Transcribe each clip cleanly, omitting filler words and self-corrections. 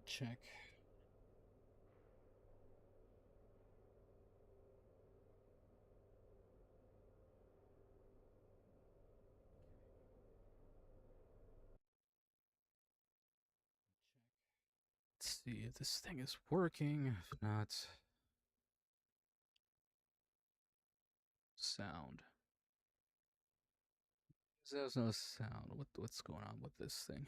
Check. Let's see if this thing is working. If not, sound. There's no sound. What's going on with this thing?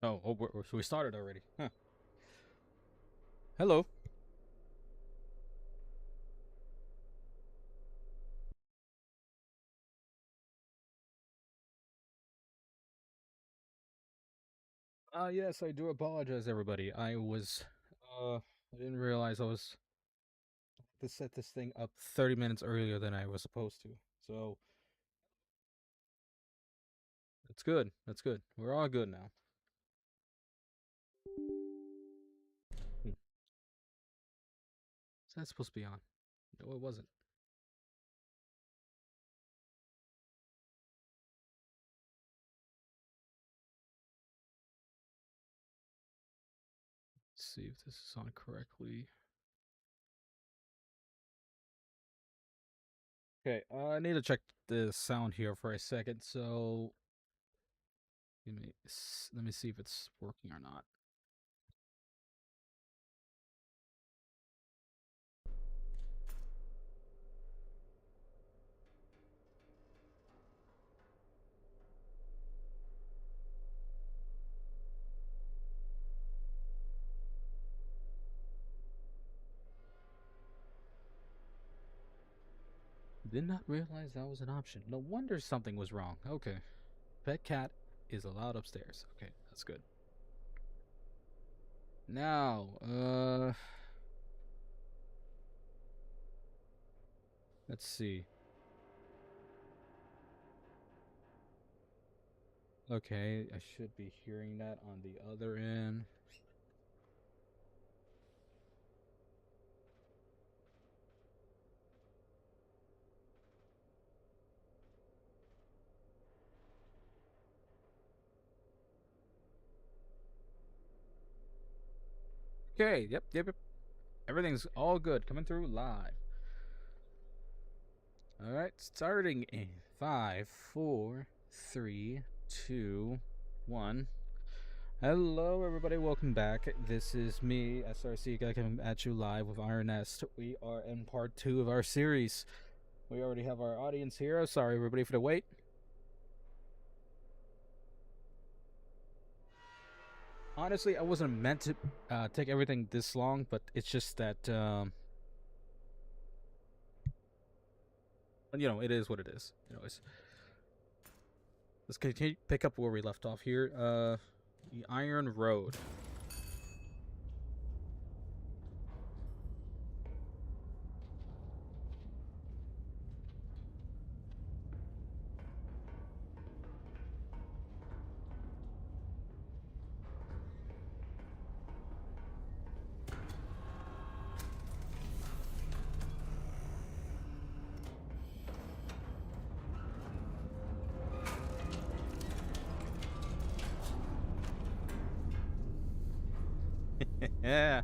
So we started already. Huh. Hello. Yes, I do apologize, everybody. I didn't realize I was to set this thing up 30 minutes earlier than I was supposed to. So it's good. That's good. We're all good now. Hmm. Is that supposed to be on? No, it wasn't. Let's see if this is on correctly. Okay, I need to check the sound here for a second. So let me see if it's working or not. Did not realize that was an option. No wonder something was wrong. Okay. Pet cat is allowed upstairs. Okay, that's good. Now, let's see. Okay, I should be hearing that on the other end. Okay, yep. Everything's all good. Coming through live. All right, starting in 5, 4, 3, 2, 1. Hello, everybody. Welcome back. This is me, SRC, guy, coming at you live with Iron Nest. We are in part 2 of our series. We already have our audience here. Sorry, everybody, for the wait. Honestly, I wasn't meant to take everything this long, but it's just that it is what it is. Let's continue, pick up where we left off here. The Iron Road. Yeah.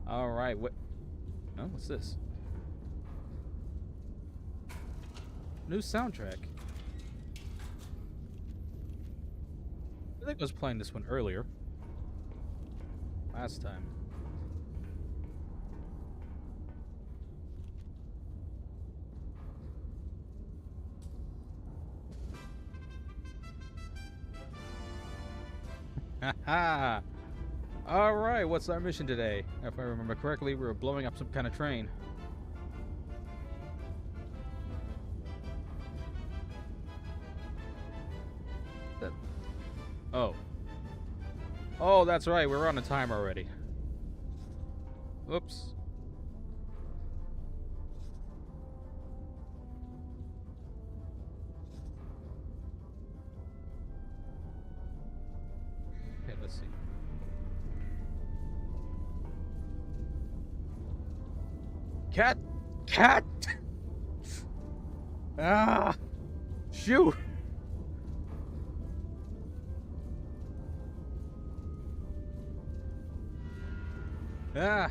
All right. What? Oh, what's this? New soundtrack. I think I was playing this one earlier. Last time. Haha. All right. What's our mission today? If I remember correctly, we were blowing up some kind of train. That. Oh. Oh, that's right. We're on a time already. Oops. Cat! Cat! Ah! Shoo! Ah!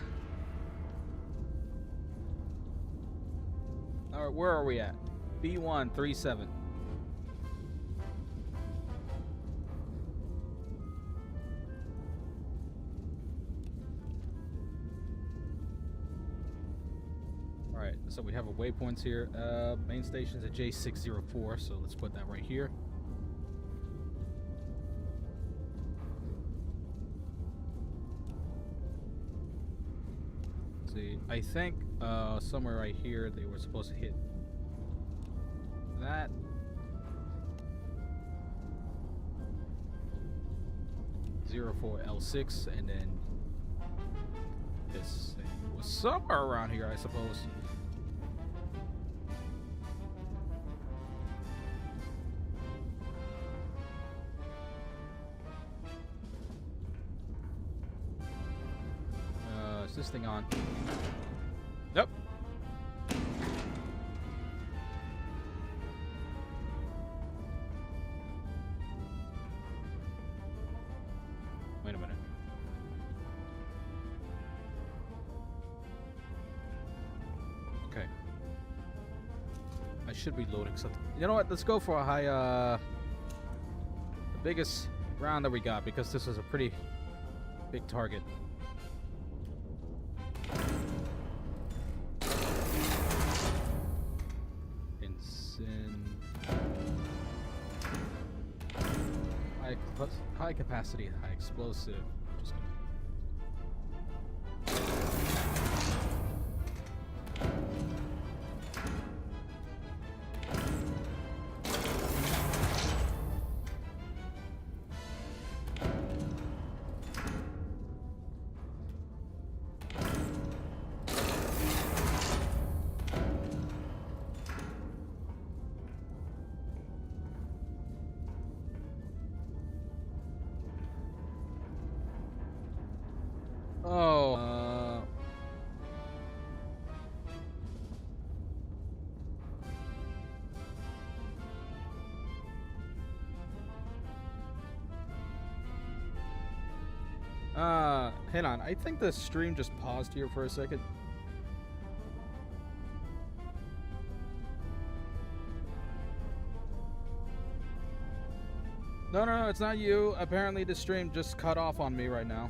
Alright, where are we at? B137. Alright, so we have our waypoints here. Main station's at J604, so let's put that right here. See, I think somewhere right here they were supposed to hit that. L6, and then this thing was somewhere around here, I suppose. Is this thing on? Nope. Wait a minute. Okay. I should be loading something. You know what? Let's go for a high, the biggest round that we got, because this is a pretty big target. High capacity, high explosive. Just hang on. I think the stream just paused here for a second. No, it's not you. Apparently the stream just cut off on me right now.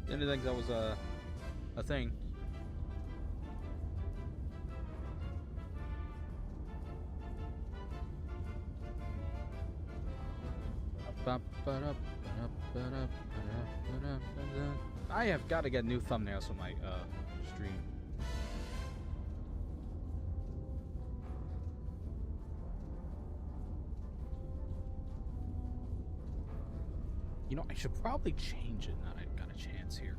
Didn't think that was a thing. I have got to get new thumbnails for my stream. You know, I should probably change it now that I've got a chance here.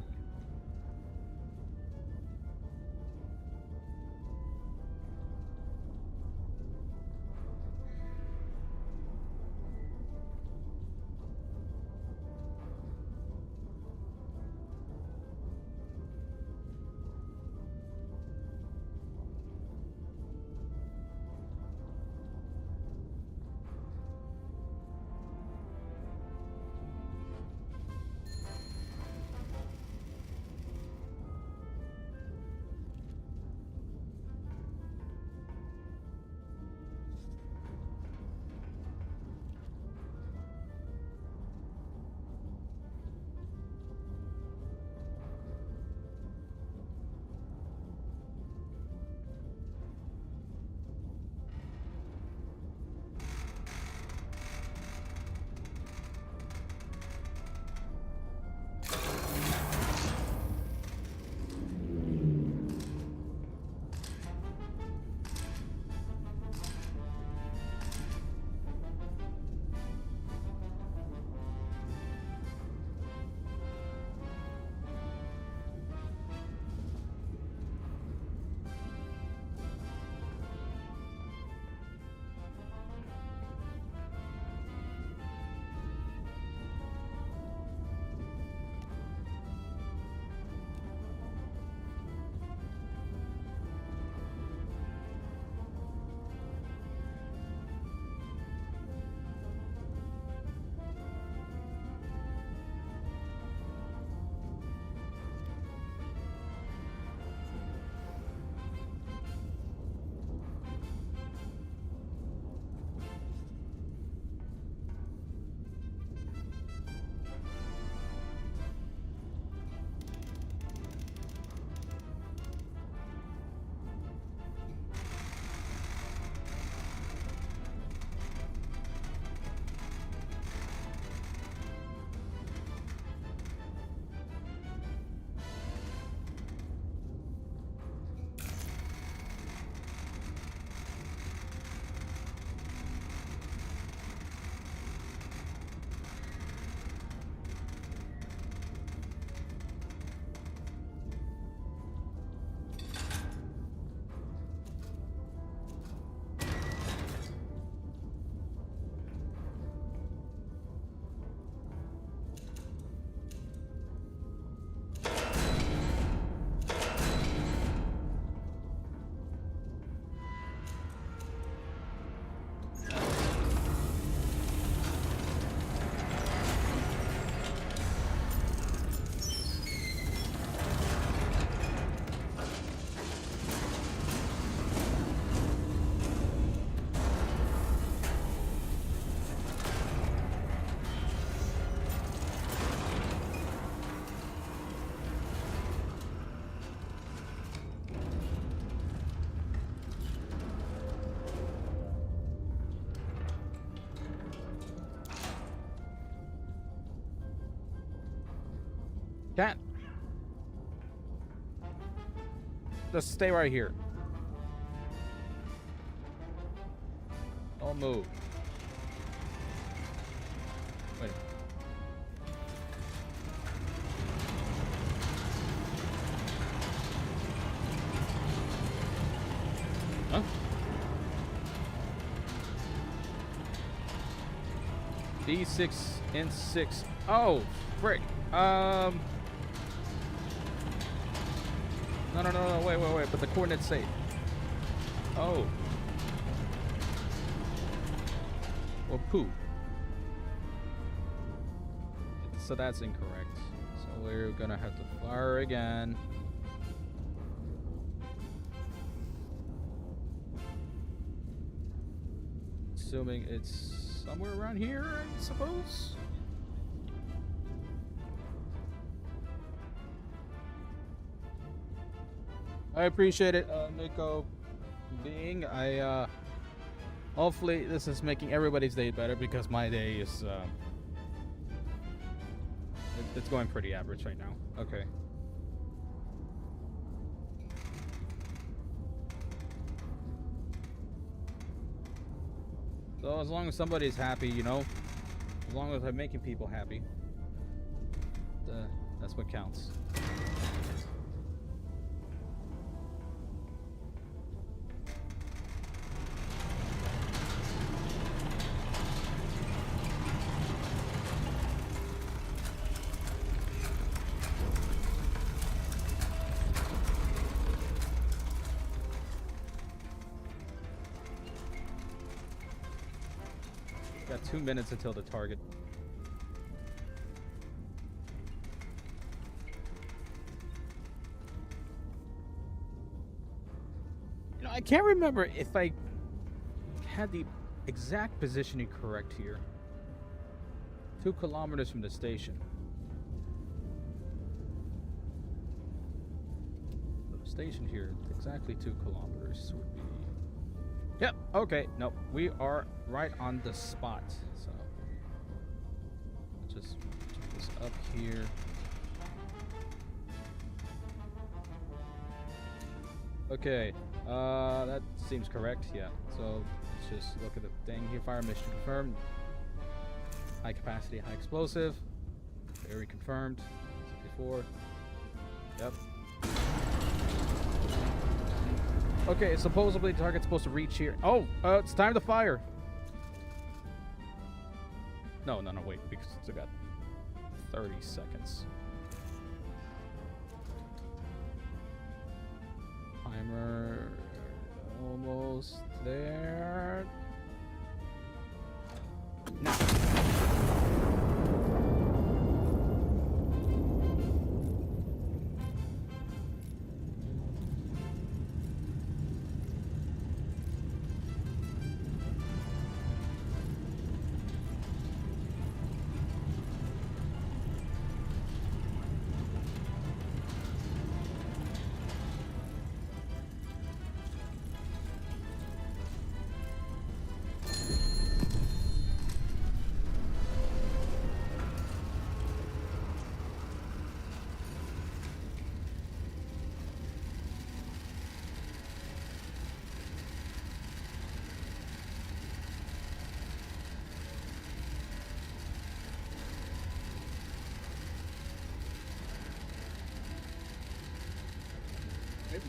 Just stay right here. Don't move. Wait. Huh? D6 and 6. Oh, frick. No. Wait. But the coordinates say. Oh. Or poo. So that's incorrect. So we're gonna have to fire again. Assuming it's somewhere around here, I suppose. I appreciate it, Miko being. Hopefully this is making everybody's day better, because my day is it's going pretty average right now. Okay. So as long as somebody's happy, you know, as long as I'm making people happy, that's what counts. Got 2 minutes until the target. You know, I can't remember if I had the exact positioning correct here. 2 kilometers from the station. So the station here, exactly 2 kilometers would be. Yep, okay, nope, we are right on the spot, so just check this up here. Okay, that seems correct, yeah. So let's just look at the thing here. Fire mission confirmed. High capacity, high explosive. Very confirmed. 64. Yep. Okay, supposedly the target's supposed to reach here. Oh, it's time to fire. No, wait, because it's got 30 seconds. Timer almost there. Now.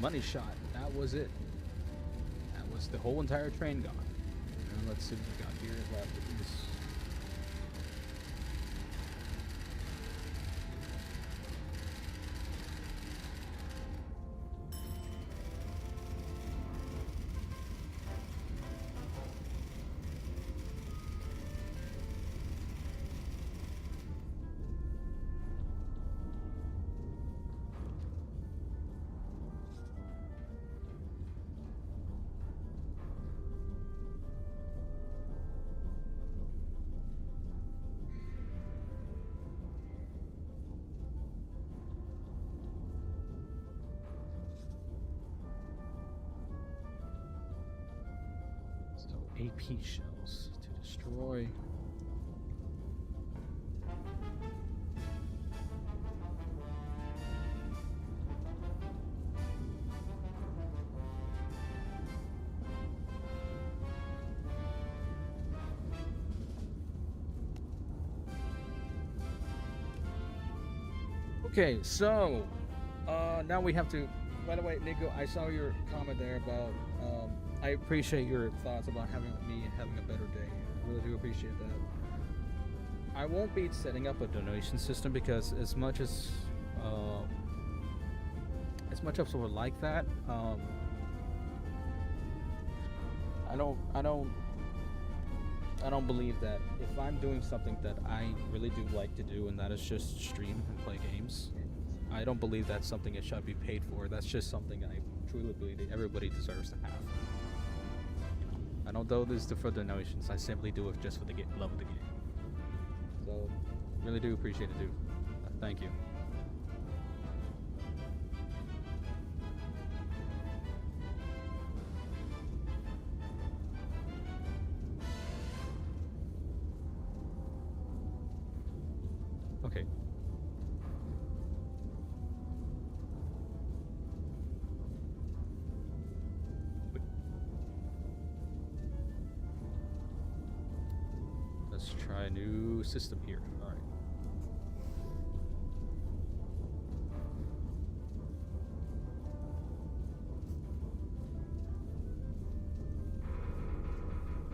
Money shot. That was it. That was the whole entire train gone. And let's see what we got here left. AP shells to destroy. Okay, so now we have to. By the way, Nico, I saw your comment there about. I appreciate your thoughts about having me having a better day. I really do appreciate that. I won't be setting up a donation system because uh, as much as I would like that, I don't, I don't, I don't believe that if I'm doing something that I really do like to do, and that is just stream and play games, I don't believe that's something it should be paid for. That's just something I truly believe that everybody deserves to have. I don't do this for donations. I simply do it just for the love of the game. So, really do appreciate it, dude. Thank you. Okay. Let's try a new system here. All right.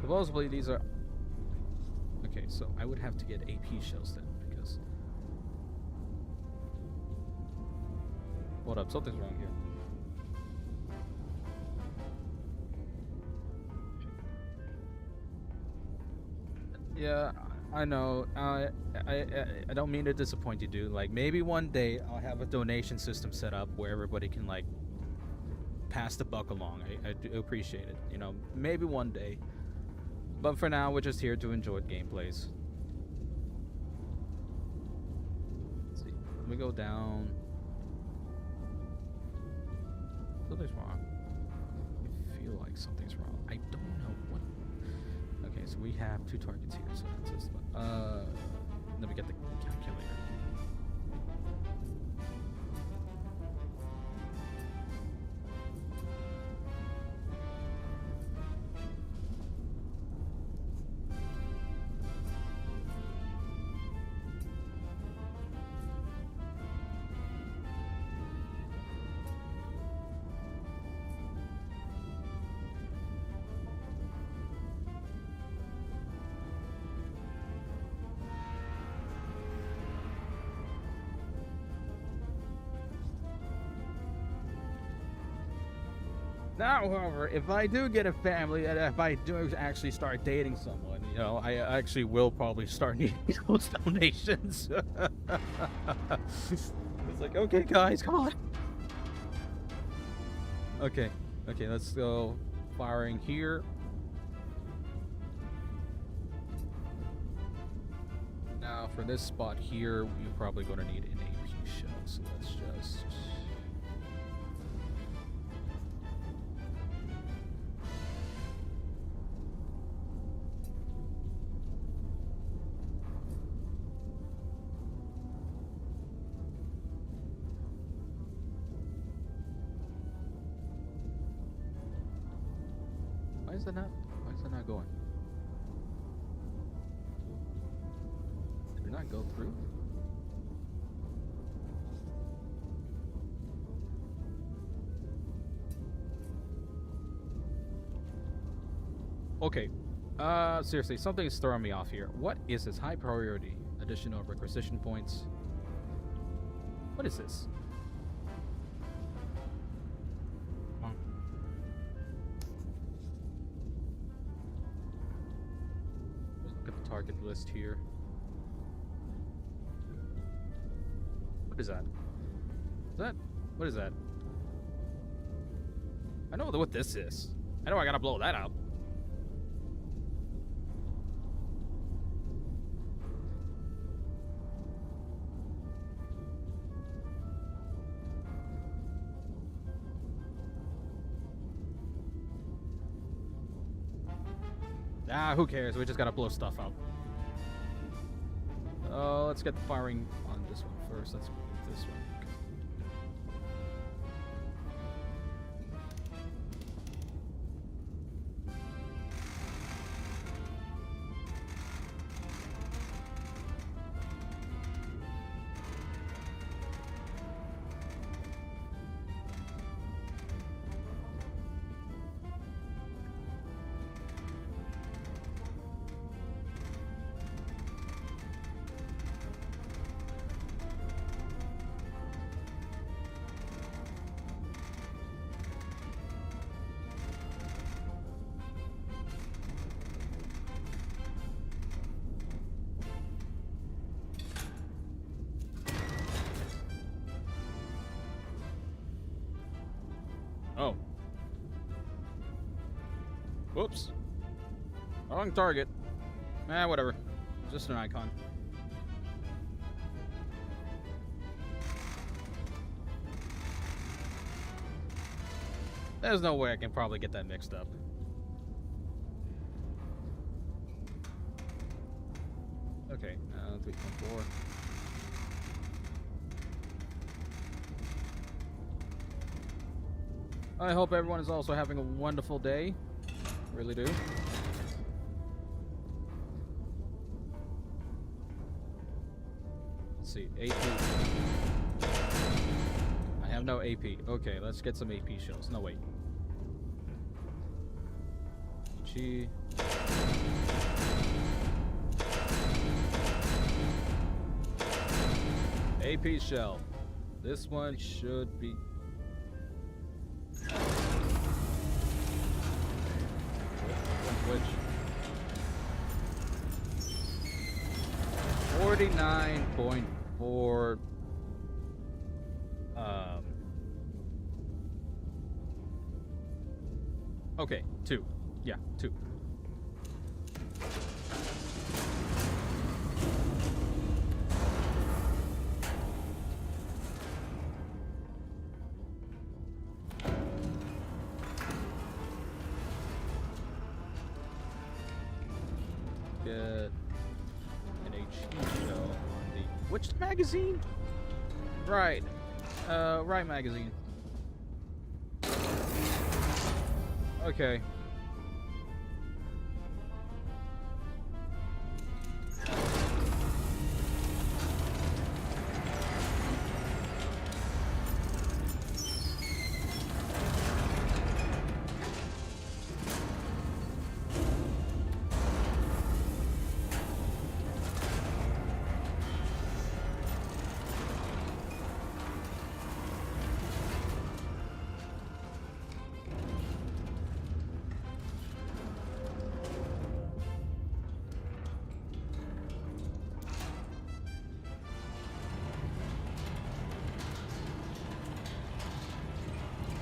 Supposedly these are. Okay, so I would have to get AP shells then because. Hold up, something's wrong here. Yeah, I know. I don't mean to disappoint you, dude. Like maybe one day I'll have a donation system set up where everybody can like pass the buck along. I do appreciate it. You know, maybe one day. But for now, we're just here to enjoy gameplays. Let's see. Let me go down. Something's wrong. I feel like something's wrong. I don't know what. Okay, so we have two targets here. So that's this one. Let me get the calculator. Now, however, if I do get a family, and if I do actually start dating someone, you know, I actually will probably start needing those donations. It's like, okay, guys, come on. Okay, let's go firing here. Now, for this spot here, we're probably going to need an AP shell, so let's just... Why is that not going? Did it not go through? Okay. Seriously, something is throwing me off here. What is this? High priority. Additional requisition points. What is this? Target list here. What is that? What is that? I know what this is. I know I gotta blow that up. Ah, who cares? We just gotta blow stuff up. Let's get the firing on this one first. Let's go with this one. Oh. Whoops. Wrong target. Whatever. Just an icon. There's no way I can probably get that mixed up. Okay, 3.4. I hope everyone is also having a wonderful day. Really do. Let's see, AP. I have no AP. Okay, let's get some AP shells. No, wait. G. AP shell. This one should be. Which 49.4. Okay, 2. Yeah, 2. Get an HE shell on the which magazine? Right. Right magazine. Okay.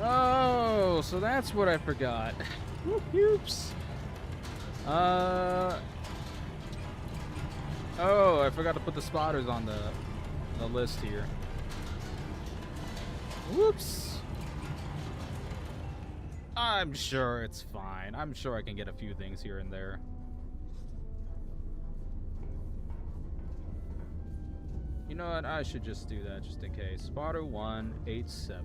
Oh, so that's what I forgot. Oops. Oh, I forgot to put the spotters on the list here. Whoops. I'm sure it's fine. I'm sure I can get a few things here and there. You know what? I should just do that just in case. Spotter 187.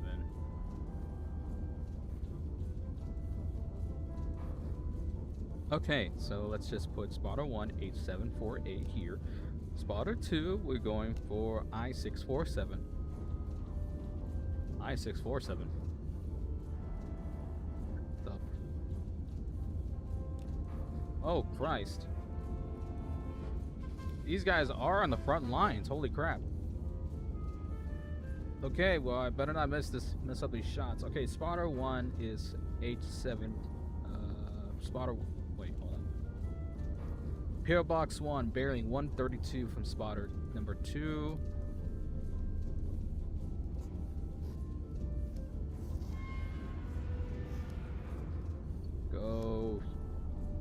Okay, so let's just put spotter 18748 here. Spotter 2, we're going for I647. I647. Oh, Christ. These guys are on the front lines. Holy crap. Okay, well, I better not mess up these shots. Okay, spotter 1 is H7. Spotter. Wait, hold on. Pillbox 1, bearing 132 from spotter number 2. Go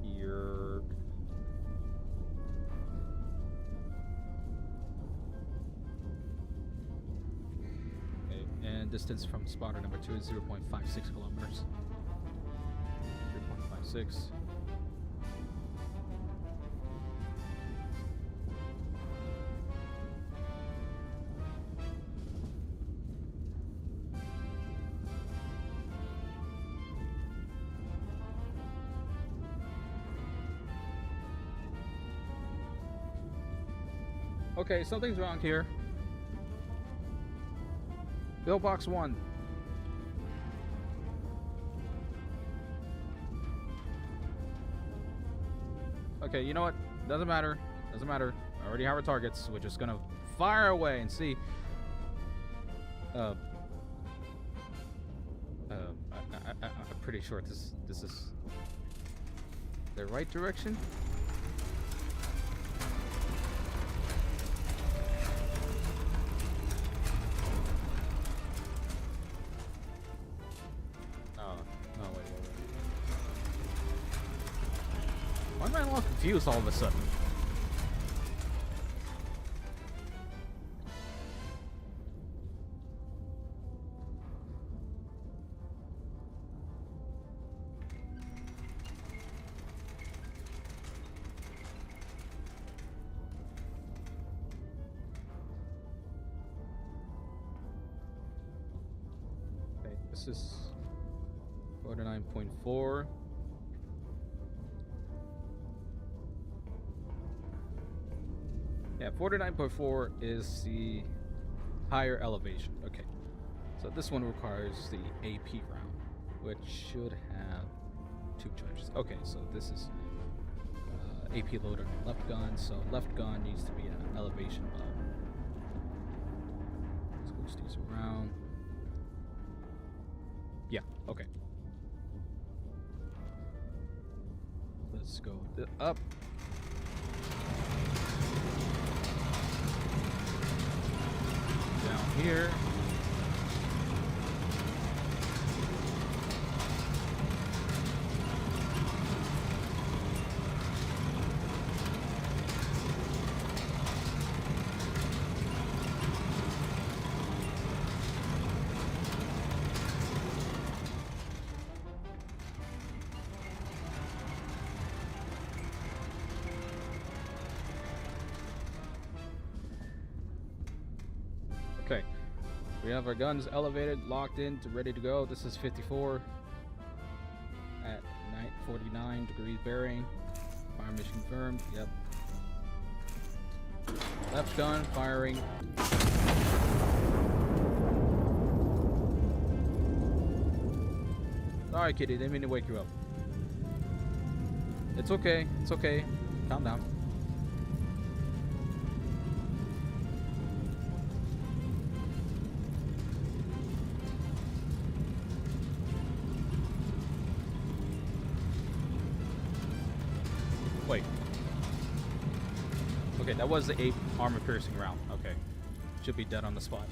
here. Okay, and distance from spotter number 2 is 0.56 kilometers. 0.56. Okay, something's wrong here. Pillbox 1. Okay, you know what? Doesn't matter. Doesn't matter. I already have our targets. We're just gonna fire away and see. I'm pretty sure this is the right direction. confused all of a sudden. Okay, this is 49.4. Yeah, 49.4 is the higher elevation. Okay, so this one requires the AP round, which should have 2 charges. Okay, so this is AP loader on left gun, so left gun needs to be an elevation above. Switch these around. Yeah, okay. Let's go up. Down here. Okay, we have our guns elevated, locked in, ready to go. This is 54 at 49 degrees bearing. Fire mission confirmed. Yep. Left gun firing. Sorry, kitty. Didn't mean to wake you up. It's okay. It's okay. Calm down. Wait. Okay, that was the 8 armor piercing round. Okay. Should be dead on the spot.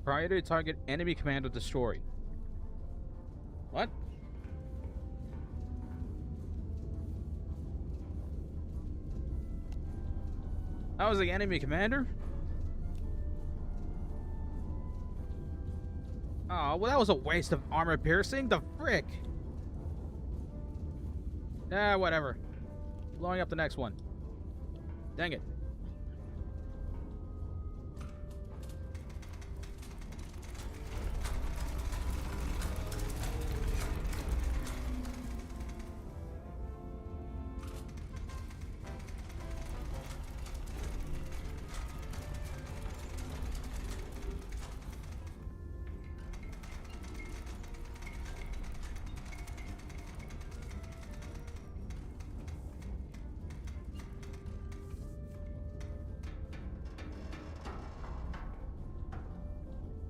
Priority target enemy commando destroyed. What? That was the enemy commander? Oh, well, that was a waste of armor piercing. The frick? Ah, whatever. Blowing up the next one. Dang it.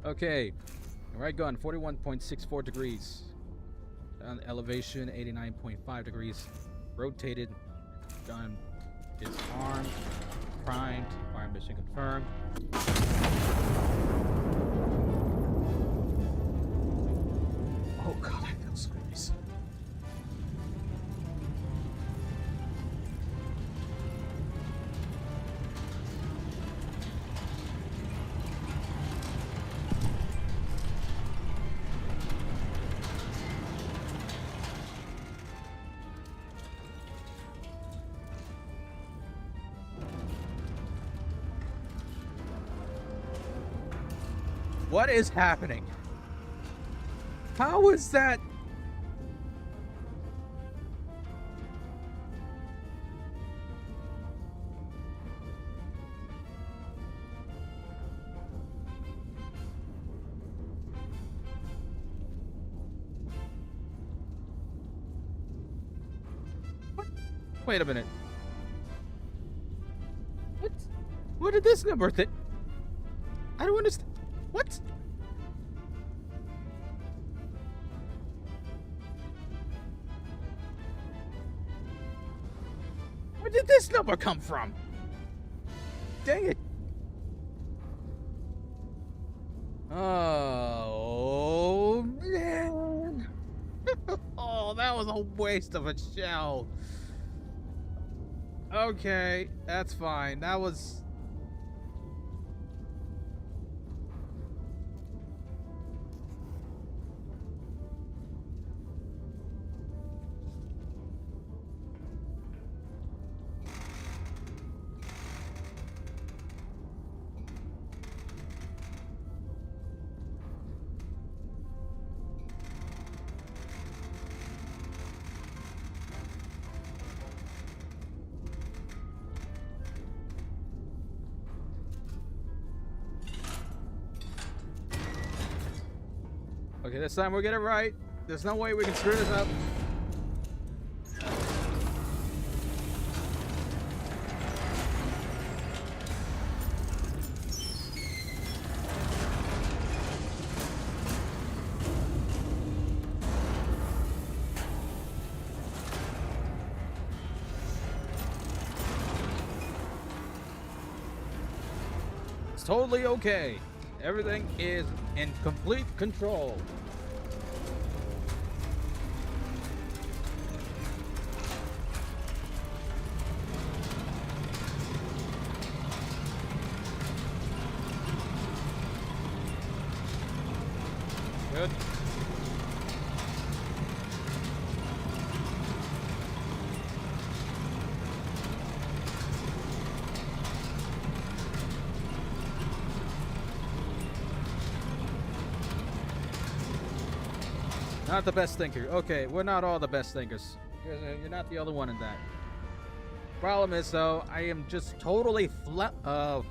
Okay, right gun 41.64 degrees. On elevation 89.5 degrees. Rotated. Gun is armed, primed. Fire mission confirmed. Oh god, I feel so nice. What is happening? How is that? What? Wait a minute. What? What did this number think? I don't understand. What? Where did this number come from? dang it! Oh, man! Oh, that was a waste of a shell. Okay, that's fine. That was... Okay, this time we'll get it right. There's no way we can screw this up. It's totally okay. Everything is in complete control. Good. Not the best thinker. Okay, we're not all the best thinkers. You're not the only one in that. Problem is, though, I am just totally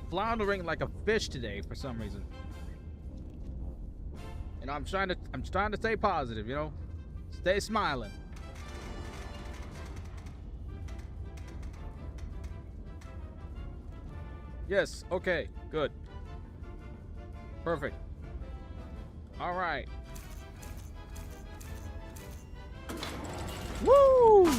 floundering like a fish today for some reason. And I'm trying to stay positive, you know, stay smiling. Yes. Okay. Good. Perfect. All right. Woo!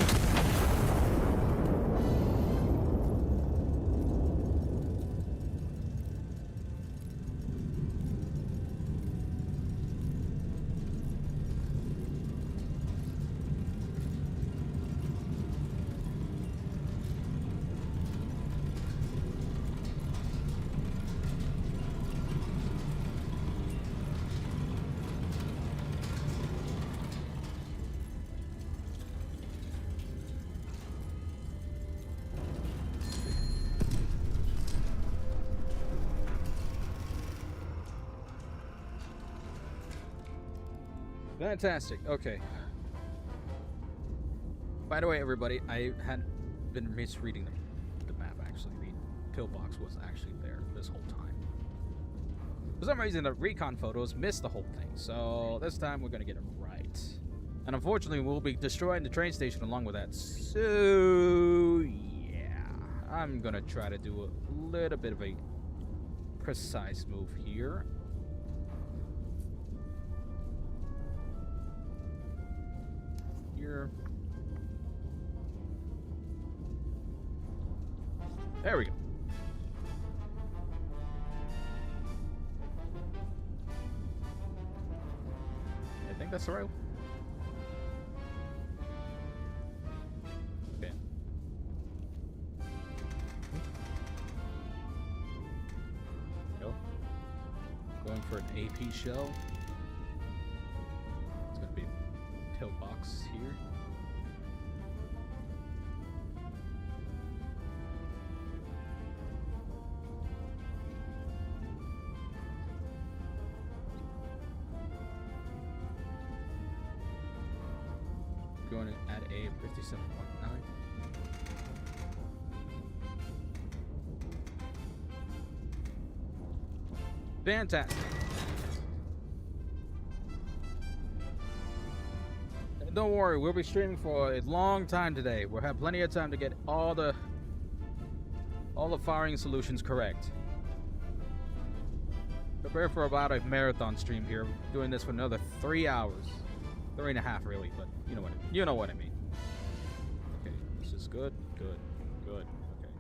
Fantastic. Okay. By the way, everybody, I had been misreading the map, actually. The pillbox was actually there this whole time. For some reason, the recon photos missed the whole thing, so this time we're going to get it right. And unfortunately, we'll be destroying the train station along with that. So, yeah. I'm going to try to do a little bit of a precise move here. Here. There we go. I think that's the right one. Okay. Go. Going for an AP shell. It's gonna be a pillbox here. Going to add a 57.9. Fantastic. And don't worry, we'll be streaming for a long time today. We'll have plenty of time to get all the firing solutions correct. Prepare for about a marathon stream here. We're doing this for another 3 hours. 3.5 really, but you know what I mean. Okay, this is good, good, good. Okay.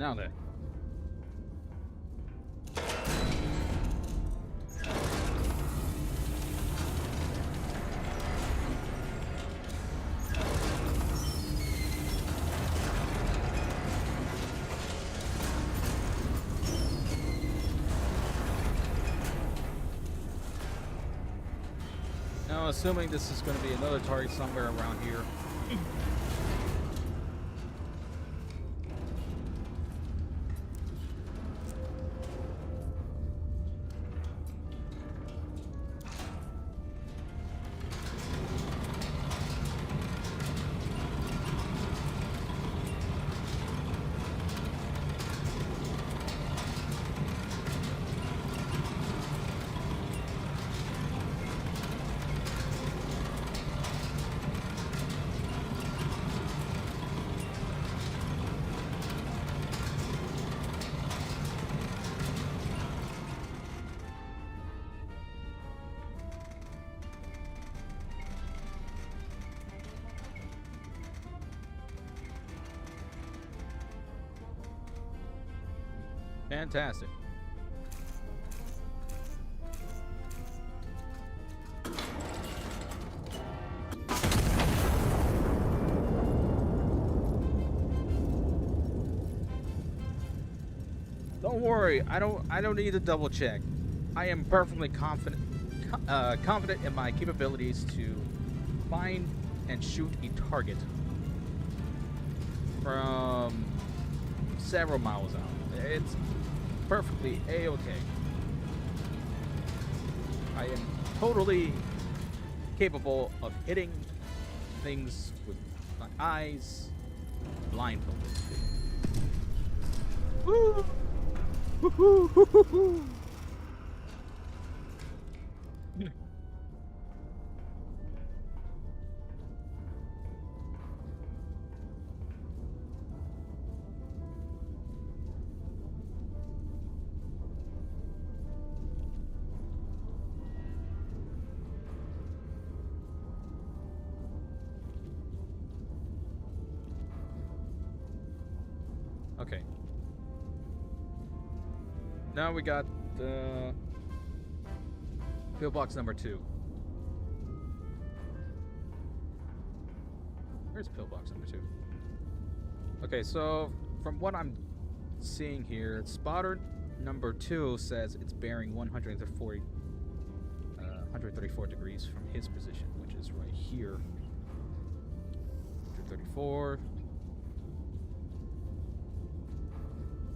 Now then. Now, assuming this is going to be another target somewhere around here. Fantastic. Don't worry, I don't need to double check. I am perfectly confident in my capabilities to find and shoot a target from several miles out. It's perfectly a-okay. I am totally capable of hitting things with my eyes blindfolded. Woo! Woo-hoo-hoo-hoo-hoo! Okay. Now we got pillbox number 2. Where's pillbox number 2? Okay, so from what I'm seeing here, spotter number 2 says it's bearing 134 degrees from his position, which is right here. 134.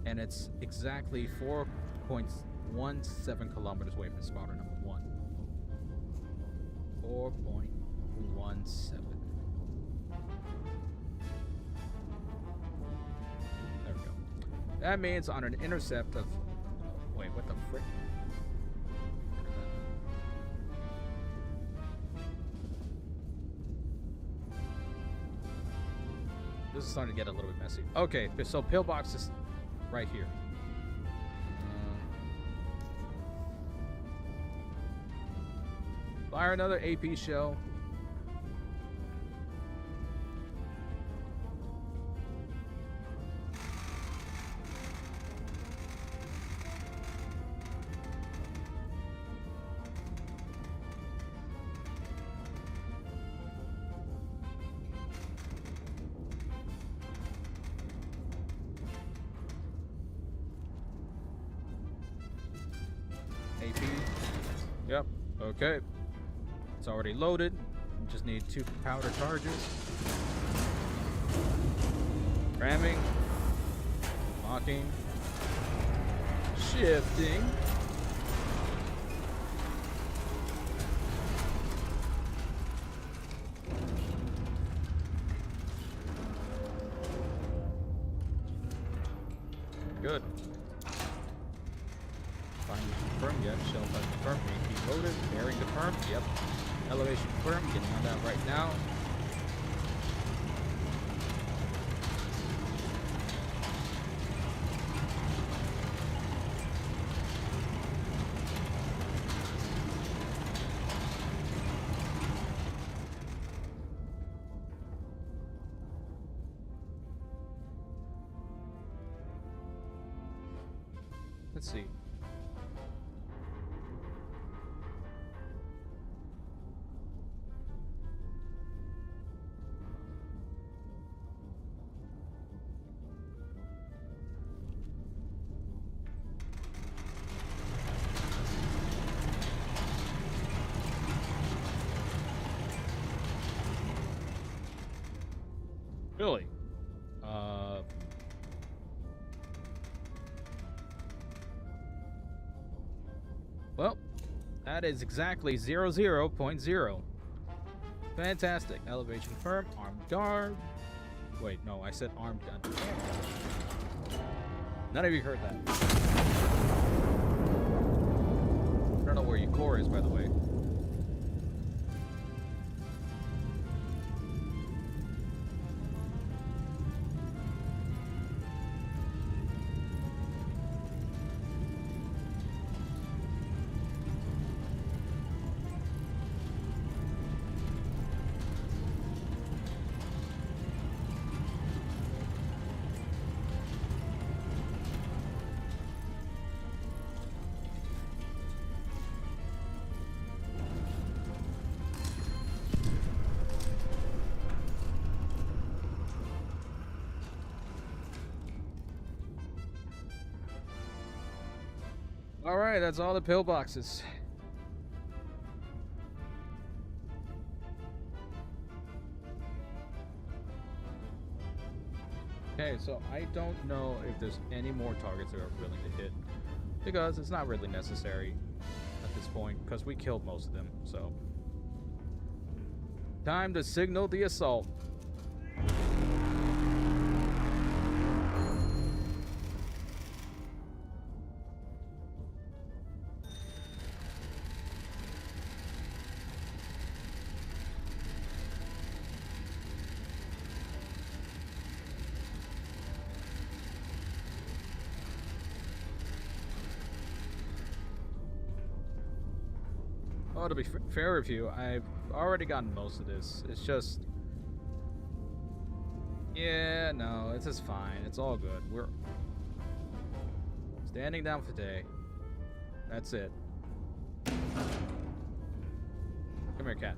And it's exactly 4.17 kilometers away from spotter number 1. 4.17. There we go. That means on an intercept of... Wait, what the frick? This is starting to get a little bit messy. Okay, so pillbox is right here. Fire another AP shell. AP. Yep. Okay. It's already loaded. We just need 2 powder charges. Ramming. Locking. Shifting. Good. Finally confirmed. Yep. Shell type confirmed. AP loaded. Bearing confirmed. Yep. Elevation confirmed. Getting on that right now. Let's see. Really? Well, that is exactly 00.0. Fantastic. Elevation firm, armed guard. Wait, no, I said armed gun. None of you heard that. I don't know where your core is, by the way. Alright, that's all the pillboxes. Okay, so I don't know if there's any more targets that are willing to hit, because it's not really necessary at this point, because we killed most of them, so. Time to signal the assault. Oh, to be fair with you, I've already gotten most of this. It's just... Yeah, no, it's just fine. It's all good. We're standing down for today. That's it. Come here, cat.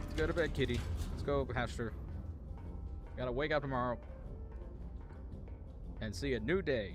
Let's go to bed, kitty. Let's go, hamster. Gotta wake up tomorrow and see a new day.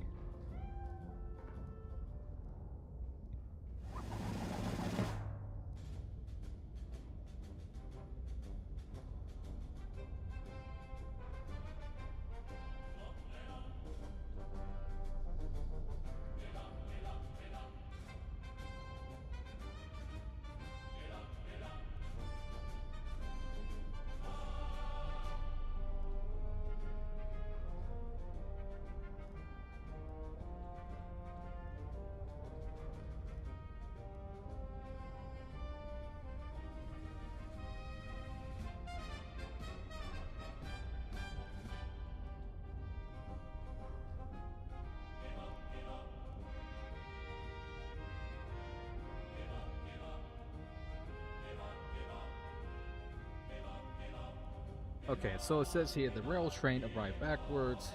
Okay, so it says here the rail train arrived backwards.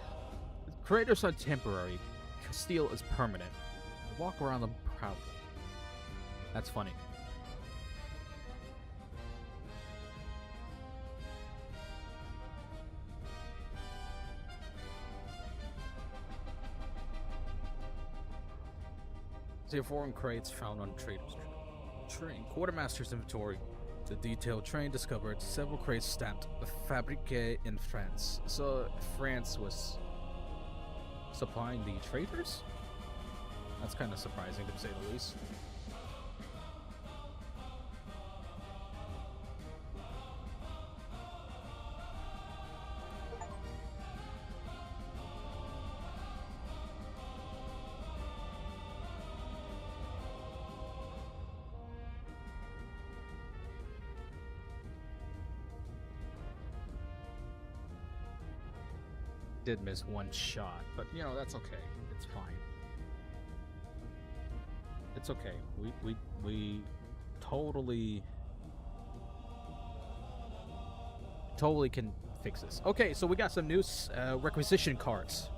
Craters are temporary. Steel is permanent. Walk around them proudly. That's funny. See foreign crates found on traders' train. Quartermaster's inventory. The detailed train discovered several crates stamped "Fabriqué in France." So France was supplying the traders? That's kind of surprising, to say the least. Did miss one shot, but you know, that's okay. It's fine. It's okay. We totally totally can fix this. Okay, so we got some new requisition cards.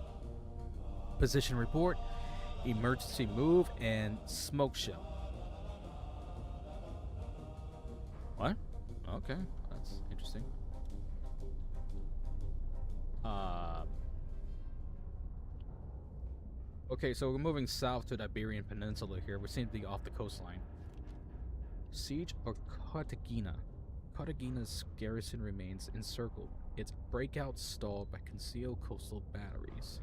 Position report, emergency move, and smoke shell. What? Okay, that's interesting. Okay, so we're moving south to the Iberian Peninsula here. We seem to be off the coastline. Siege of Cartagena. Cartagena's garrison remains encircled. Its breakout stalled by concealed coastal batteries.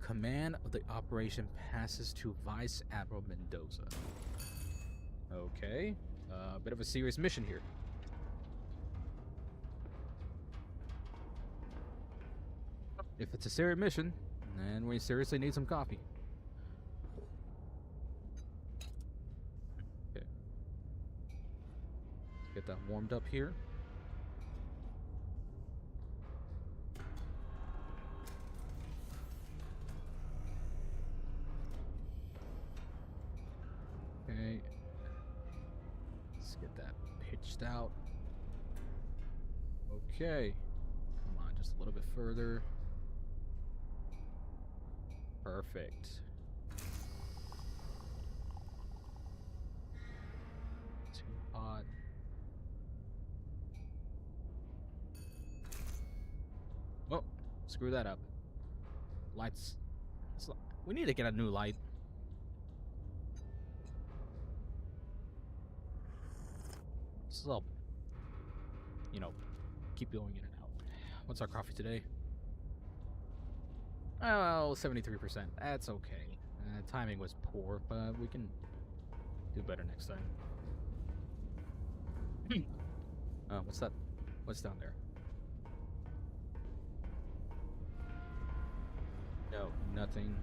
Command of the operation passes to Vice Admiral Mendoza. Okay, a bit of a serious mission here. If it's a serious mission, then we seriously need some coffee. Okay. Let's get that warmed up here. Okay. Let's get that pitched out. Okay. Come on, just a little bit further. Perfect. Too hot. Oh, screw that up. Lights. We need to get a new light. So, you know, keep going in and out. What's our coffee today? Oh, 73%. That's okay. Timing was poor, but we can do better next time. What's that? What's down there? No, nothing.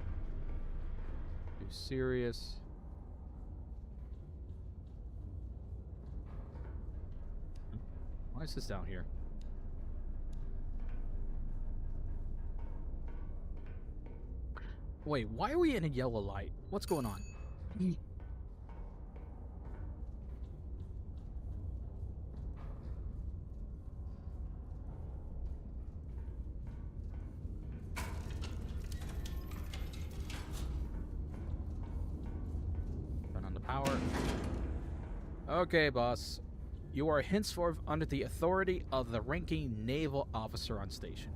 Too serious. Why is this down here? Wait, why are we in a yellow light? What's going on? Turn on the power. Okay, boss. You are henceforth under the authority of the ranking naval officer on station.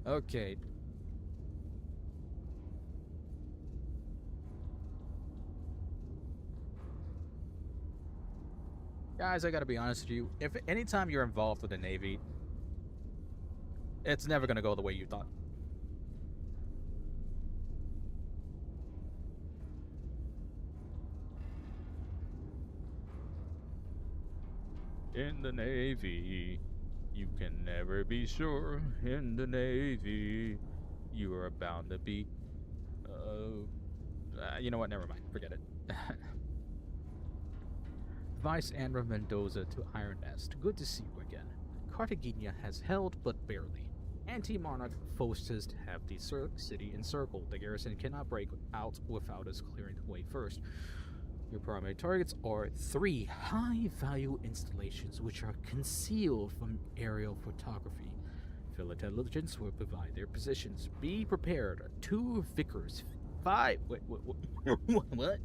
Okay. Guys, I gotta be honest with you. If anytime you're involved with the Navy, it's never gonna go the way you thought. In the Navy, you can never be sure. In the Navy, you are bound to be. You know what? Never mind. Forget it. Vice Admiral Mendoza to Iron Nest. Good to see you again. Cartagena has held, but barely. Anti-monarch forces have the city encircled. The garrison cannot break out without us clearing the way first. Your primary targets are 3 high-value installations which are concealed from aerial photography. Field intelligence will provide their positions. Be prepared. 2 Vickers. 5... Wait, what?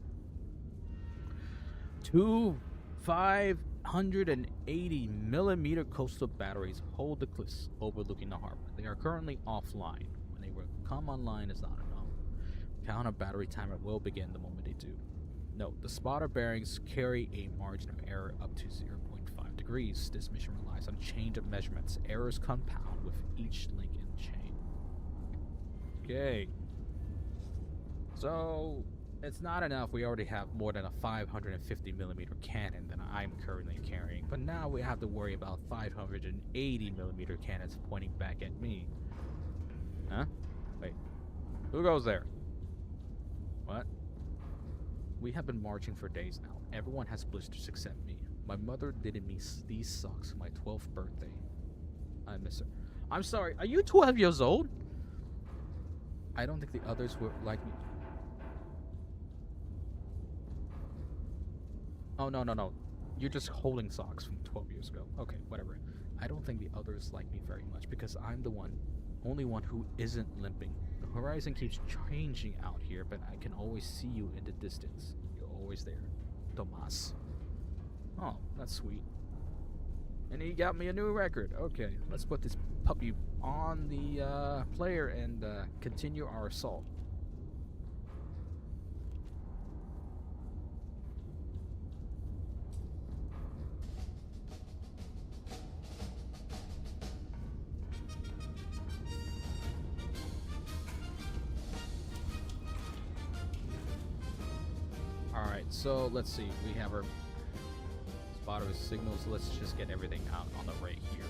2 580mm coastal batteries hold the cliffs overlooking the harbor. They are currently offline. When they will come online is not enough. Counter battery timer will begin the moment they do. Note, the spotter bearings carry a margin of error up to 0.5 degrees. This mission relies on change of measurements. Errors compound with each link in the chain. Okay. So, it's not enough. We already have more than a 550mm cannon that I'm currently carrying. But now we have to worry about 580mm cannons pointing back at me. Huh? Wait. Who goes there? What? We have been marching for days now. Everyone has blisters except me. My mother did me these socks for my 12th birthday. I miss her. I'm sorry, are you 12 years old? I don't think the others were like me. Oh, no. You're just holding socks from 12 years ago. Okay, whatever. I don't think the others like me very much because I'm the only one who isn't limping. The horizon keeps changing out here, but I can always see you in the distance. You're always there. Tomas. Oh, that's sweet. And he got me a new record. Okay, let's put this puppy on the player and continue our assault. Alright, so let's see. We have our spotter signals. Let's just get everything out on the right here.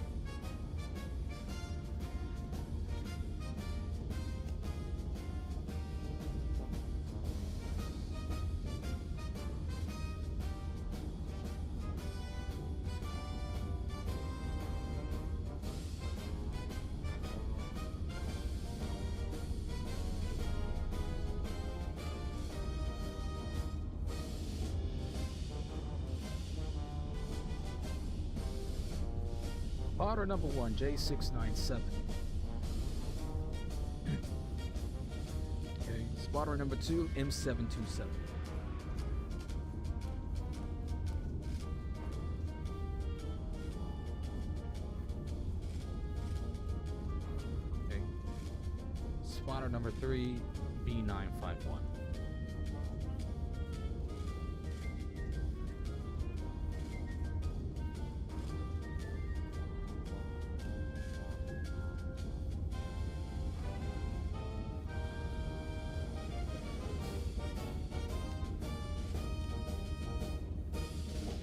Spotter number 1, J697. Okay, spotter number 2, M727. Okay. Spotter number 3, B951.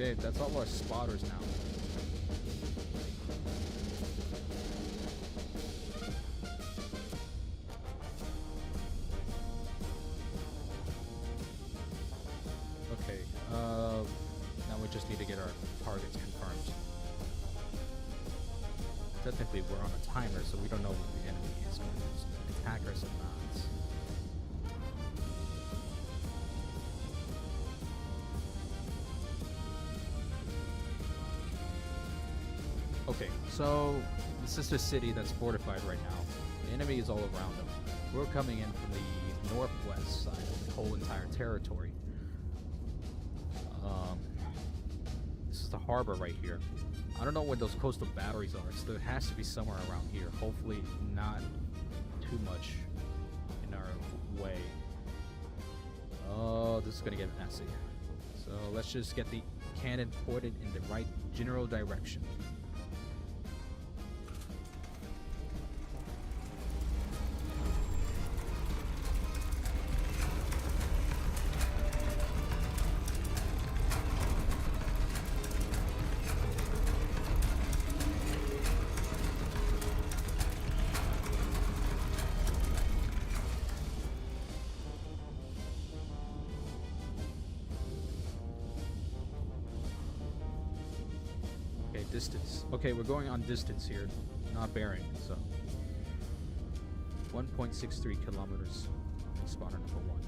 Okay, that's all our spotters now. Okay, now we just need to get our targets confirmed. Technically, we're on a timer, so we don't know if the enemy is going to attack us or not. Okay, so this is the city that's fortified right now. The enemy is all around them. We're coming in from the northwest side of the whole entire territory. This is the harbor right here. I don't know where those coastal batteries are, so there has to be somewhere around here. Hopefully not too much in our way. Oh, this is gonna get messy. So let's just get the cannon pointed in the right general direction. Distance. Okay, we're going on distance here, not bearing, so 1.63 kilometers. Spotter number 1.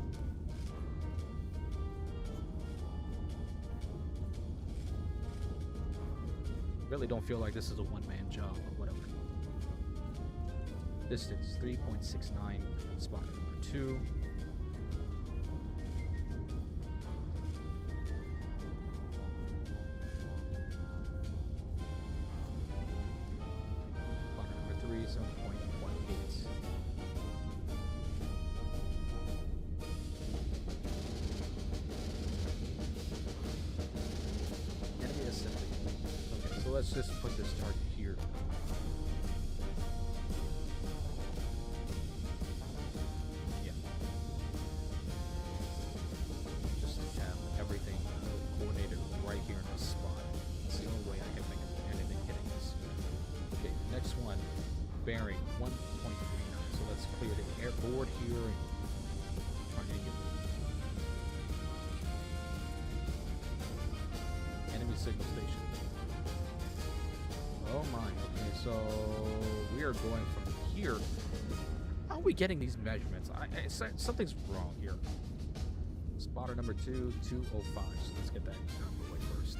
Really don't feel like this is a one-man job, but whatever. Distance 3.69. Spotter number 2. Let's just put this target here. Yeah. Just have everything coordinated right here in this spot. That's the only way I can think of anything hitting this. Okay, next one, bearing 1.39. So let's clear the airboard here and targeting it. Enemy signal station. Oh my, okay, so we are going from here. How are we getting these measurements? Something's wrong here. Spotter number 2, 205, so let's get that out of the way first.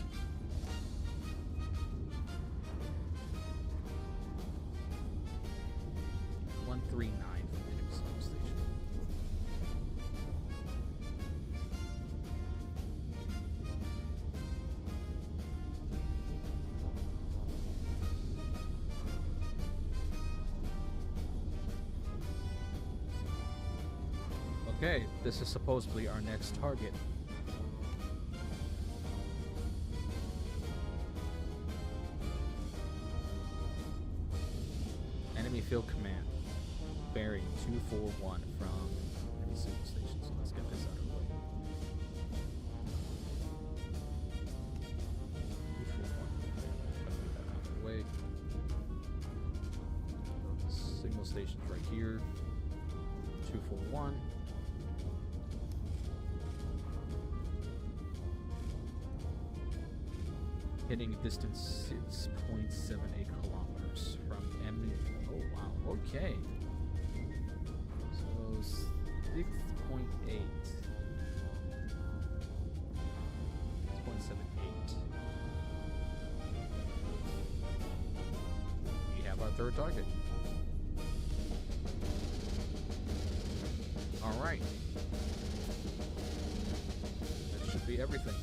Okay, this is supposedly our next target. Enemy field command. Bearing 241 from enemy civil station. So let's get this out of the way. 241. Get that out of the way. Signal station's right here. 241. Hitting a distance 6.78 kilometers from enemy. Oh wow, okay. So 6.8. 6.78. We have our third target. Alright. That should be everything.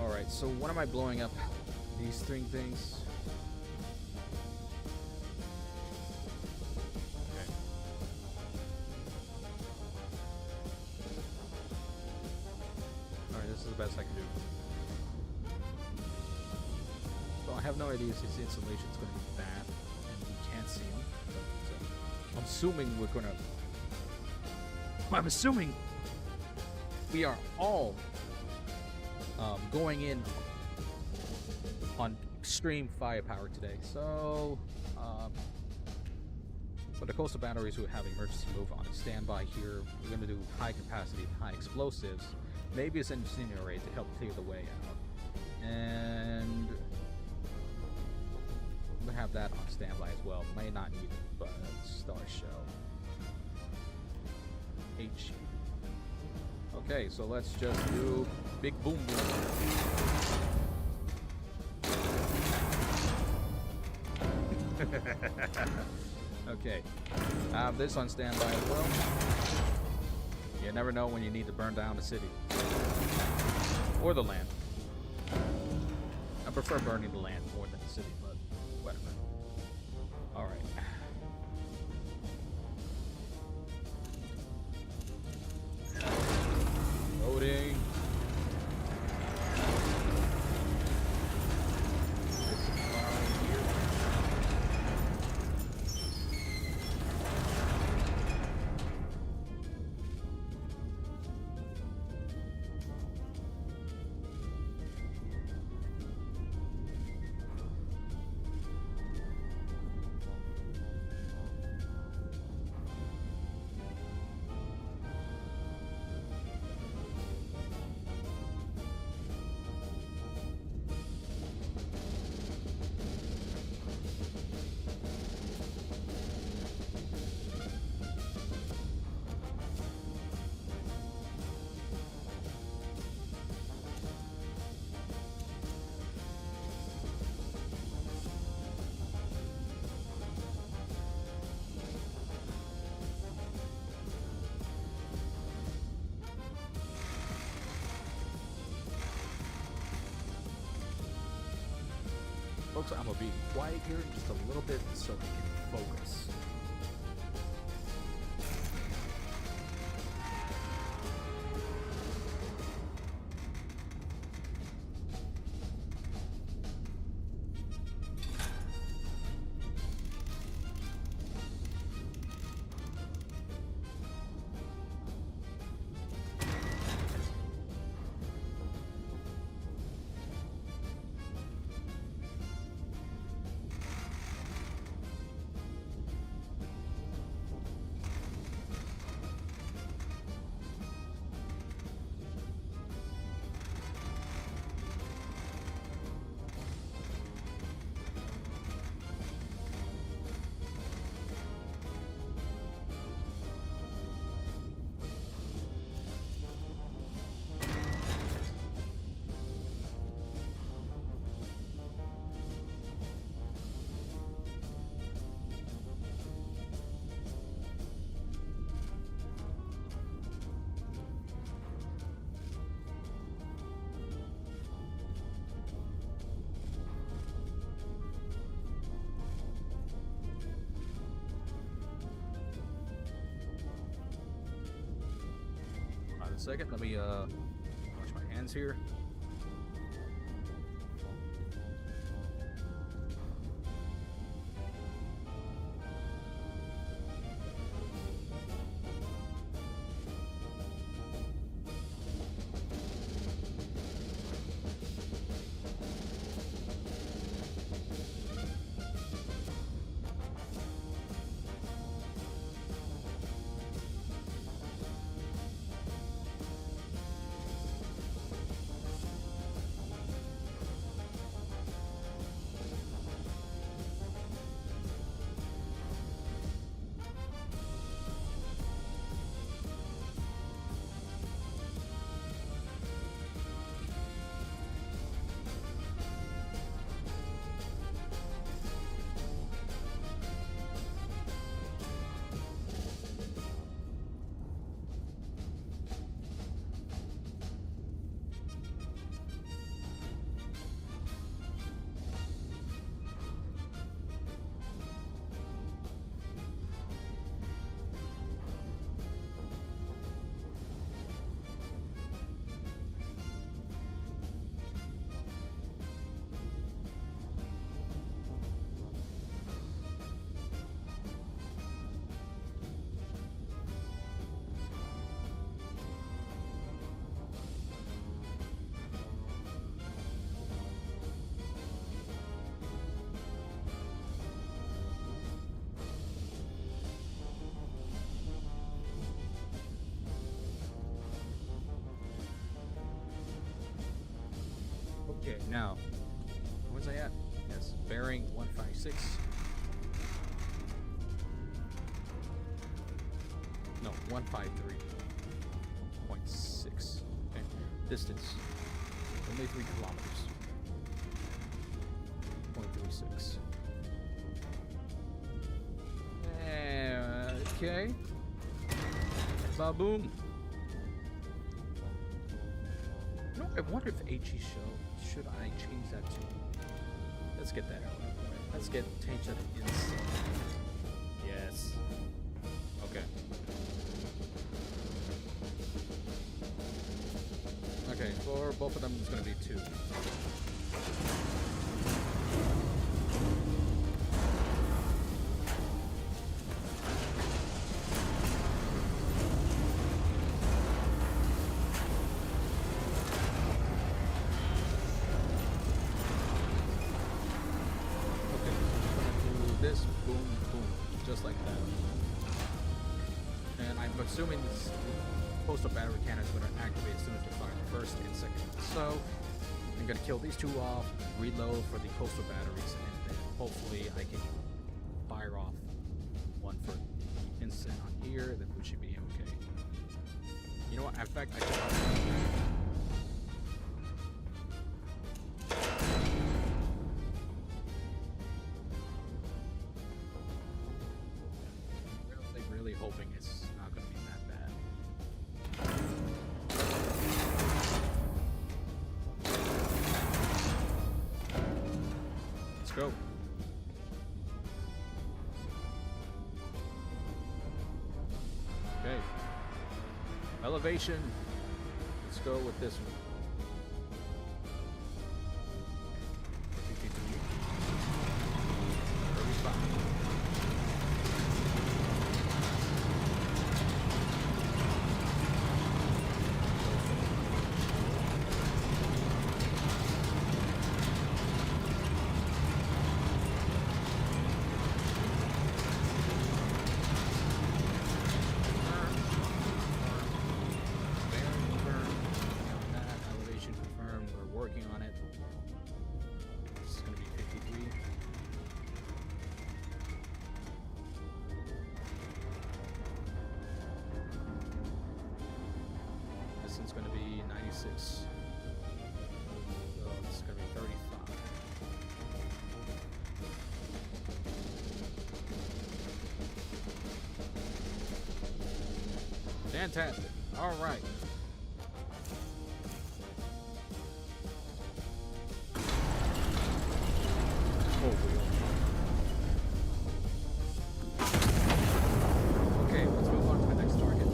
Alright, so when am I blowing up these three things? Okay. Alright, this is the best I can do. So I have no idea if this installation is going to be bad and we can't see them. So I'm assuming we're going to... I'm assuming we are all going in on extreme firepower today. So, for the coastal batteries who have emergency move on standby here, we're going to do high capacity and high explosives. Maybe it's incendiary to help clear the way out. And we'll have that on standby as well. May not need it, but Star Shell. H. Okay, so let's just do big boom boom. Okay, I have this on standby as well. You never know when you need to burn down the city or the land. I prefer burning the land more than the city, but whatever. All right. Loading. Folks, I'm gonna be quiet here just a little bit so we can focus. a second. Let me wash my hands here. Okay, now, where's I at? Yes, bearing 156. No, 153.6. Okay, distance, only 3 kilometers. 0.36. Okay. Ba-boom. You know, I wonder if HE should I change that to? Let's get that out. Let's change that to insane. Yes. Okay. Okay, for both of them, it's gonna be 2. This, boom, boom, just like that. And I'm assuming this postal battery cannon is going to activate as soon as we fire the first and second. So I'm going to kill these 2 off, reload for the coastal batteries, and then hopefully I can fire off 1 for the instant on here. Then we should be okay. You know what? In fact, I can. Hoping it's not going to be that bad. Let's go. Okay. Elevation. Let's go with this one. 53. 35. It's going to be 96. So it's going to be 35. Fantastic. All right. Oh, wheel. Okay, let's move on to the next target.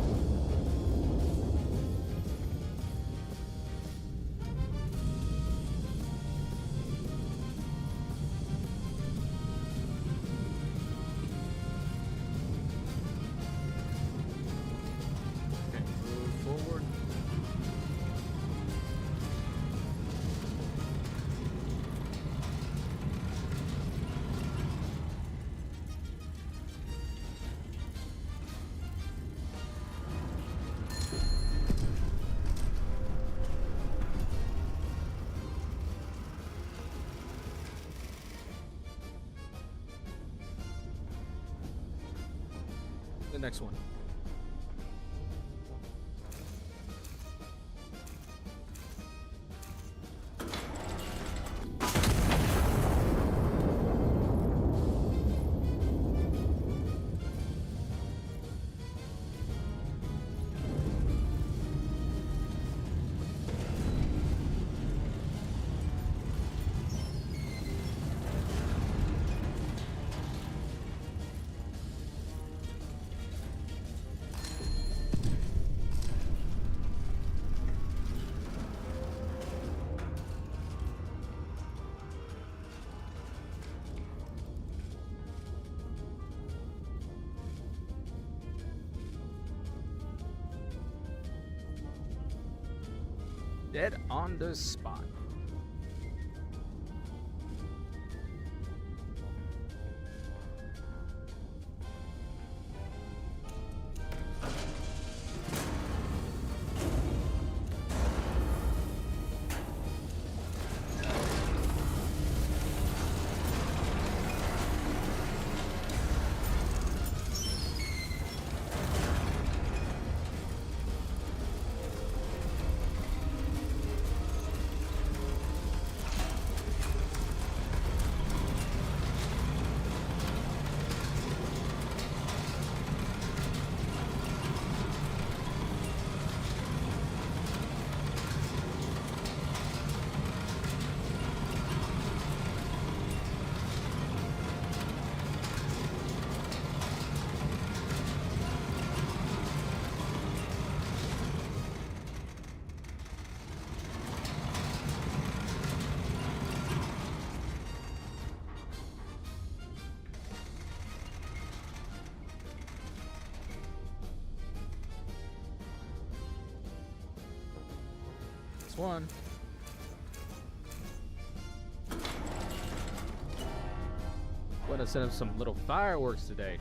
next one. Dead on the spot. One. Want to set up some little fireworks today.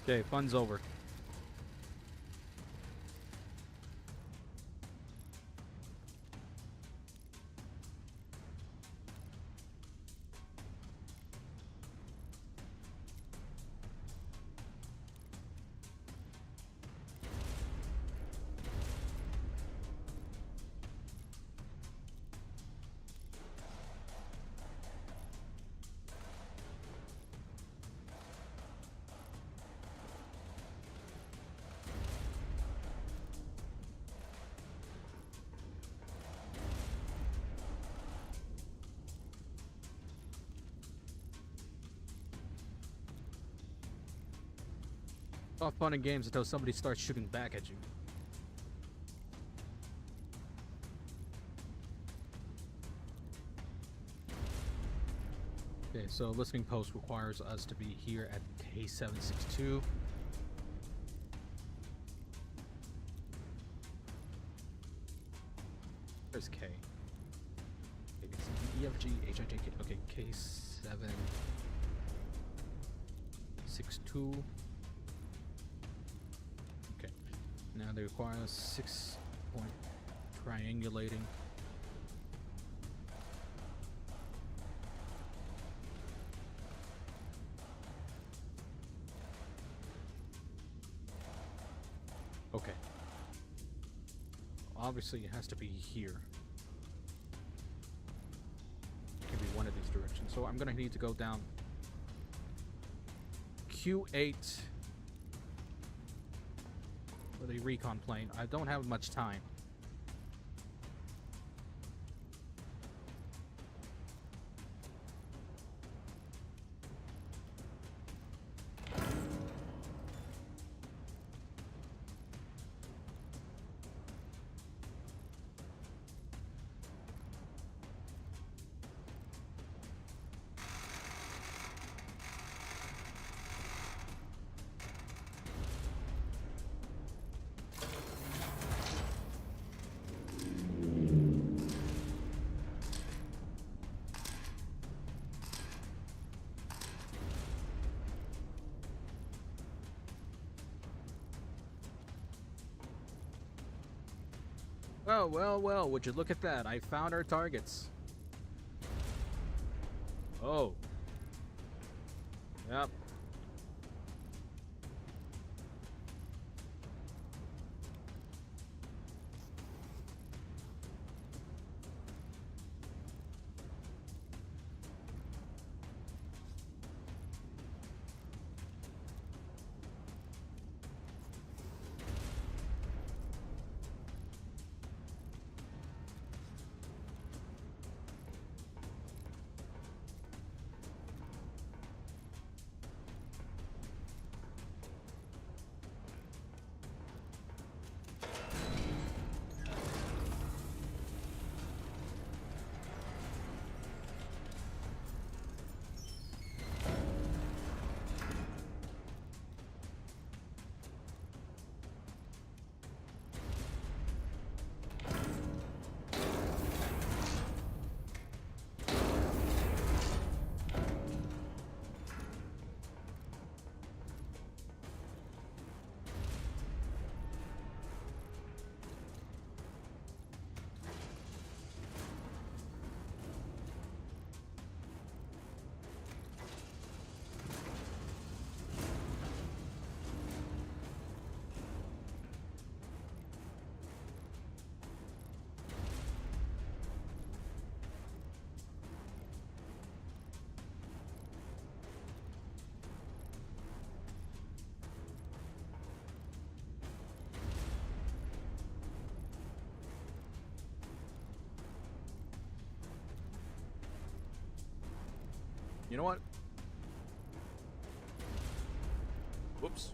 Okay, fun's over. All fun and games until somebody starts shooting back at you. Okay, so listening post requires us to be here at K762. Where's K? E, F, G, H, I, J, K. Okay, K762. Now they require 6-point triangulating. Okay. Obviously it has to be here. It can be one of these directions. So I'm gonna need to go down Q8 for the recon plane. I don't have much time. Well, well, well, would you look at that? I found our targets. Oh. Yep. You know what? Whoops.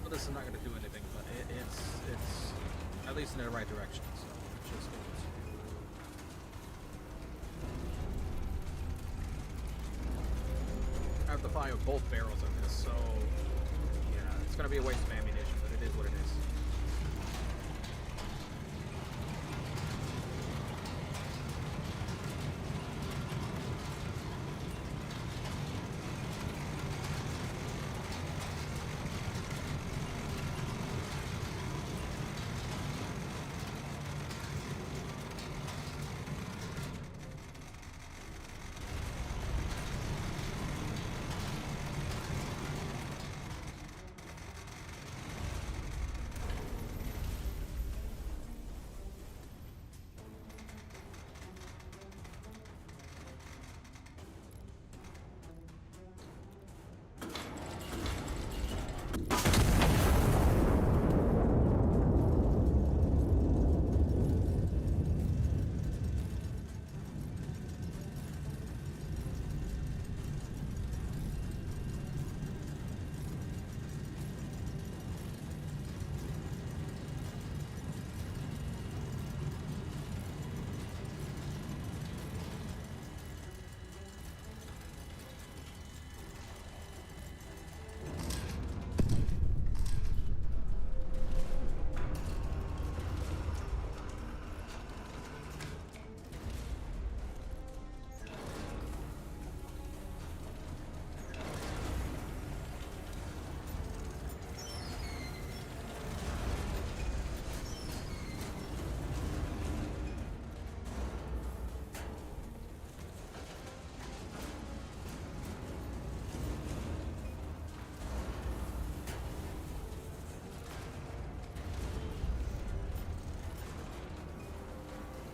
Well, this is not going to do anything, but it's at least in the right direction. So just going to. I have to fire both barrels of this, so yeah, it's going to be a waste of ammunition, but it is what it is.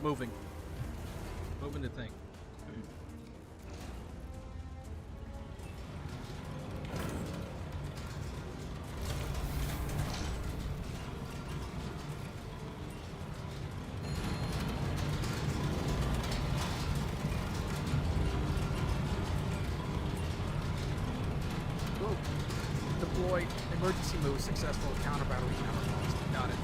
Moving. Moving the thing. Deploy emergency move successful. Counter battery counter lost. Got it.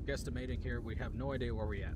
Guesstimating here, we have no idea where we're at.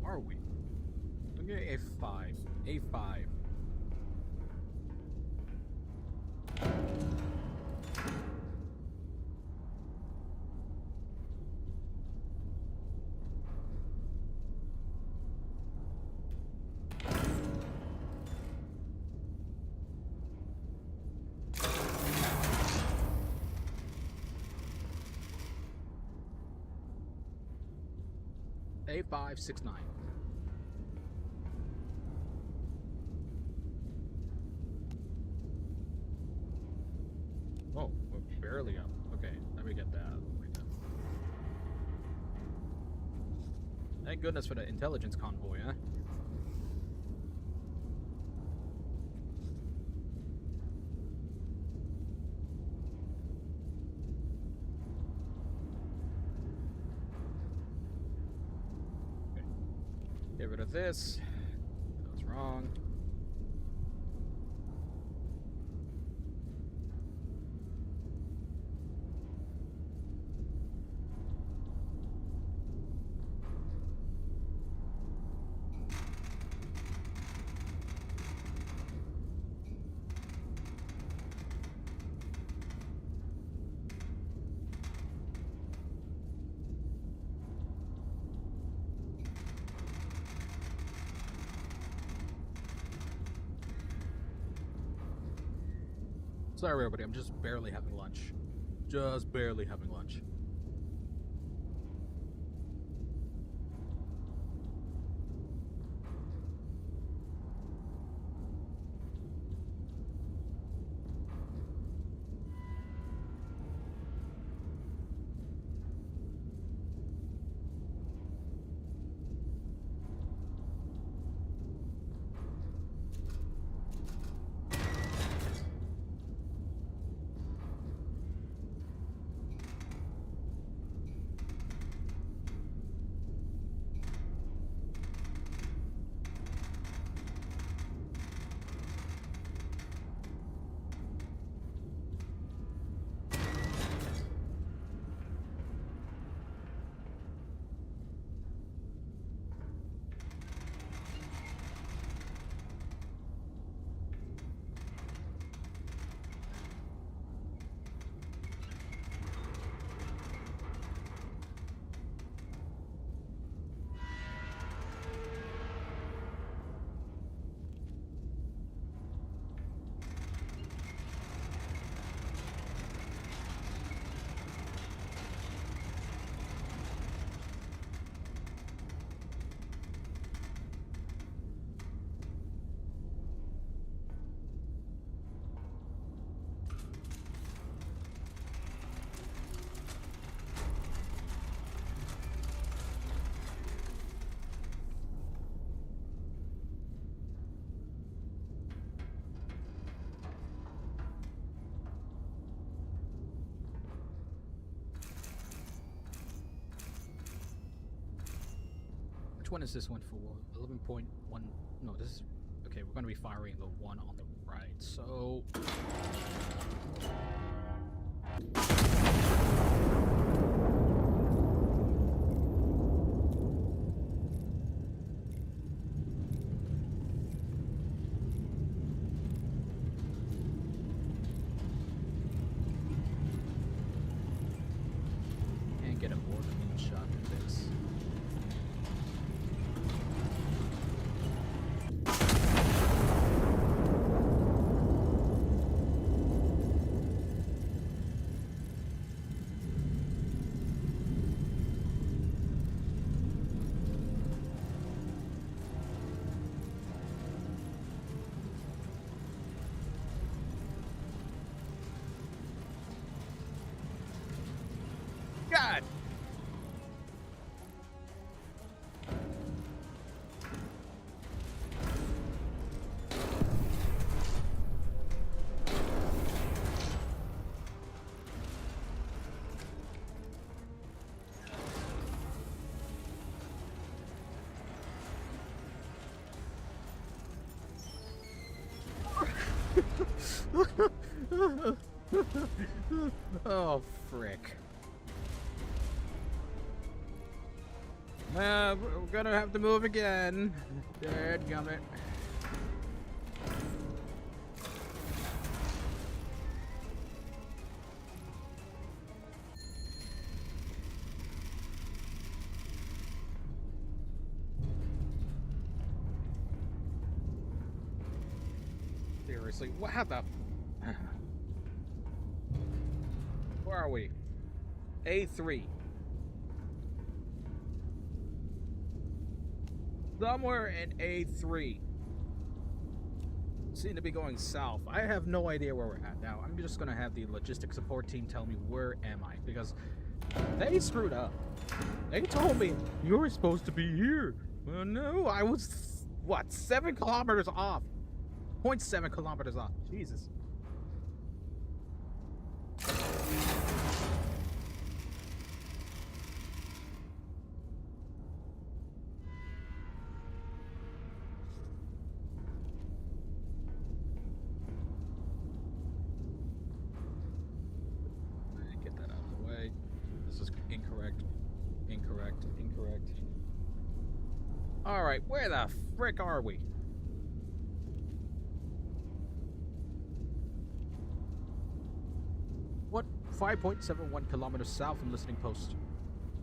Are we? Okay, A5. A5. A569. Oh, we're barely up. Okay, let me get that. Thank goodness for the intelligence convoy, huh? Okay. Get rid of this. That was wrong. Sorry, everybody. I'm just barely having lunch. Just barely having lunch. which one is this one for? 11.1. No, this is. Okay, we're going to be firing the one on the right. So. And get a more clean shot of this. God! Oh, frick. We're gonna have to move again. Dadgummit. Seriously, what the? Where are we? A3. Somewhere in A3. Seem to be going south. I have no idea where we're at now. I'm just gonna have the logistics support team tell me where am I, because they screwed up. They told me you were supposed to be here. Well, no, I was what, 7 kilometers off. 0.7 kilometers off. Jesus. Get that out of the way. This is incorrect. Incorrect. Incorrect. Alright, where the frick are we? What? 5.71 kilometers south from listening post.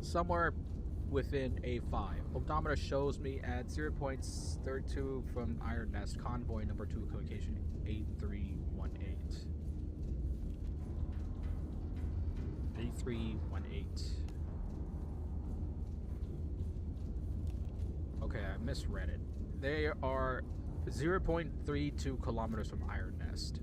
Somewhere within A5. Odometer shows me at 0.32 from Iron Nest, convoy number 2, location 8318. 8318. Okay, I misread it. They are 0.32 kilometers from Iron Nest.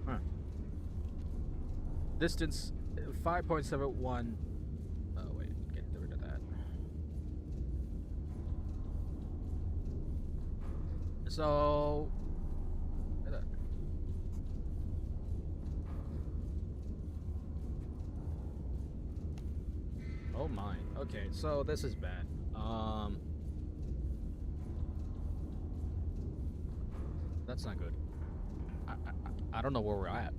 Huh. Distance 5.71. Oh, wait, get rid of that. So. Oh my. Okay, so this is bad. That's not good. I don't know where we're at.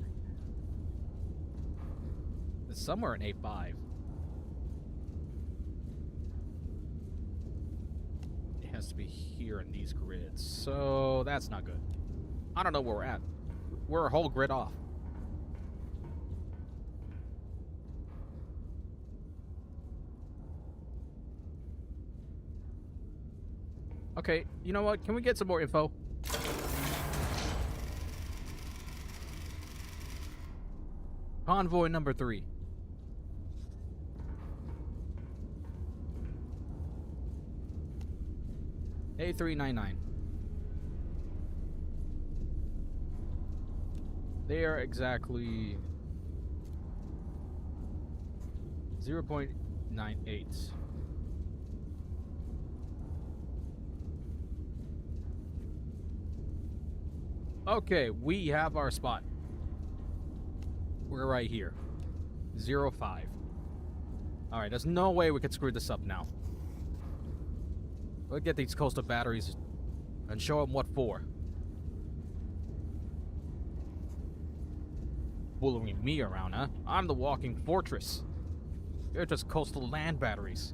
It's somewhere in A5. It has to be here in these grids. So that's not good. I don't know where we're at. We're a whole grid off. Okay, you know what? Can we get some more info? Convoy number 3. A399. They are exactly 0.98. Okay, we have our spot. We're right here. 05. Alright, there's no way we could screw this up now. We'll get these coastal batteries and show them what for. Following me around, huh? I'm the walking fortress. They're just coastal land batteries.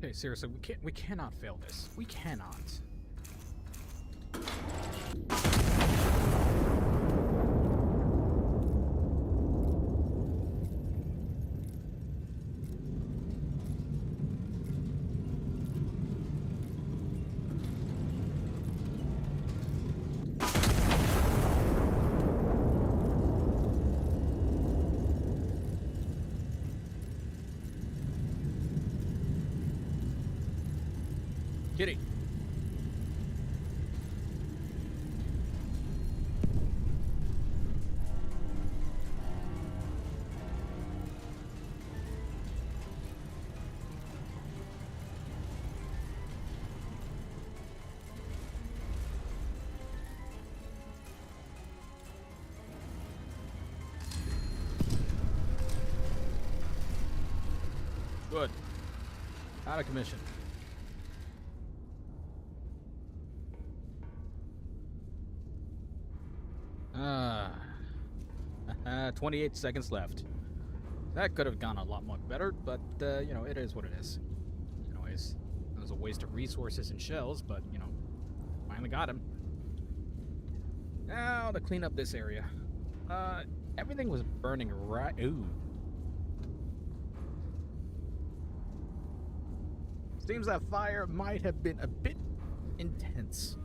Okay, seriously, we cannot fail this. We cannot. Kitty. Good. Out of commission. Ah. 28 seconds left. That could have gone a lot more better, but, you know, it is what it is. Anyways, it was a waste of resources and shells, but, you know, finally got him. Now to clean up this area. Everything was burning right. Ooh. Seems that fire might have been a bit intense.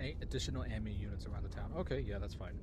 8 additional ammo units around the town. Okay, yeah, that's fine.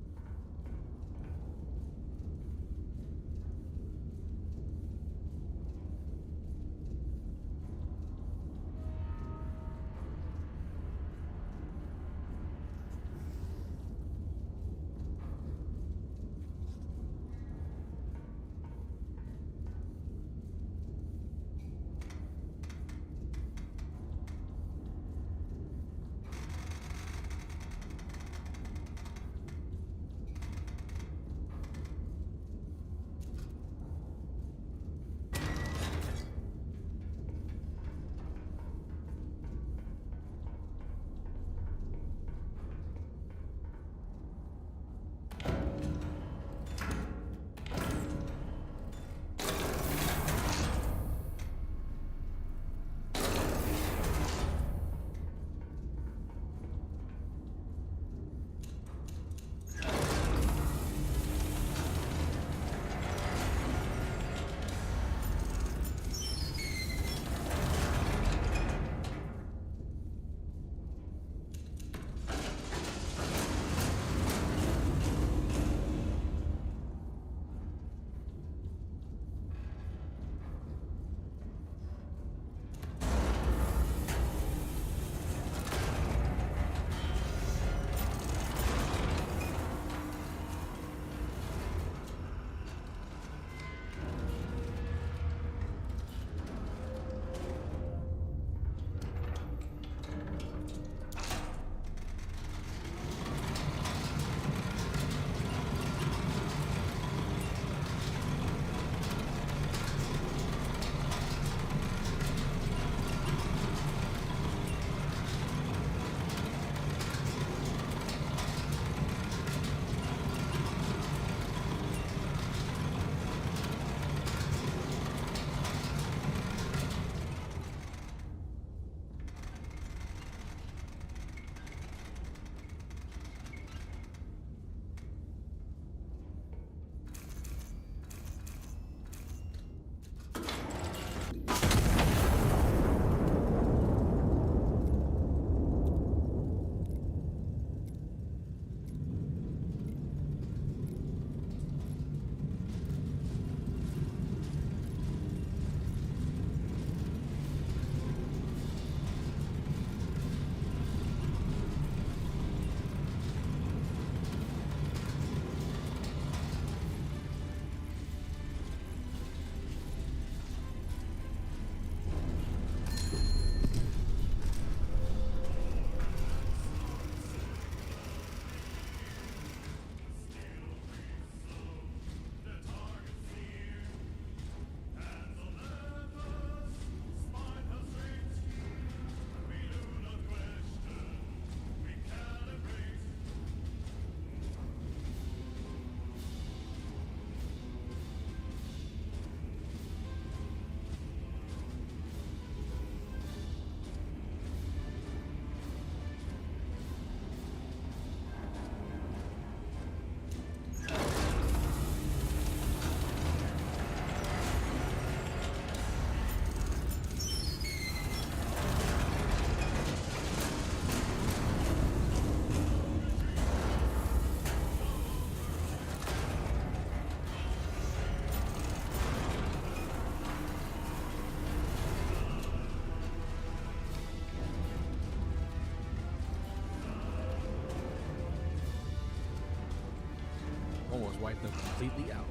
Almost wiped them completely out.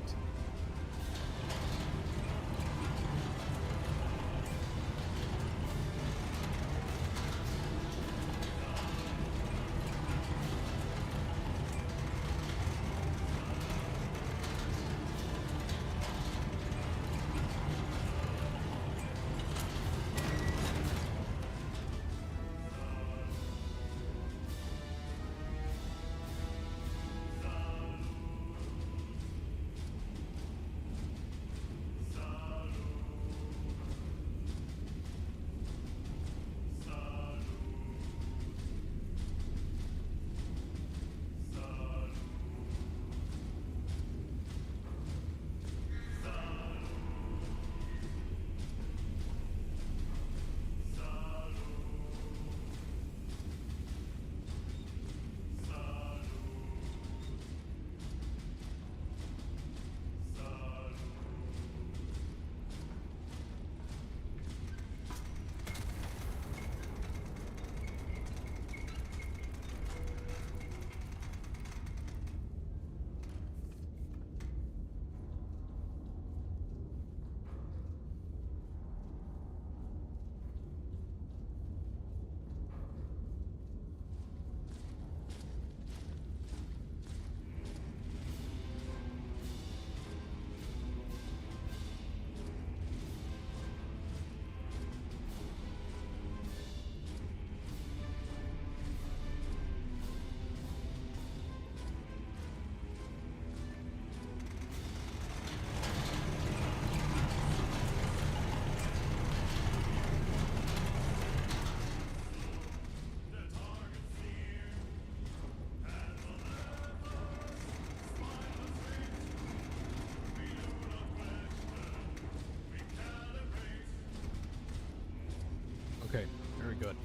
good.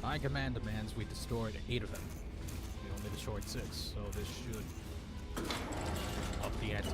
My command demands we destroyed 8 of them. We only destroyed 6, so this should up the ante.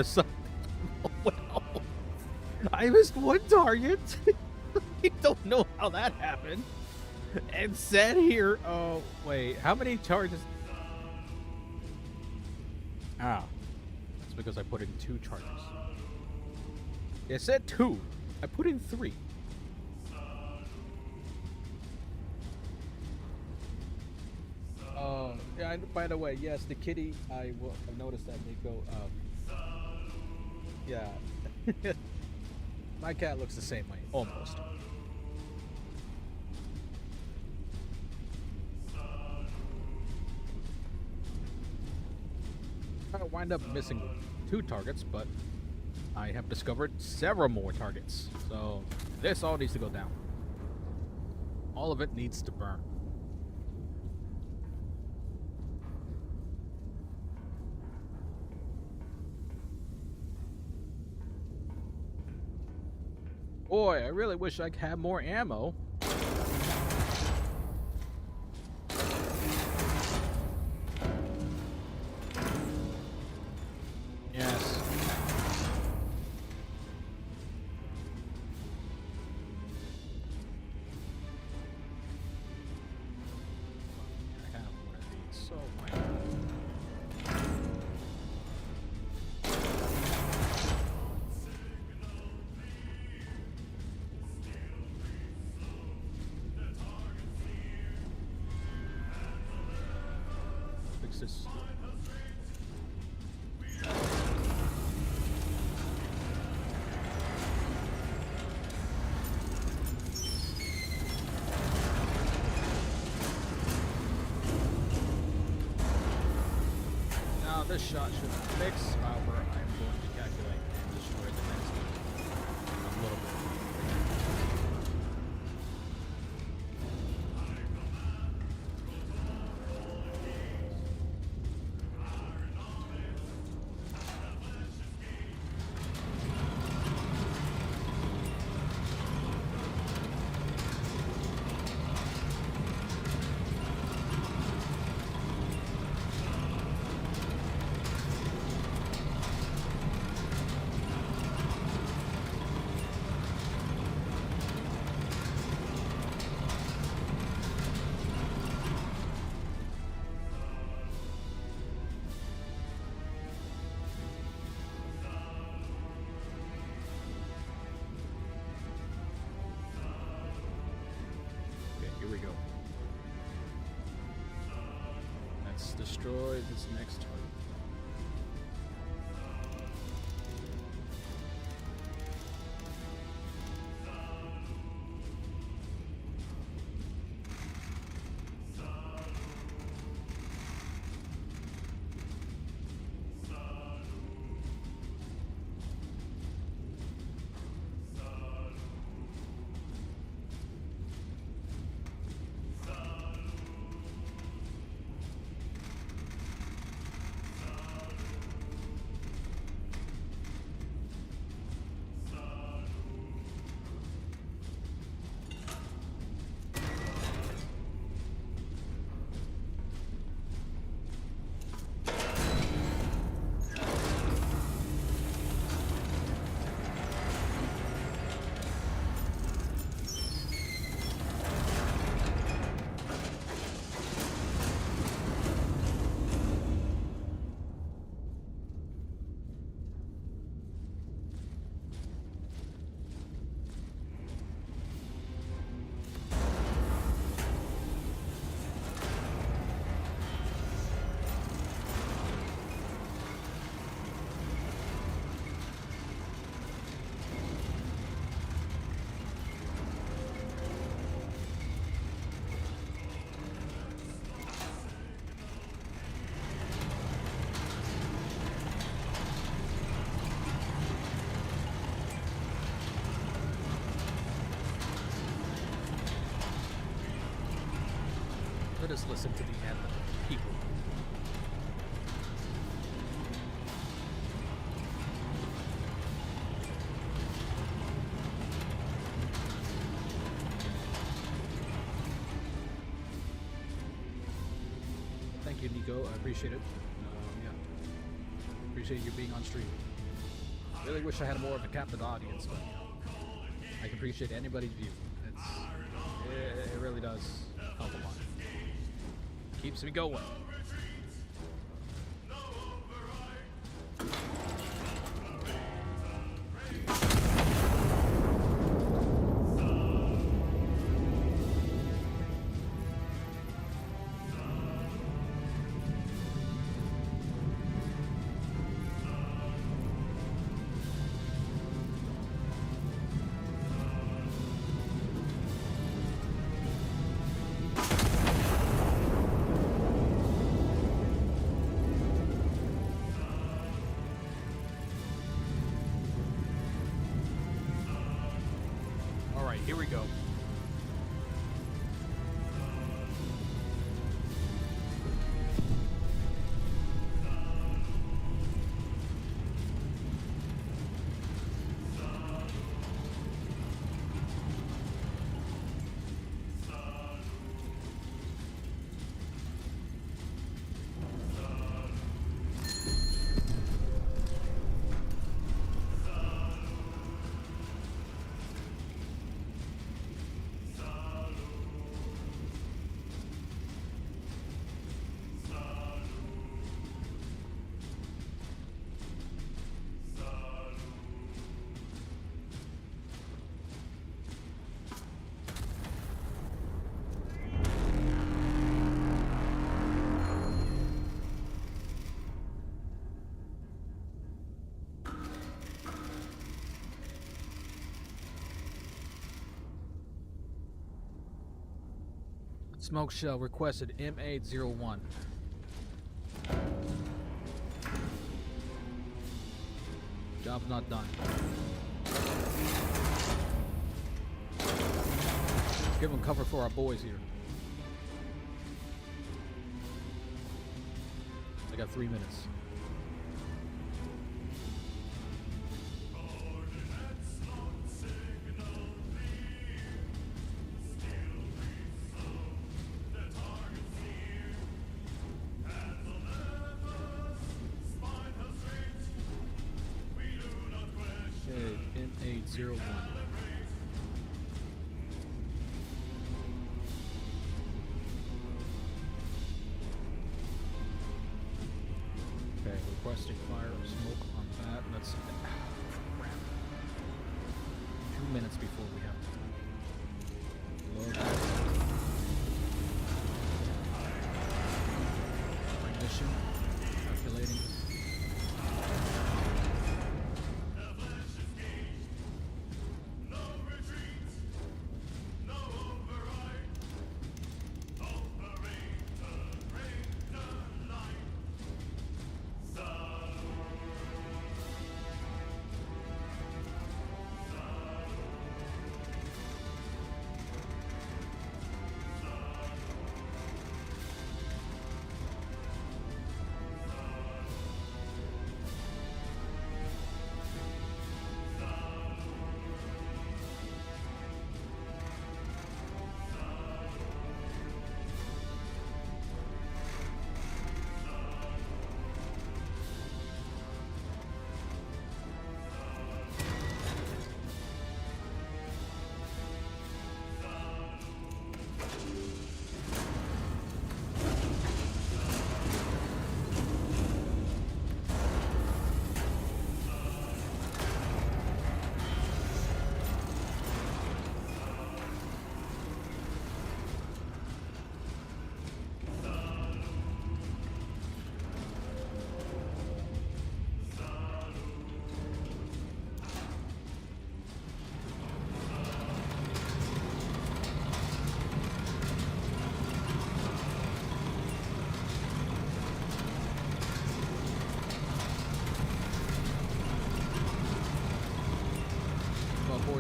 So, well, I missed 1 target. I don't know how that happened. And said here, oh, wait, how many charges? Ah, that's because I put in 2 charges. It said 2. I put in 3. Yeah, by the way, yes, the kitty, I noticed that they go, yeah. My cat looks the same way, almost. I wind up missing 2 targets, but I have discovered several more targets. So this all needs to go down. All of it needs to burn. Boy, I really wish I had more ammo. Yes. I have one of these, so why not? This. Now this shot should fix. However, I'm going to calculate and destroy the next one a little bit. Here we go. Let's destroy this next target. let us listen to the anthem, people. Thank you, Nico. I appreciate it. Yeah. Appreciate you being on stream. Really wish I had more of a captive audience, but I can appreciate anybody's view. It really does help a lot. Keeps me going. Here we go. Smoke Shell requested M801. Job's not done. Let's give them cover for our boys here. I got 3 minutes. M801. Okay, requesting fire or smoke on that. Let's crap. 2 minutes before we have to load that. Ignition. Calculating.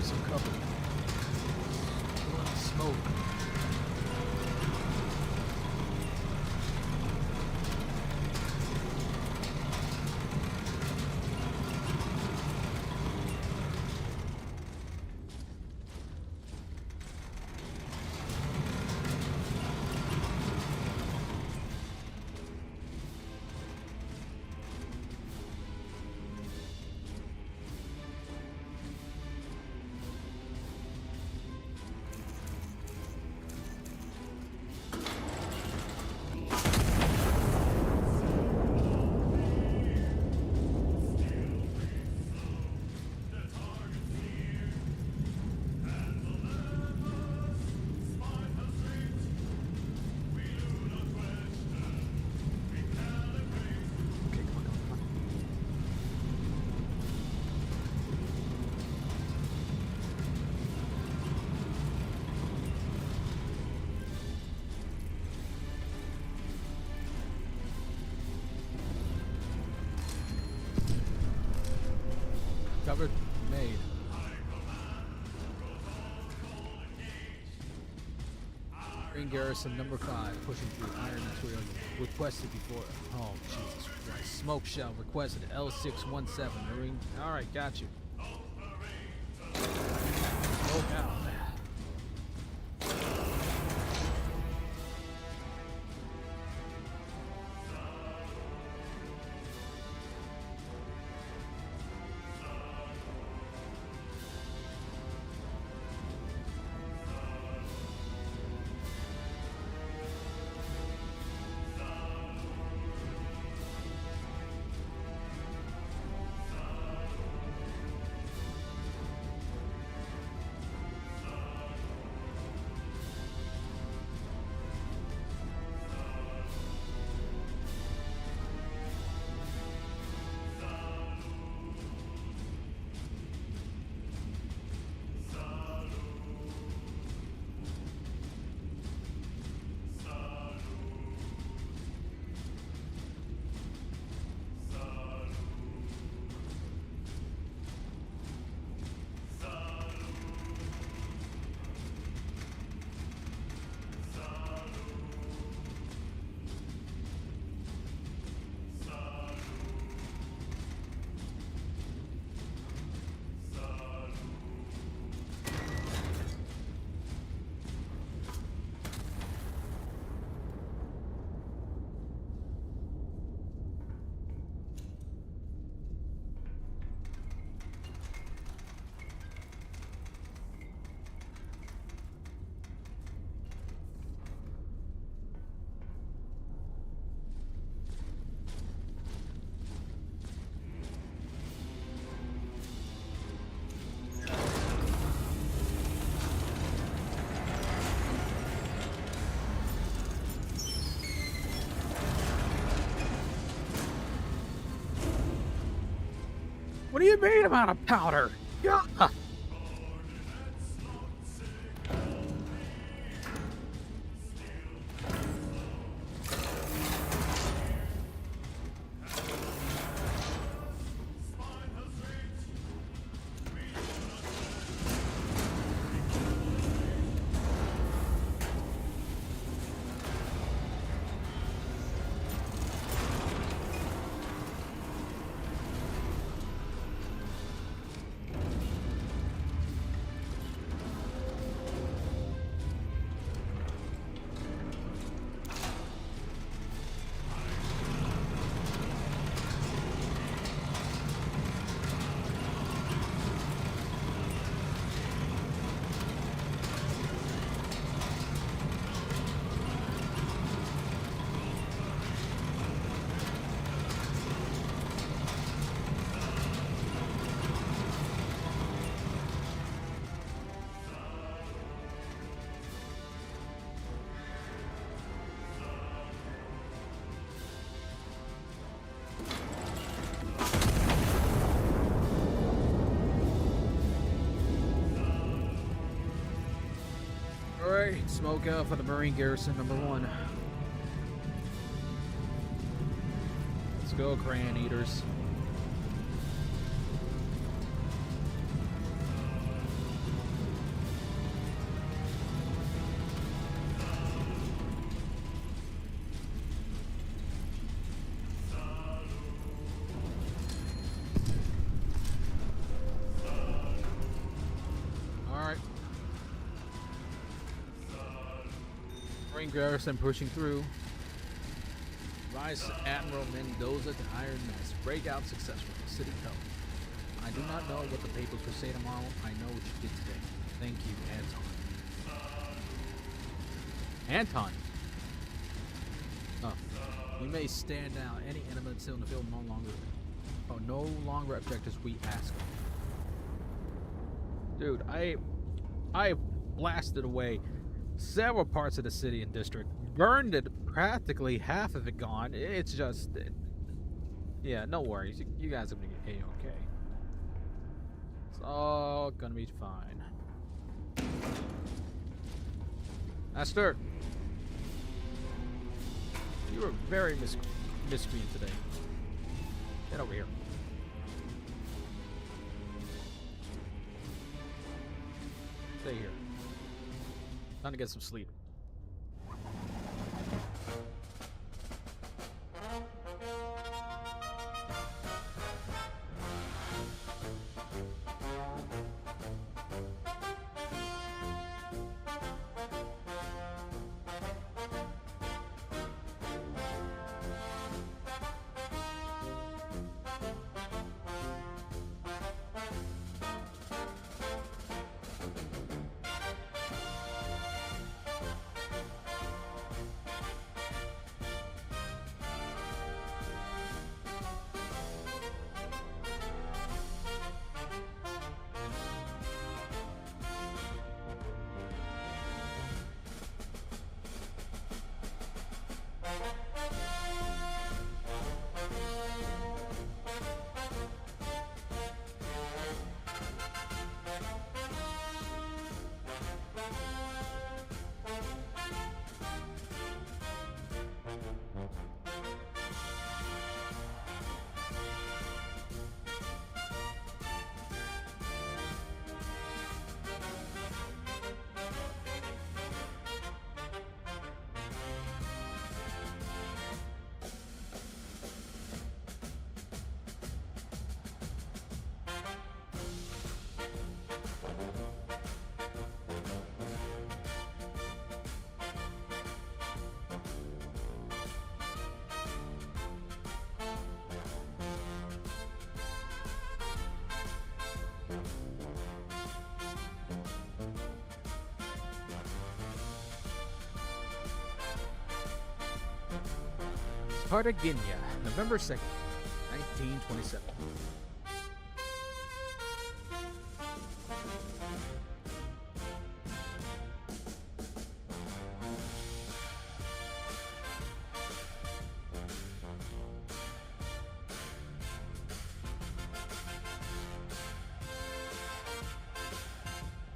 Some cover. Smoke. Marine Garrison number 5 pushing through iron material requested before. Oh, Jesus Christ. Smoke shell requested L617. Marine. Alright, got you. Smoke out. What do you mean I'm out of powder? Yeah. Alright, smoke out for the Marine Garrison number 1. Let's go, crayon eaters. Garrison pushing through. Vice Admiral Mendoza to Iron Nest. Breakout successful. City Code. I do not know what the papers will say tomorrow. I know what you did today. Thank you, Anton. Anton? Oh. We may stand down any enemy until in the field no longer objectives we ask. Dude, I blasted away several parts of the city and district, burned it, practically half of it gone. It's just, yeah, no worries. You guys are gonna get A-okay. It's all gonna be fine. Master, you were very miscreant today. Get over here. Stay here. Time to get some sleep. Cartagena, November 2nd, 1927.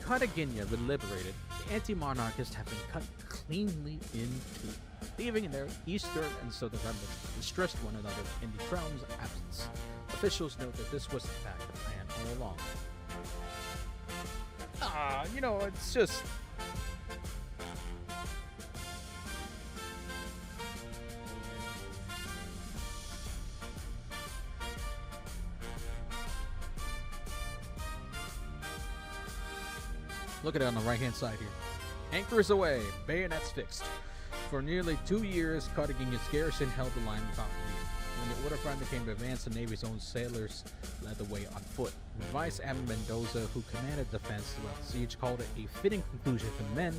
Cartagena been liberated, the anti-monarchists have been cut cleanly in two, leaving their eastern and southern remnants to distrust one another in the crown's absence. Officials note that this was in fact the plan all along. It's just... Look at it on the right-hand side here. Anchors away, bayonets fixed. For nearly 2 years, Cartagena's garrison held the line without lead. When the order finally came to advance, the Navy's own sailors led the way on foot. Vice Admiral Mendoza, who commanded defense throughout the siege, called it a fitting conclusion for men,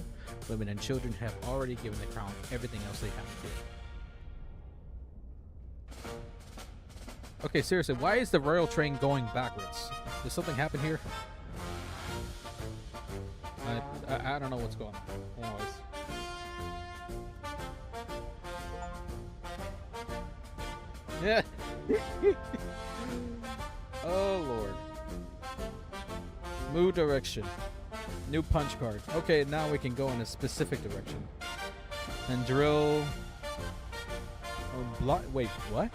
women, and children have already given the crown everything else they have to give. Okay, seriously, why is the royal train going backwards? Did something happen here? I don't know what's going on. Anyways. Yeah. Oh, Lord. Move direction. New punch card. Okay, now we can go in a specific direction. And drill... Wait, what?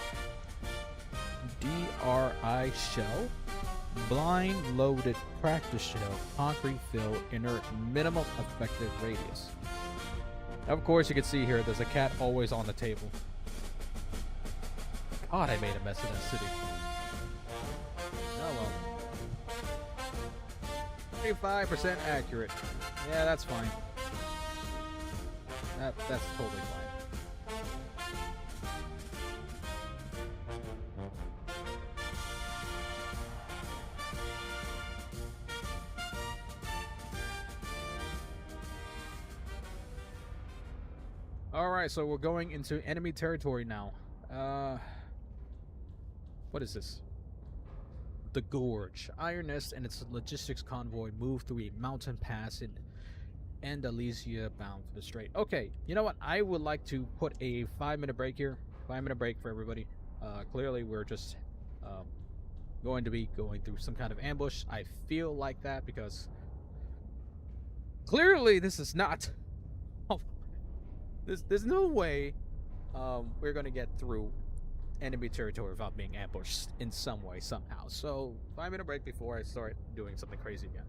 DRI shell? Blind loaded practice shell, concrete fill, inert, minimal effective radius. Of course, you can see here there's a cat always on the table. God, I made a mess of that city. Oh well. 35% accurate. Yeah, that's fine. That's totally fine. Alright, so we're going into enemy territory now. What is this? The Gorge. Iron Nest and its logistics convoy moved through a mountain pass in Andalusia bound for the strait. Okay, you know what? I would like to put a 5-minute break here. 5-minute break for everybody. Clearly, we're just going to be going through some kind of ambush. I feel like that because clearly this is not... There's no way we're going to get through enemy territory without being ambushed in some way, somehow. So, 5-minute break before I start doing something crazy again.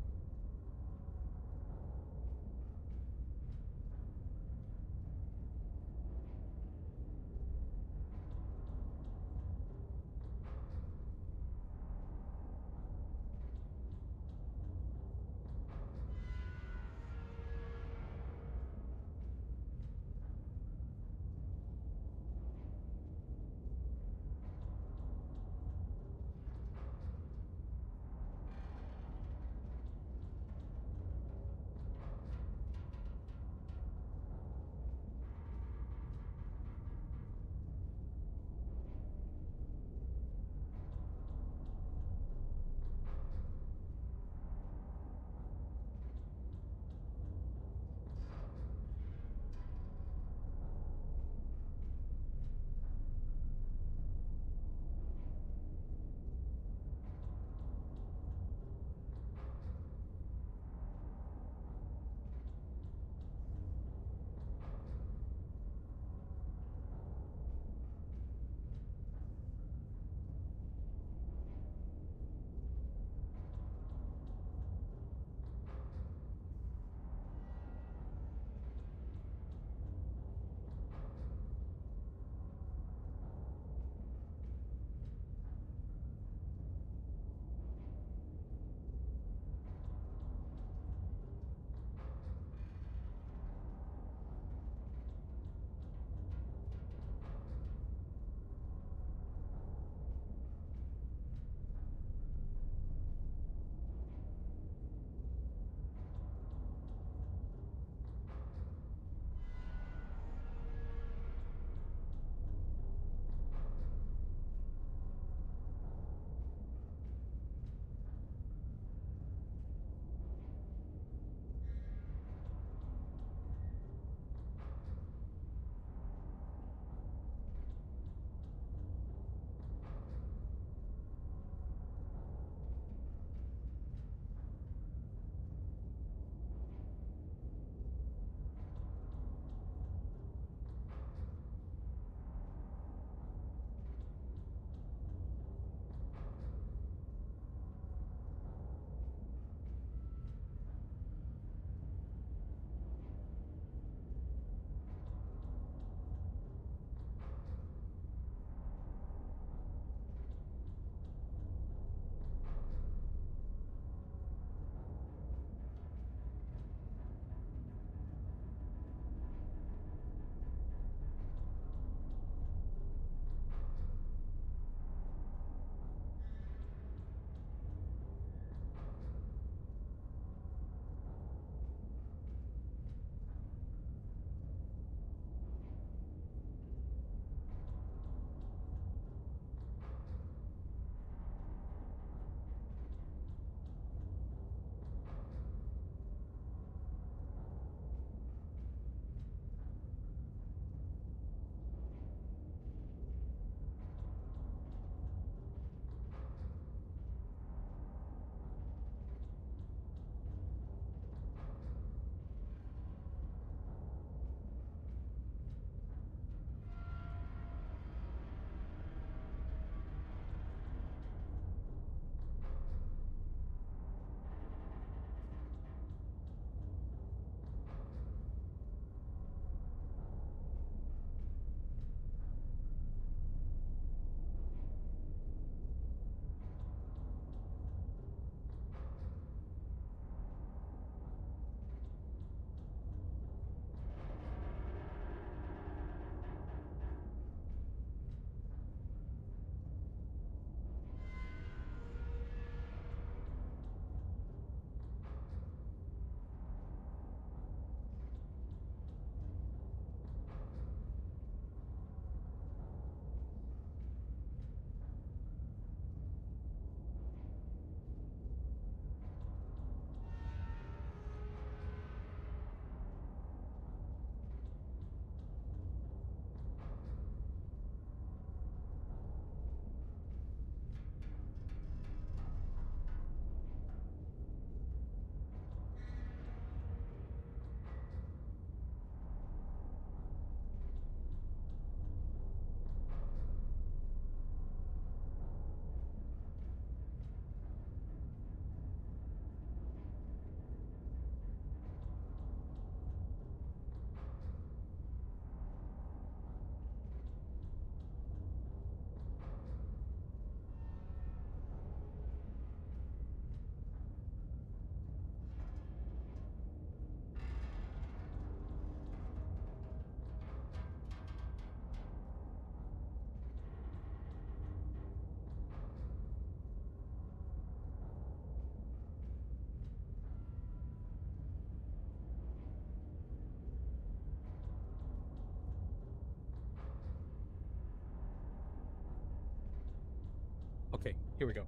Okay, here we go.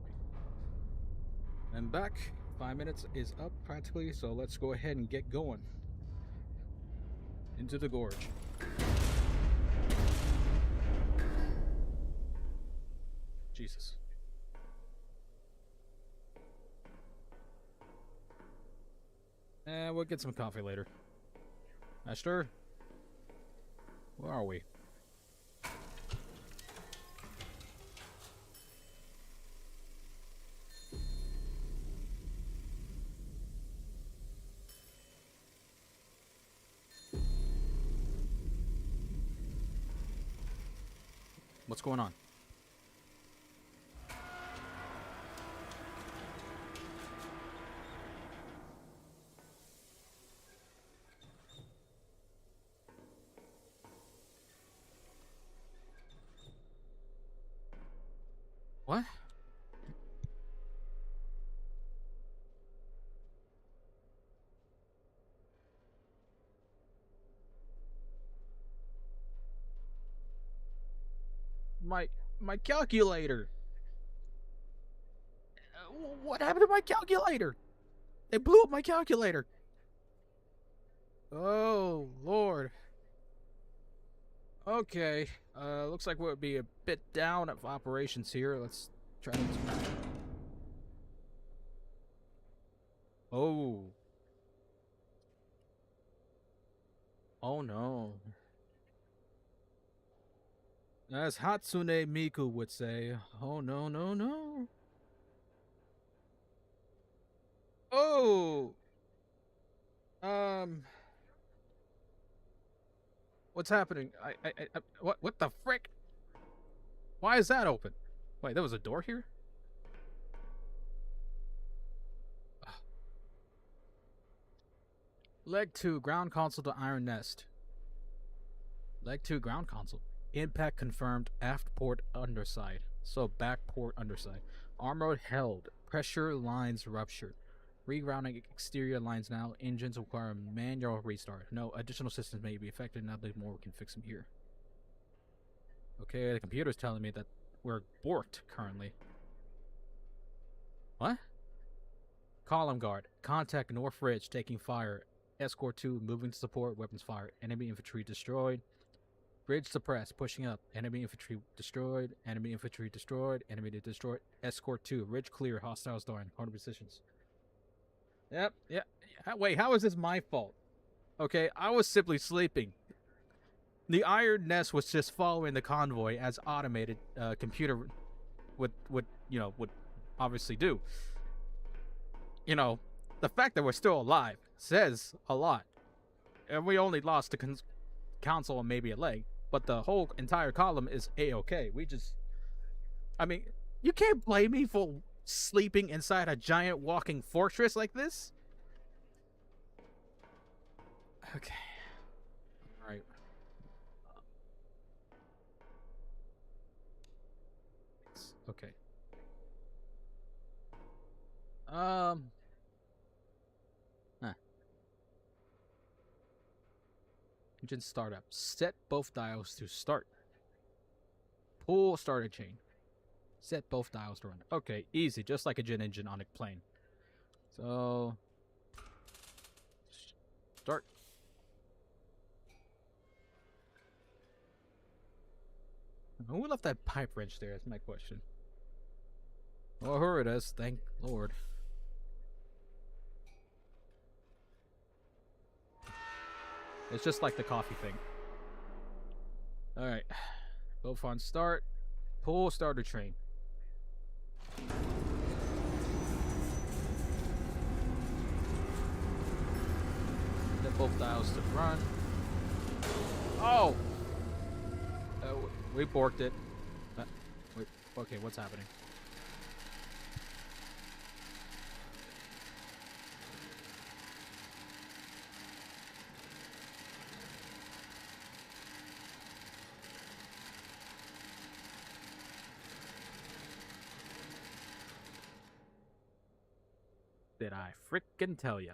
I'm back. 5 minutes is up practically, so let's go ahead and get going. Into the gorge. Jesus. We'll get some coffee later. Master? Where are we? What's going on? What? My calculator. What happened to my calculator? They blew up my calculator. Oh, Lord. Okay. Looks like we'll be a bit down of operations here. Let's try to... Oh. Oh, no. As Hatsune Miku would say, oh, no, no, no. Oh! What's happening? What the frick? Why is that open? Wait, there was a door here? Leg 2, ground console to Iron Nest. Leg 2, ground console. Impact confirmed, aft port underside. So, back port underside. Armor held. Pressure lines ruptured. Regrounding exterior lines now. Engines require manual restart. No, additional systems may be affected. Now there's more we can fix them here. Okay, the computer's telling me that we're borked currently. What? Column guard. Contact North Ridge taking fire. Escort 2 moving to support. Weapons fire. Enemy infantry destroyed. Bridge suppressed. Pushing up. Enemy infantry destroyed. Enemy infantry destroyed. Enemy destroyed. Escort 2. Ridge clear. Hostiles dying. Hard positions. Yep. Yeah. Wait, how is this my fault? Okay, I was simply sleeping. The Iron Nest was just following the convoy as automated computer would obviously do. You know, the fact that we're still alive says a lot. And we only lost the console and maybe a leg, but the whole entire column is A-okay. I mean, you can't blame me for sleeping inside a giant walking fortress like this. Okay. Alright. Okay. Engine startup. Set both dials to start. Pull starter chain. Set both dials to run. Okay, easy, just like a jet engine on a plane. So, start. Who left that pipe wrench there? That's my question. Oh, here it is. Thank Lord. It's just like the coffee thing. Alright. Both on start. Pull starter train. Set both dials to run. Oh! We borked it. Wait, okay, what's happening? Did I frickin' tell ya?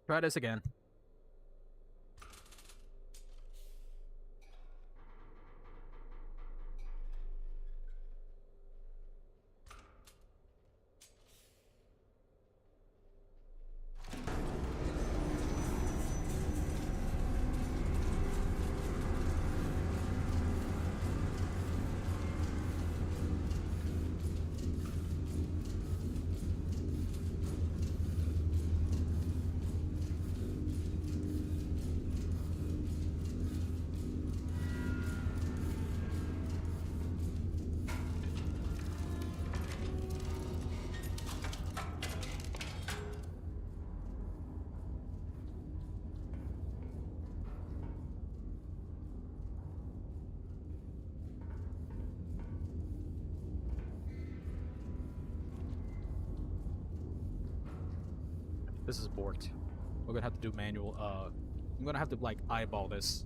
Try this again. This is borked. We're gonna have to do manual. I'm gonna have to like eyeball this.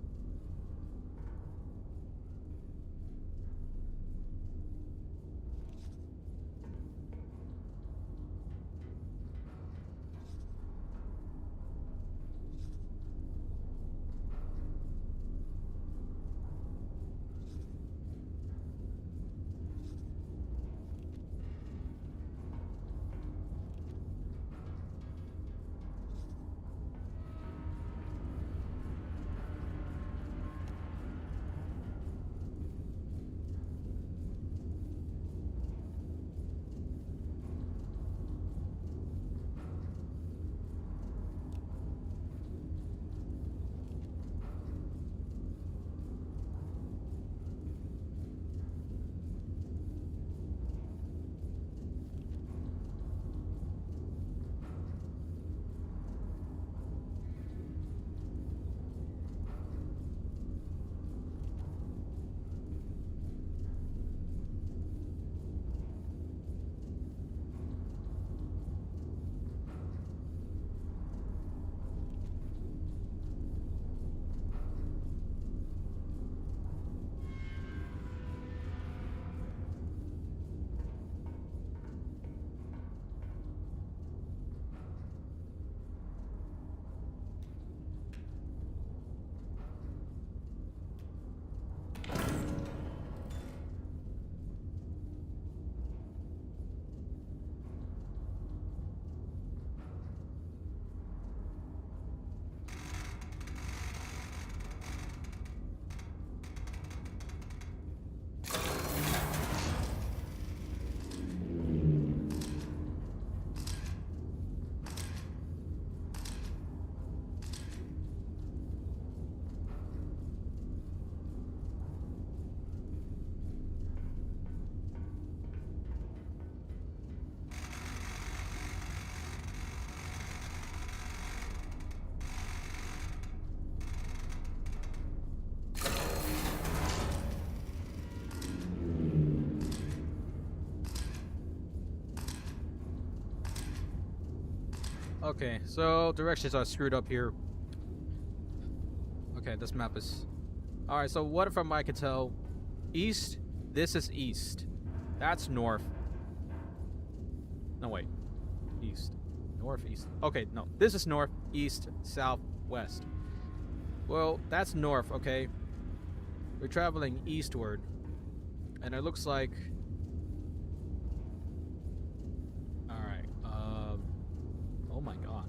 Okay, so directions are screwed up here. Okay, this map is... Alright, so what if I could tell? East, this is east. That's north. No, wait. East. North, east. Okay, no. This is north, east, south, west. Well, that's north, okay? We're traveling eastward. And it looks like... Alright, oh my god.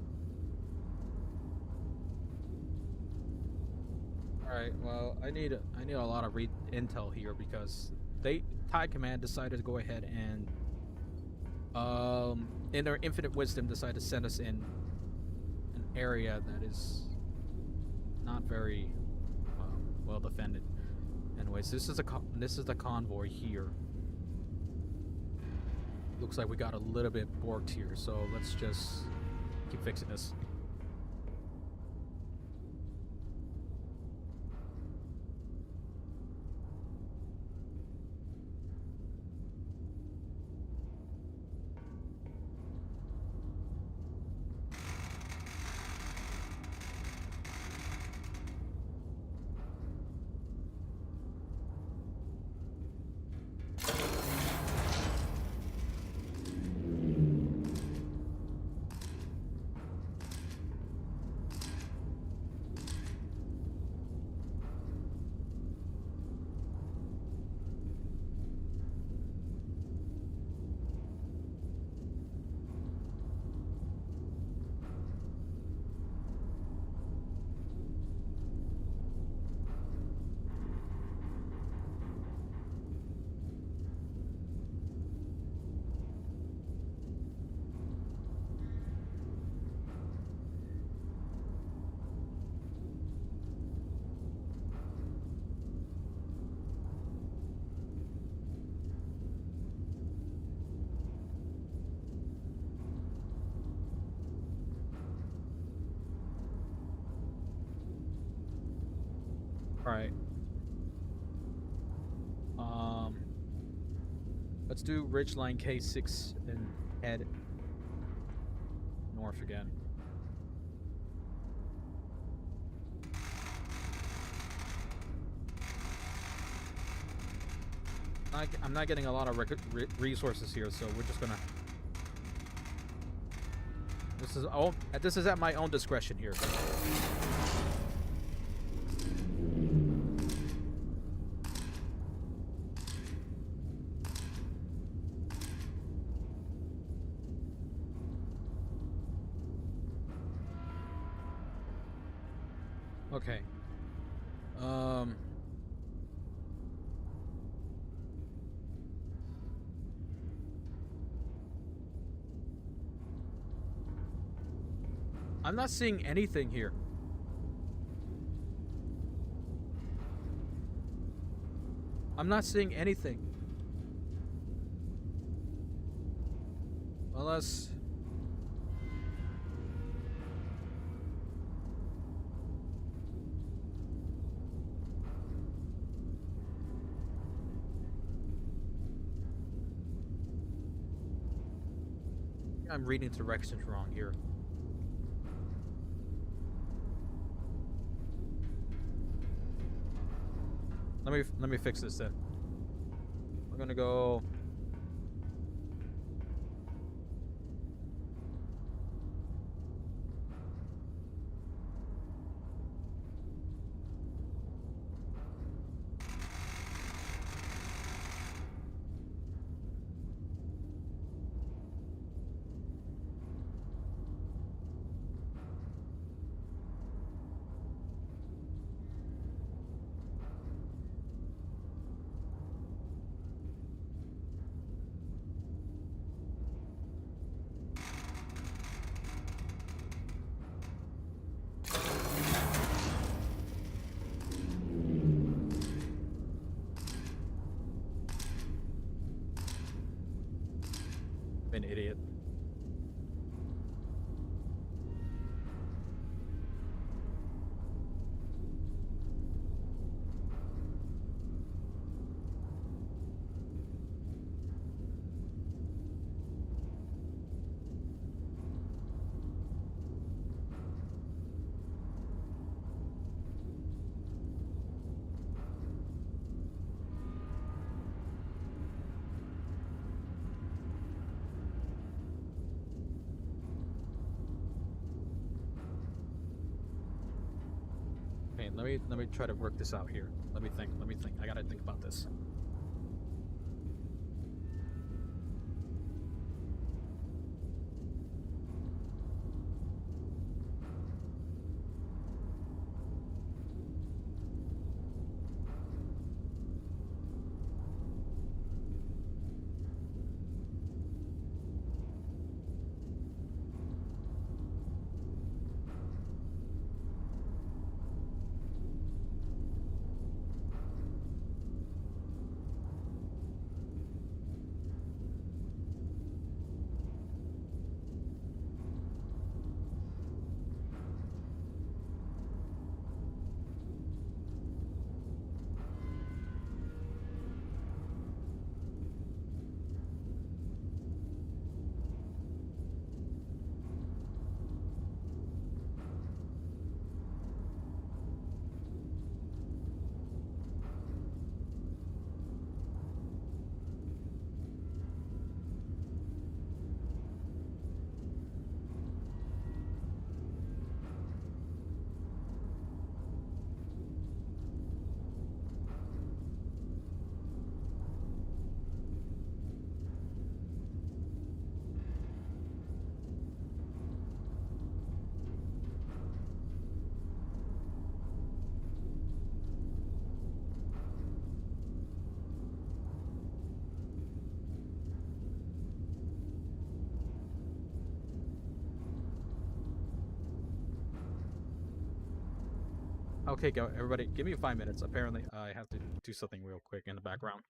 Alright, well, I need a lot of intel here because Tide Command decided to go ahead and in their infinite wisdom decided to send us in an area that is not very well defended. Anyways, this is the convoy here. Looks like we got a little bit borked here, so let's just keep fixing this. Alright. Let's do Ridgeline K6 and head north again. I'm not getting a lot of resources here, so we're just gonna. This is at my own discretion here. Okay. I'm not seeing anything here. I'm not seeing anything. Unless... I'm reading directions wrong here. Let me fix this then. We're gonna go... an idiot. Okay, let me try to work this out here. Let me think. I gotta think about this. Okay, go everybody. Give me 5 minutes. Apparently, I have to do something real quick in the background.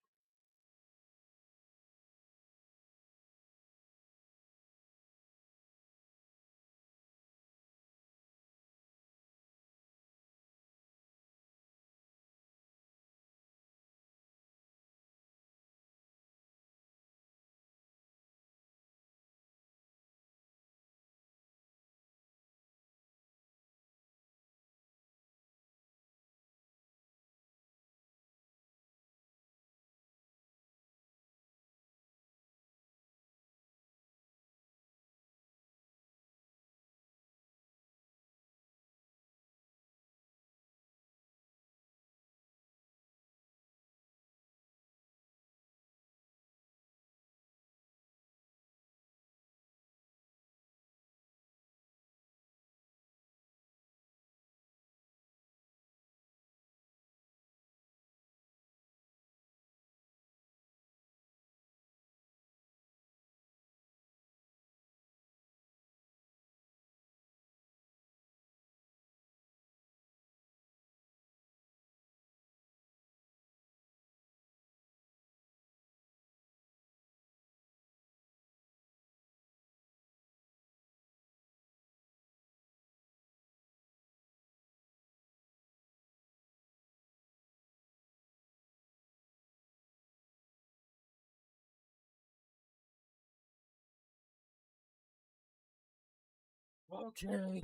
Okay.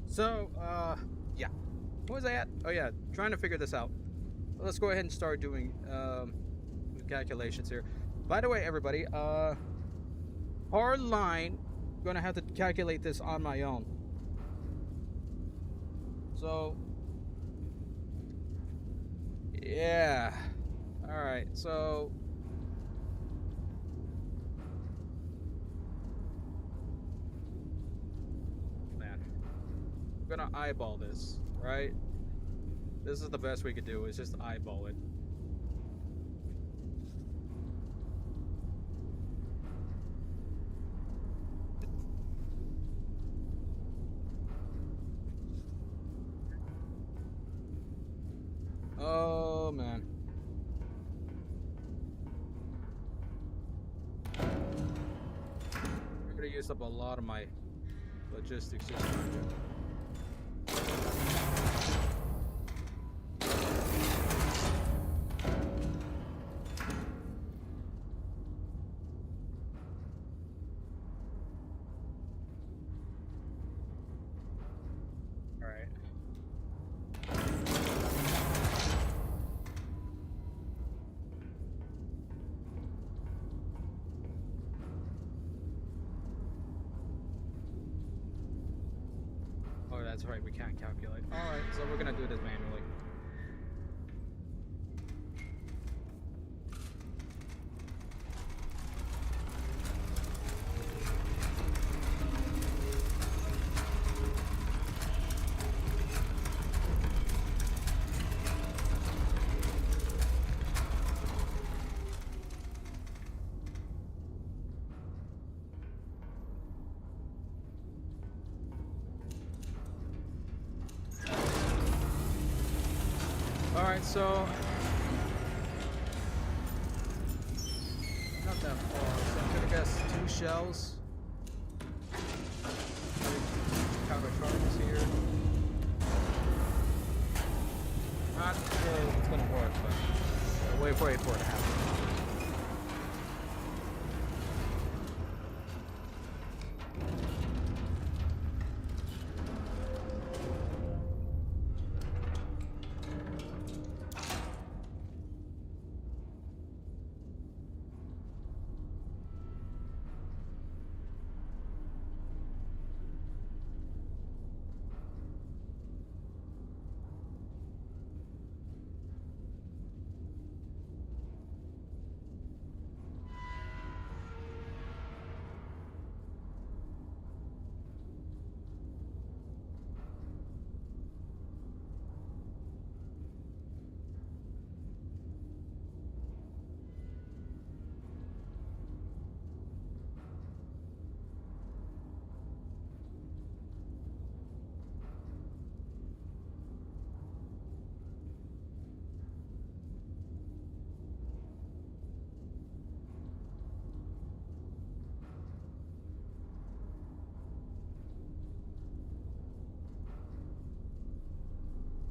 So, yeah. What was I at? Oh yeah, trying to figure this out. Let's go ahead and start doing calculations here. By the way, everybody, hard line, gonna have to calculate this on my own. So, yeah. All right. So, man, we're gonna eyeball this, right? This is the best we could do. Is just eyeball it. Oh man. I'm gonna use up a lot of my logistics just trying to. All right. Oh, that's right. We can't calculate. All right. So we're gonna do this manually. All right. So not that far. So I'm gonna guess 2 shells. Counter charges here. Not sure if it's gonna work, but wait for it to happen.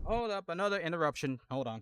Hold up, another interruption. Hold on.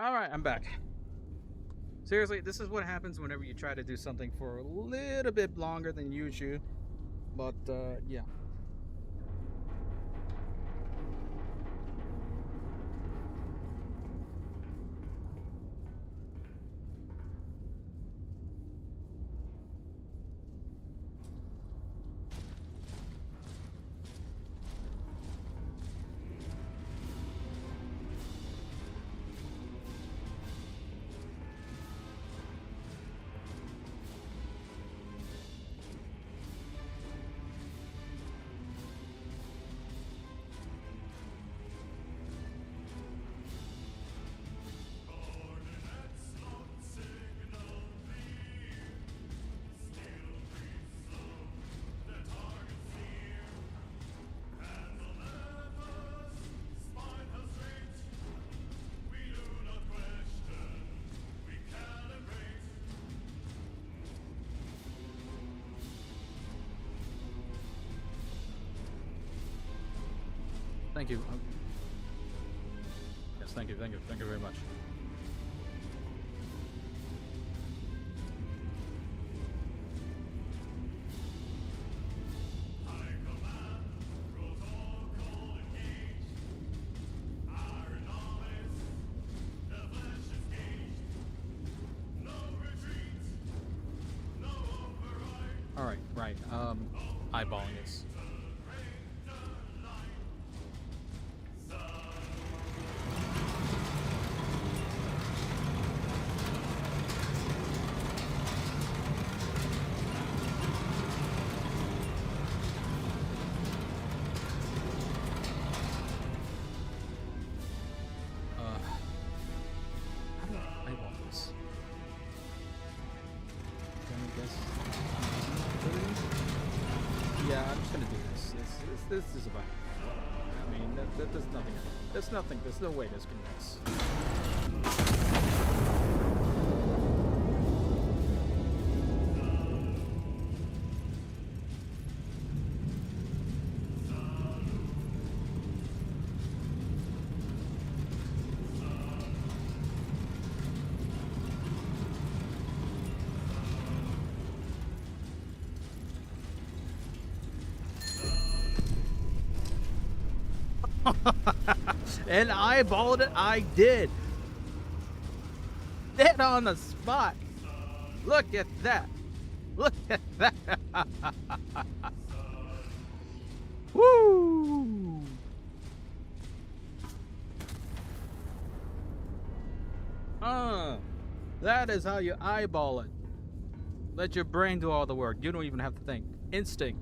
All right, I'm back. Seriously, this is what happens whenever you try to do something for a little bit longer than usual. But yeah. Thank you. Yes, thank you very much. All right, right. Eyeballing this. How do I eyeball this? I guess. Yeah, I'm just gonna do this. This is about. I mean, there's nothing. There's nothing. There's no way this can miss. And eyeballed it, I did. Dead on the spot. Look at that. Look at that. Woo! That is how you eyeball it. Let your brain do all the work. You don't even have to think. Instinct.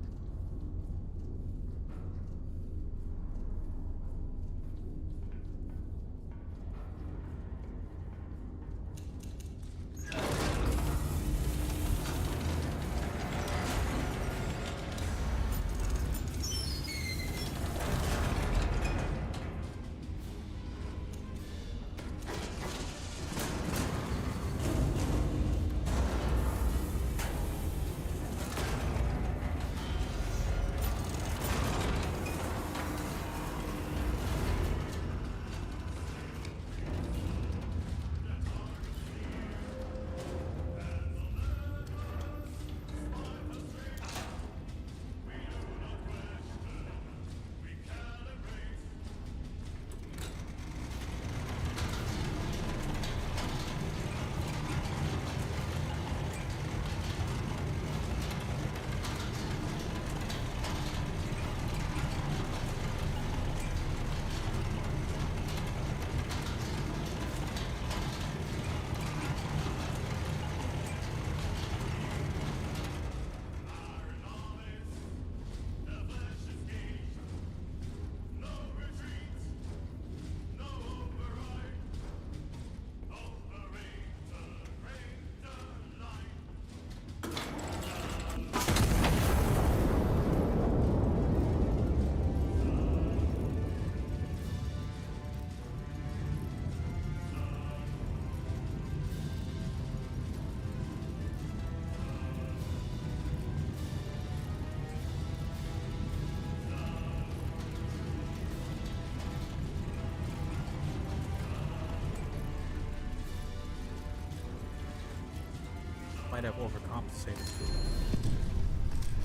have overcompensated.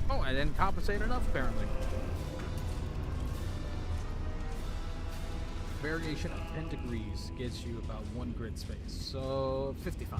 Oh, I didn't compensate enough, apparently. Variation of 10 degrees gets you about 1 grid space, so 55.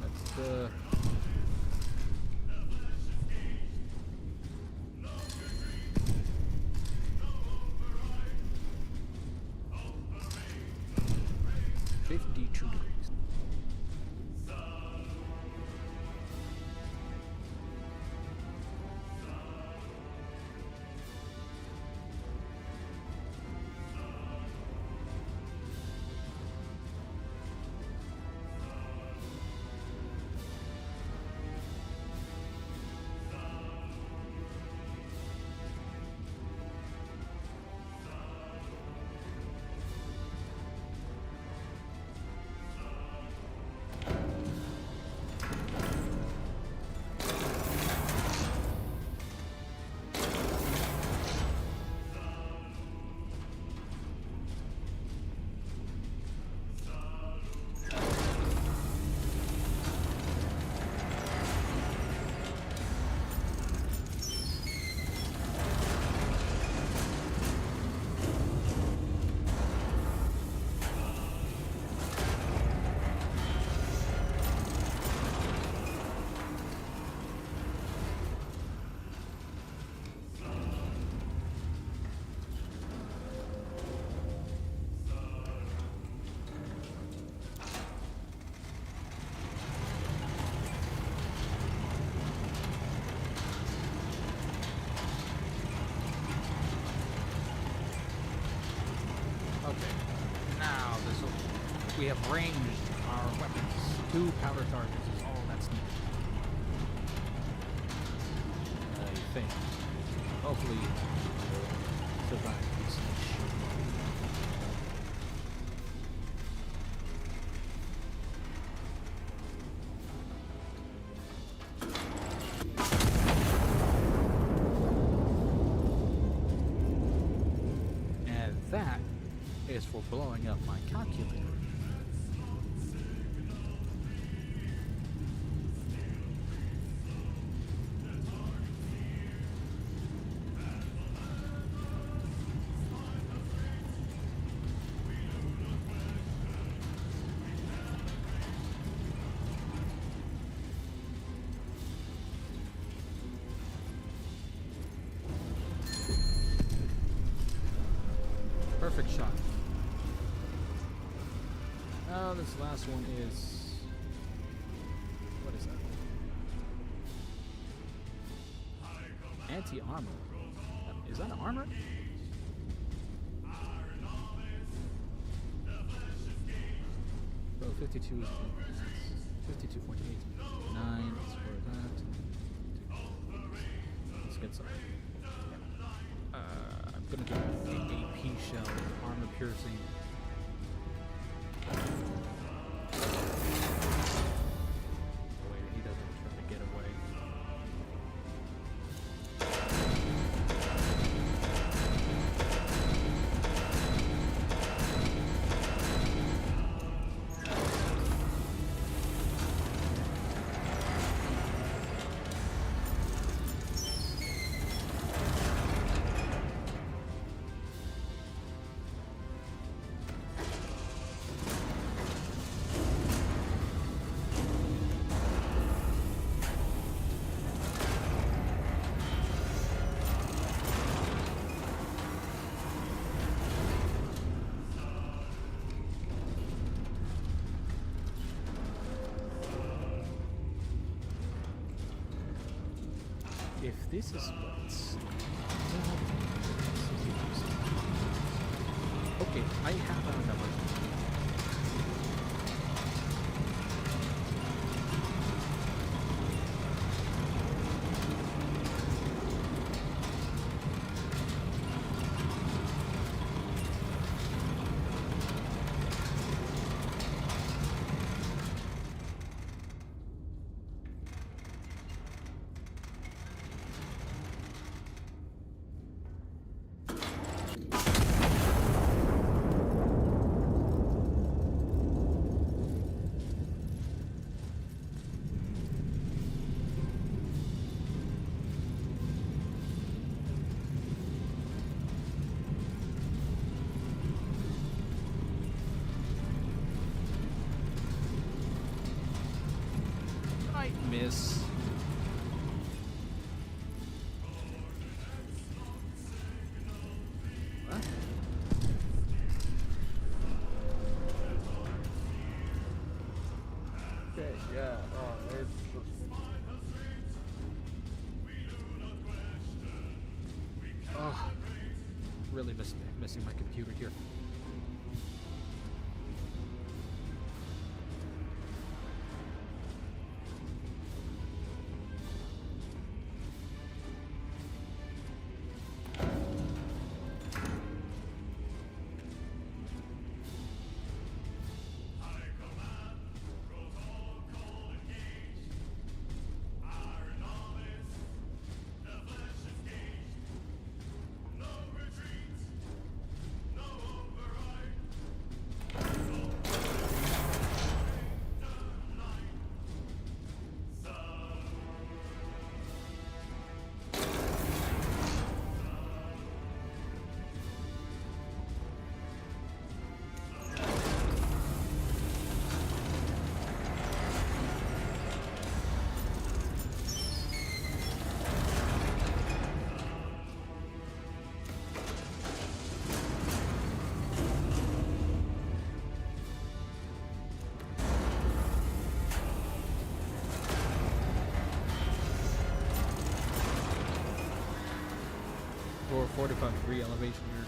That's 52 degrees. Okay, now this will. We have ranged our weapons. 2 powder charges is all that's needed. I think. Hopefully, survive this issue. And that is for blowing up my calculator. Perfect shot. Now this last one is... what is Anti-armor. Is that armor? Bro, 52 is 52.8. 9. Let's for that. Let's get some. I'm gonna do an AP shell, armor piercing. Wait, he doesn't try to get away. If this is what's... Okay, I have another. Miss. What? Okay, yeah. Oh, it's Oh, really missing my computer here. Or 45-degree elevation here.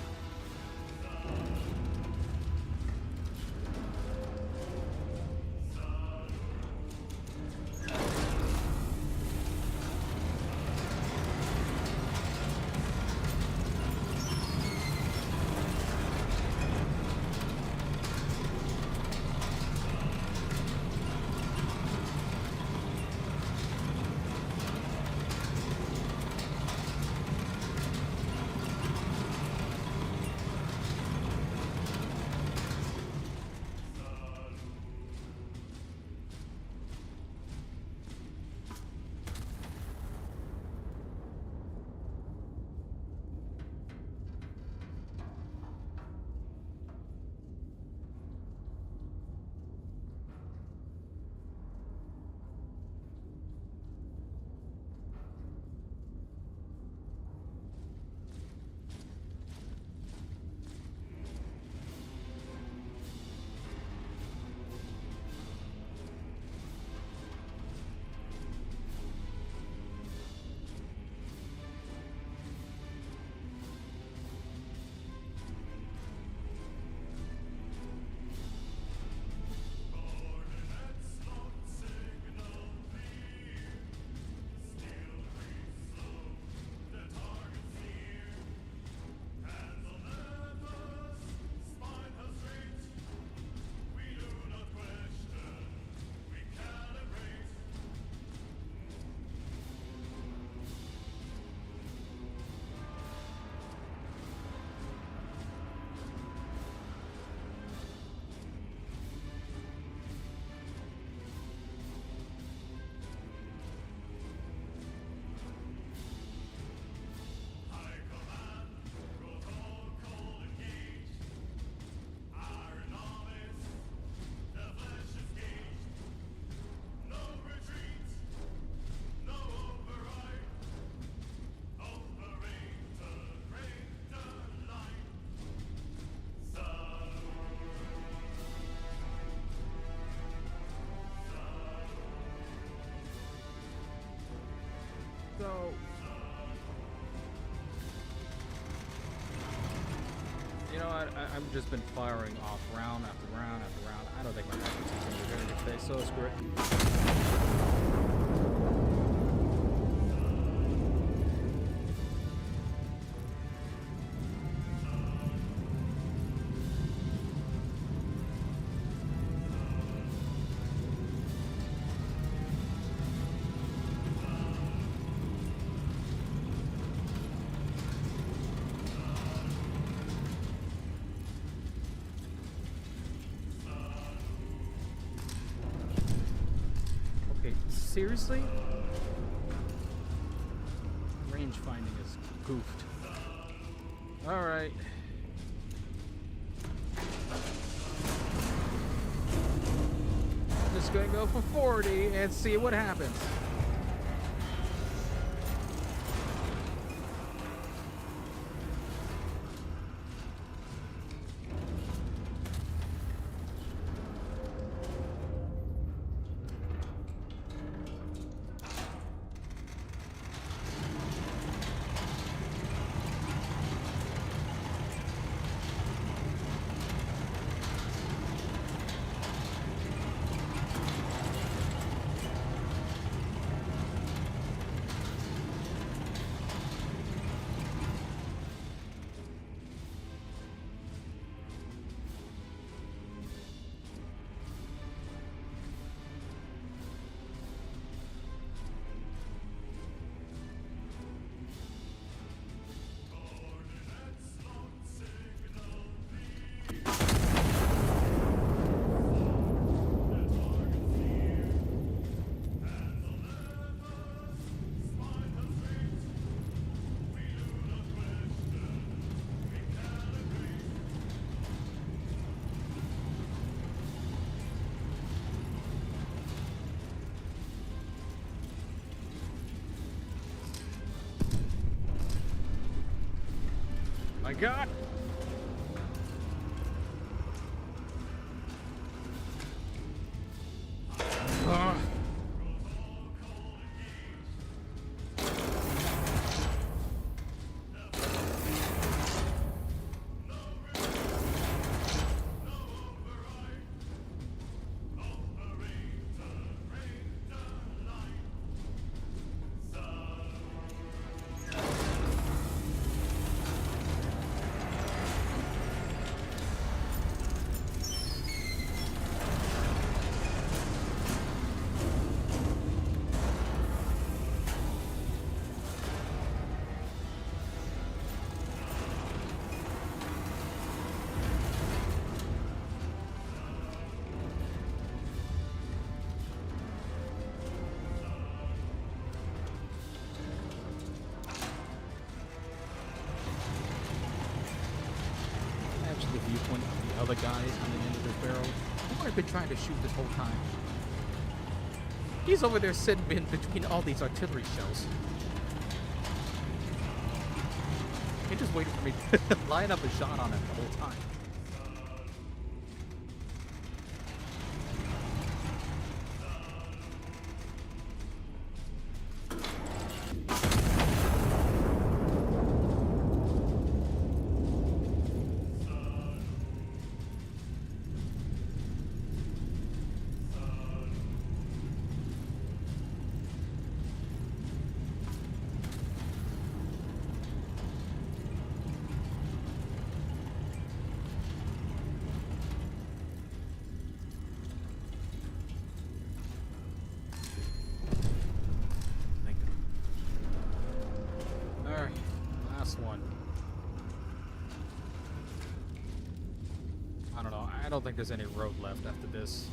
No. You know what? I've just been firing off round after round after round. I don't think my accuracy is going to be very good today, so screw it. Okay, seriously? Range finding is goofed. Alright. Just gonna go for 40 and see what happens. My God! Ugh. The viewpoint of the other guys coming into this barrel. Who I've been trying to shoot this whole time. He's over there sitting in between all these artillery shells. He just waited for me to line up a shot on him the whole time. One. I don't know. I don't think there's any road left after this.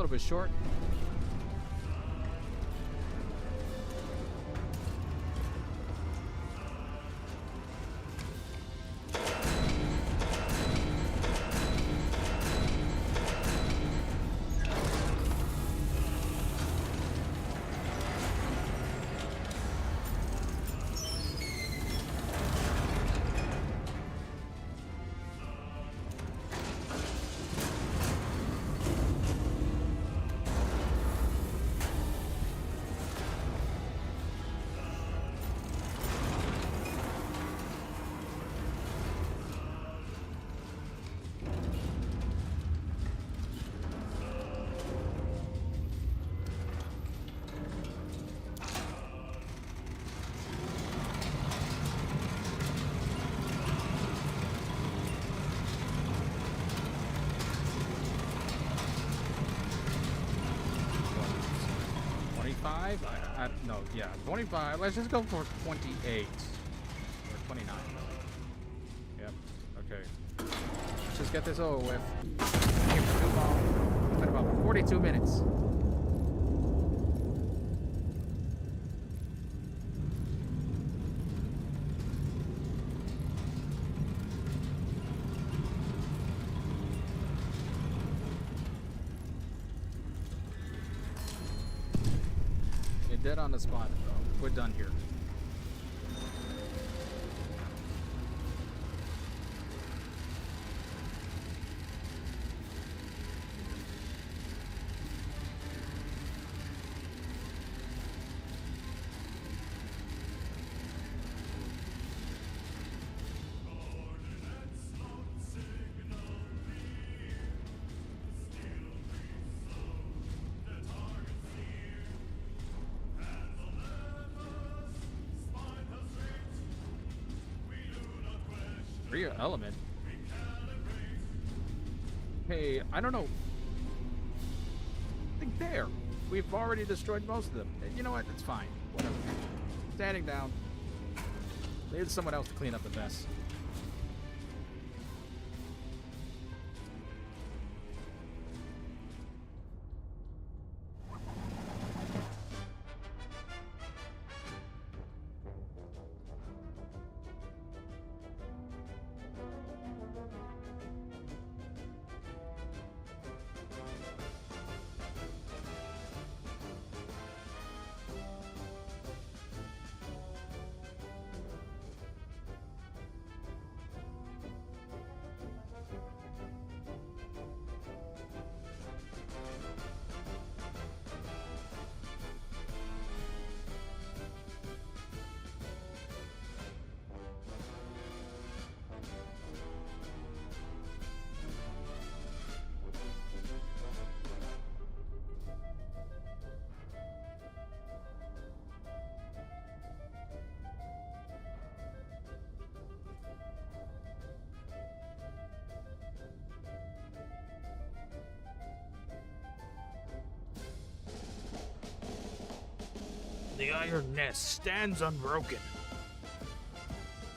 little bit short. No, yeah, 25. Let's just go for 28. Or 29. Yep, okay. Let's just get this over with. Too long. It's been about 42 minutes. Dead on the spot, bro. We're done here. Rear element. Hey, I don't know. I think there. We've already destroyed most of them. You know what? It's fine. Whatever. Standing down. Leave someone else to clean up the mess. The Iron Nest stands unbroken.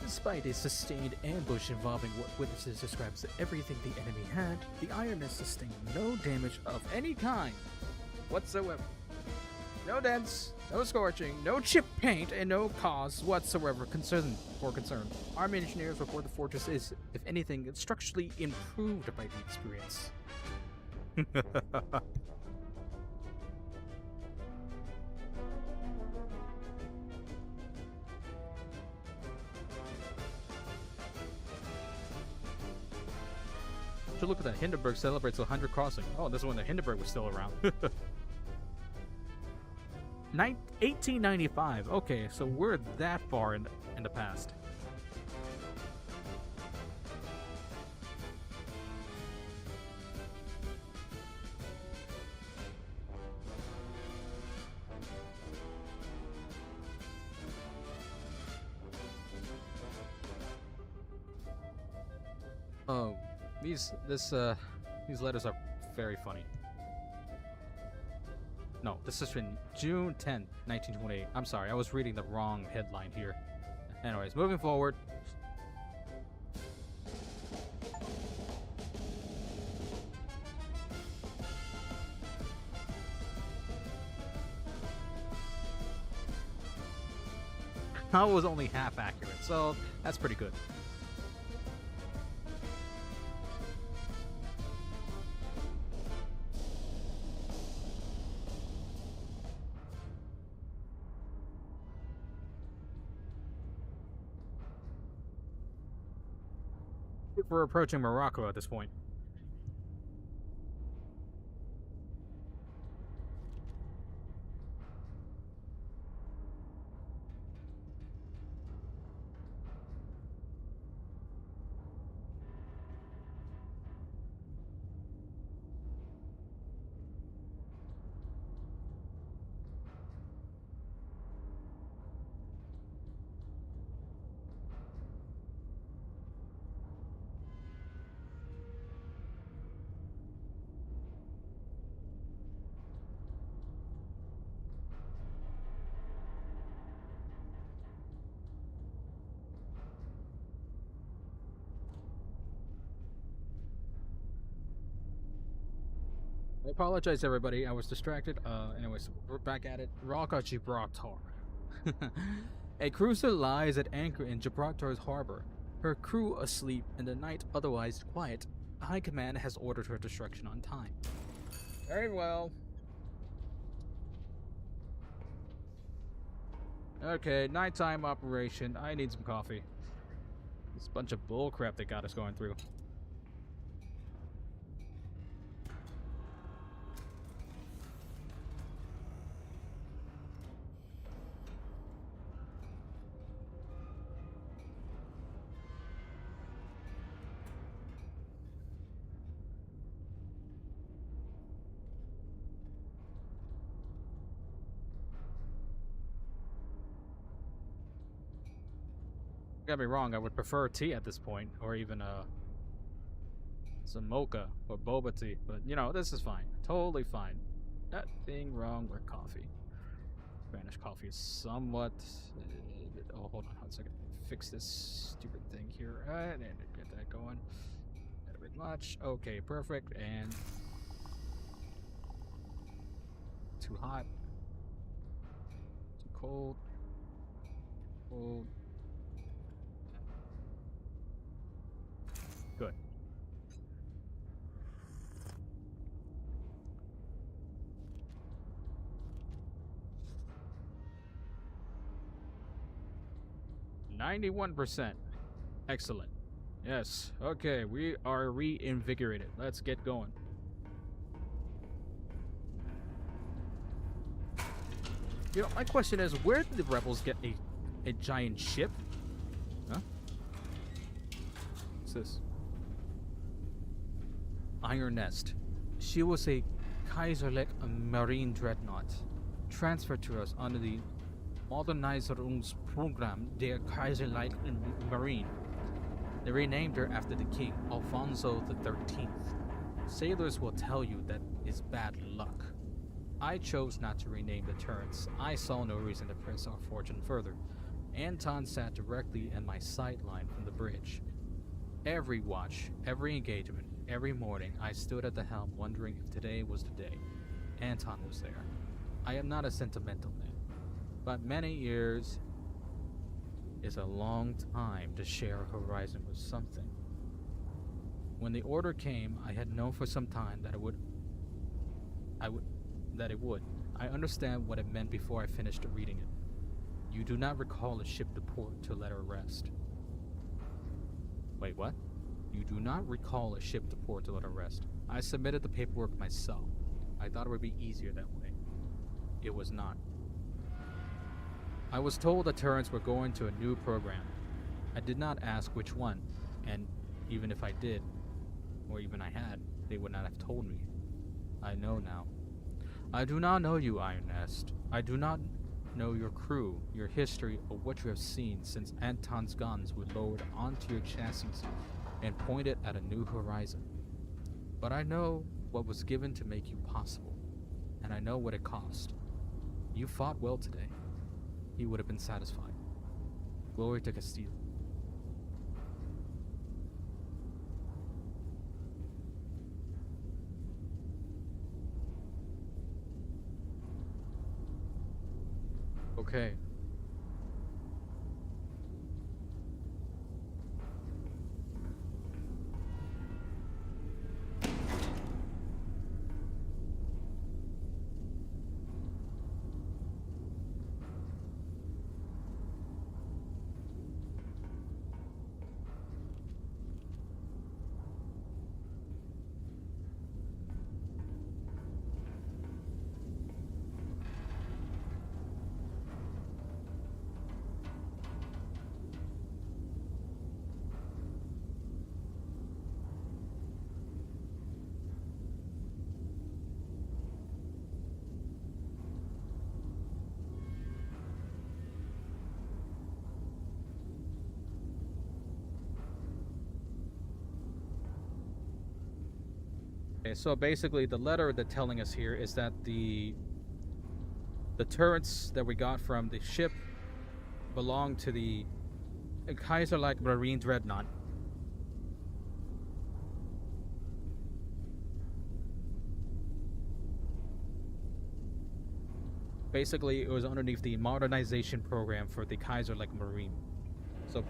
Despite a sustained ambush involving what witnesses describe as everything the enemy had, the Iron Nest sustained no damage of any kind whatsoever. No dents, no scorching, no chip paint, and no cause whatsoever for concern. Army engineers report the fortress is, if anything, structurally improved by the experience. Look at that. Hindenburg celebrates 100 crossing. Oh, this is when the Hindenburg was still around. 1895. Okay, so we're that far in the past. Oh. These letters are very funny. No, this is from June 10th, 1928. I'm sorry, I was reading the wrong headline here. Anyways, moving forward. I was only half accurate, so that's pretty good. We're approaching Morocco at this point. I apologize, everybody. I was distracted. Anyways, we're back at it. Rock of Gibraltar. A cruiser lies at anchor in Gibraltar's harbor. Her crew asleep and the night otherwise quiet. High Command has ordered her destruction on time. Very well. Okay, nighttime operation. I need some coffee. This bunch of bullcrap they got us going through. Don't get me wrong, I would prefer tea at this point, or even some mocha or boba tea, but you know, this is fine. Totally fine. Nothing wrong with coffee. Spanish coffee is somewhat. Oh, hold on 1 second. Fix this stupid thing here. And get that going. Not a bit much. Okay, perfect. And too hot. Too cold. Cold. Good. %91. Excellent. Yes. Okay, we are reinvigorated. Let's get going. You know, my question is, where did the rebels get a giant ship? Huh? What's this? Iron Nest. She was a Kaiserlich marine dreadnought, transferred to us under the Modernisierungsprogramm der Kaiserlichen Marine. They renamed her after the king, Alfonso XIII. Sailors will tell you that is bad luck. I chose not to rename the turrets. I saw no reason to press our fortune further. Anton sat directly in my sight line from the bridge. Every watch, every engagement, every morning, I stood at the helm wondering if today was the day. Anton was there. I am not a sentimental man, but many years is a long time to share a horizon with something. When the order came, I had known for some time that it would. I understand what it meant before I finished reading it. You do not recall a ship to port to let her rest. Wait, what? You do not recall a ship to port to let her rest. I submitted the paperwork myself. I thought it would be easier that way. It was not. I was told the turrets were going to a new program. I did not ask which one, and even if I did, or even I had, they would not have told me. I know now. I do not know you, Iron Nest. I do not know your crew, your history, or what you have seen since Anton's guns were lowered onto your chassis and pointed at a new horizon. But I know what was given to make you possible, and I know what it cost. You fought well today. He would have been satisfied. Glory to Castile. Okay. Okay, so basically the letter that's telling us here is that the turrets that we got from the ship belong to the Kaiser-like Marine Dreadnought. Basically, it was underneath the modernization program for the Kaiser-like Marine. So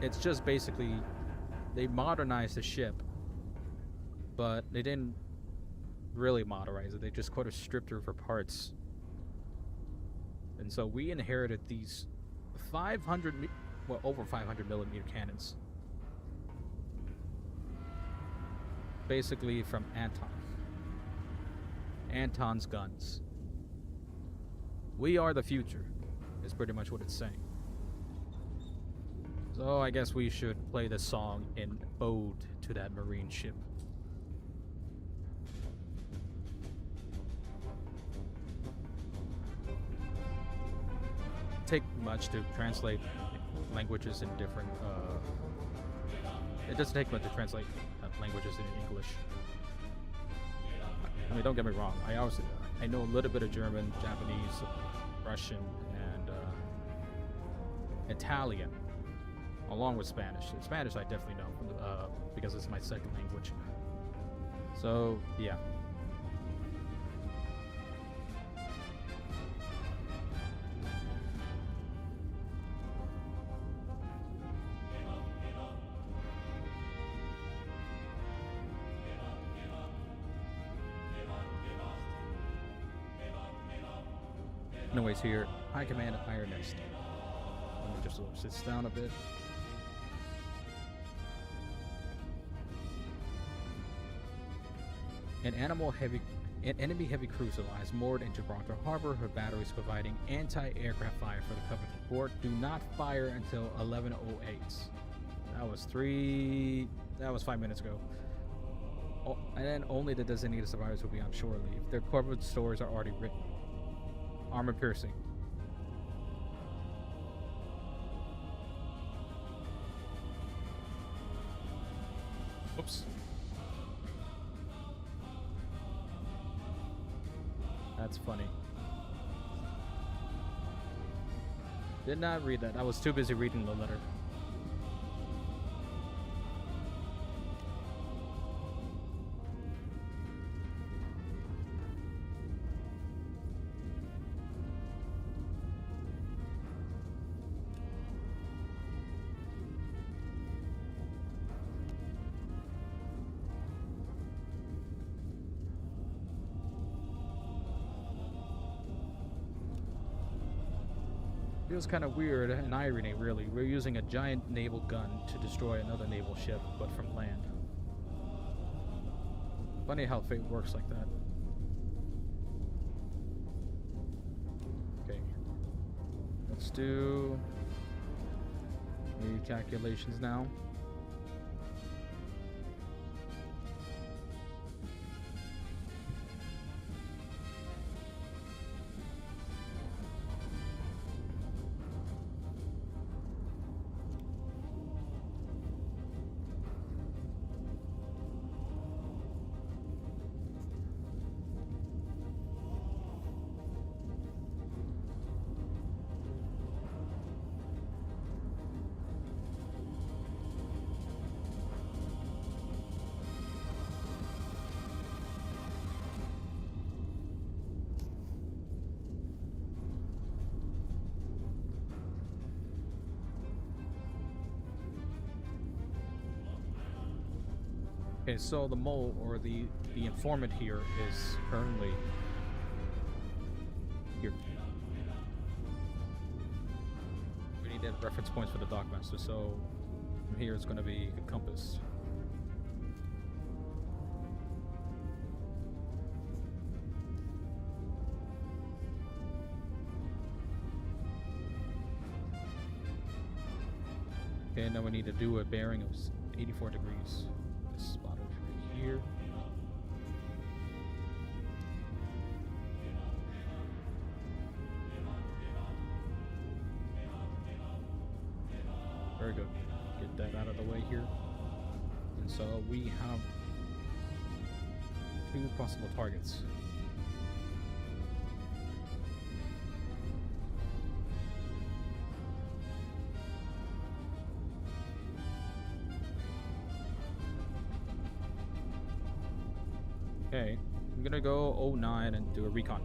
it's just basically they modernized the ship, but they didn't really modernize it. They just kind of stripped her for parts. And so we inherited these 500, well, over 500 millimeter cannons. Basically from Anton. Anton's guns. We are the future, is pretty much what it's saying. So I guess we should play this song in ode to that Marine ship. Take much to translate languages in different it doesn't take much to translate languages in English. I mean, don't get me wrong, I know a little bit of German, Japanese, Russian, and Italian, along with Spanish. Spanish I definitely know because it's my second language. So yeah. Anyways, here, High Command of Iron Nest. Let me just sit this down a bit. An enemy heavy cruiser lies moored in Gibraltar Harbor, her batteries providing anti-aircraft fire for the Covenant port. Do not fire until 11:08. That was 5 minutes ago. Oh, and then only the designated survivors will be on shore leave. Their corporate stores are already written. Armor piercing. Oops. That's funny. Did not read that. I was too busy reading the letter. Feels kind of weird, an irony really. We're using a giant naval gun to destroy another naval ship, but from land. Funny how fate works like that. Okay. Let's do the calculations now. Okay, so the mole, or the informant here, is currently here. We need that reference points for the Dockmaster, so from here it's going to be a compass. Okay, now we need to do a bearing of 84 degrees. This spot over here. Very good. Get that out of the way here. And so we have 2 possible targets. Okay, I'm gonna go 09 and do a recon.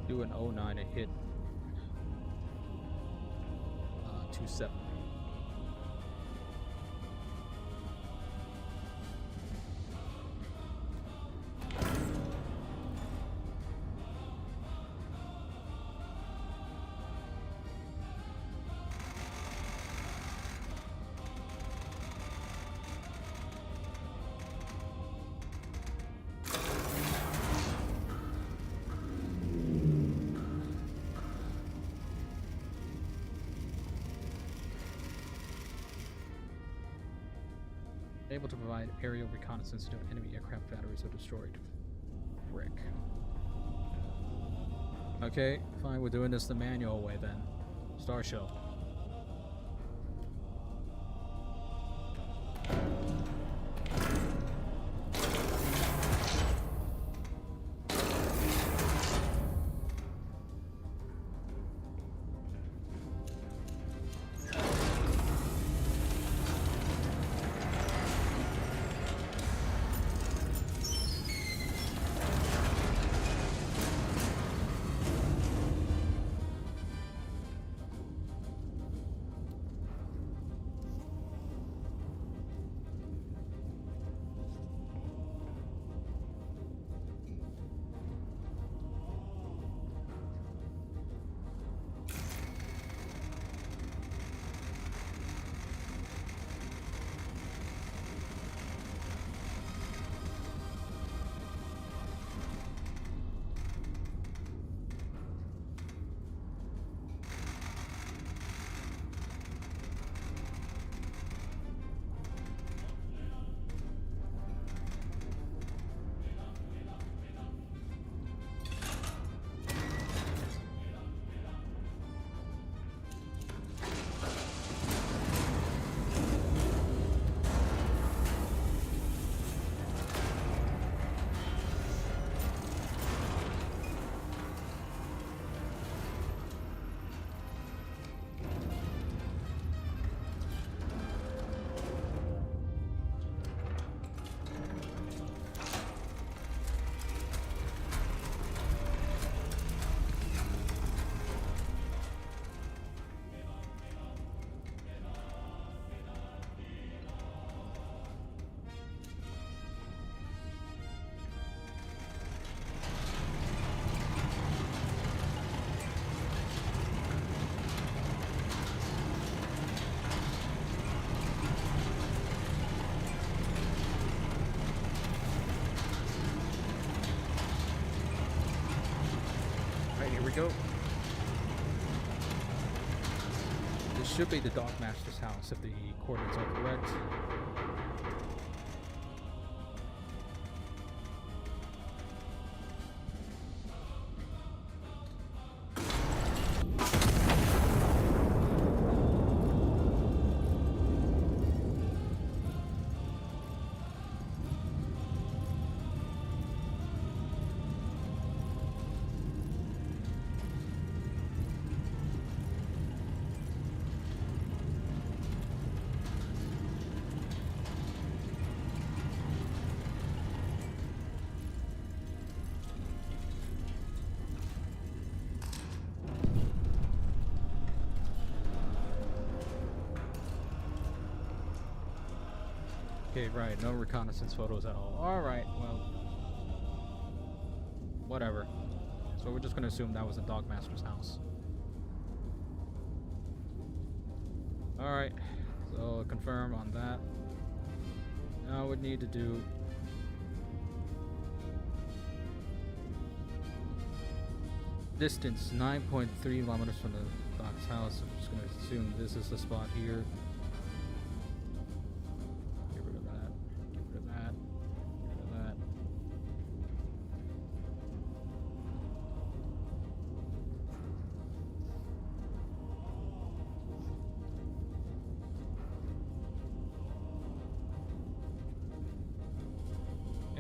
Do an 09 and hit 270. Able to provide aerial reconnaissance to enemy aircraft batteries are destroyed. Frick. Okay, fine, we're doing this the manual way then. Star Shell. Go. This should be the Dogmaster's house if the coordinates are correct. Okay, right, no reconnaissance photos at all. Alright, well, whatever. So we're just gonna assume that was the Dogmaster's house. Alright, so confirm on that. Now we need to do distance 9.3 kilometers from the Doc's house. I'm just gonna assume this is the spot here.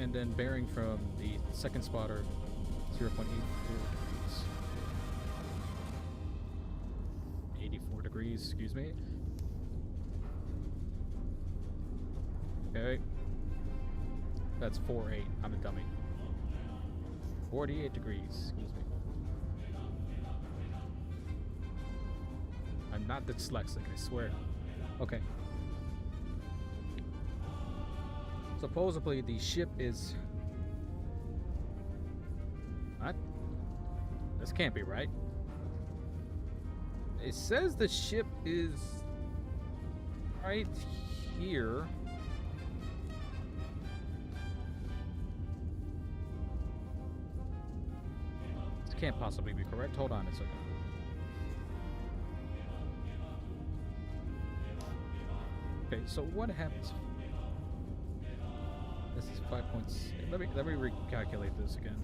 and then bearing from the second spotter, 0.84 degrees. 84 degrees, excuse me. Okay. That's 48. I'm a dummy. 48 degrees, excuse me. I'm not dyslexic, I swear. Okay. Supposedly the ship is... What? This can't be right. It says the ship is right here. This can't possibly be correct. Hold on a second. Okay, so what happens? This is 5 points. Let me recalculate this again.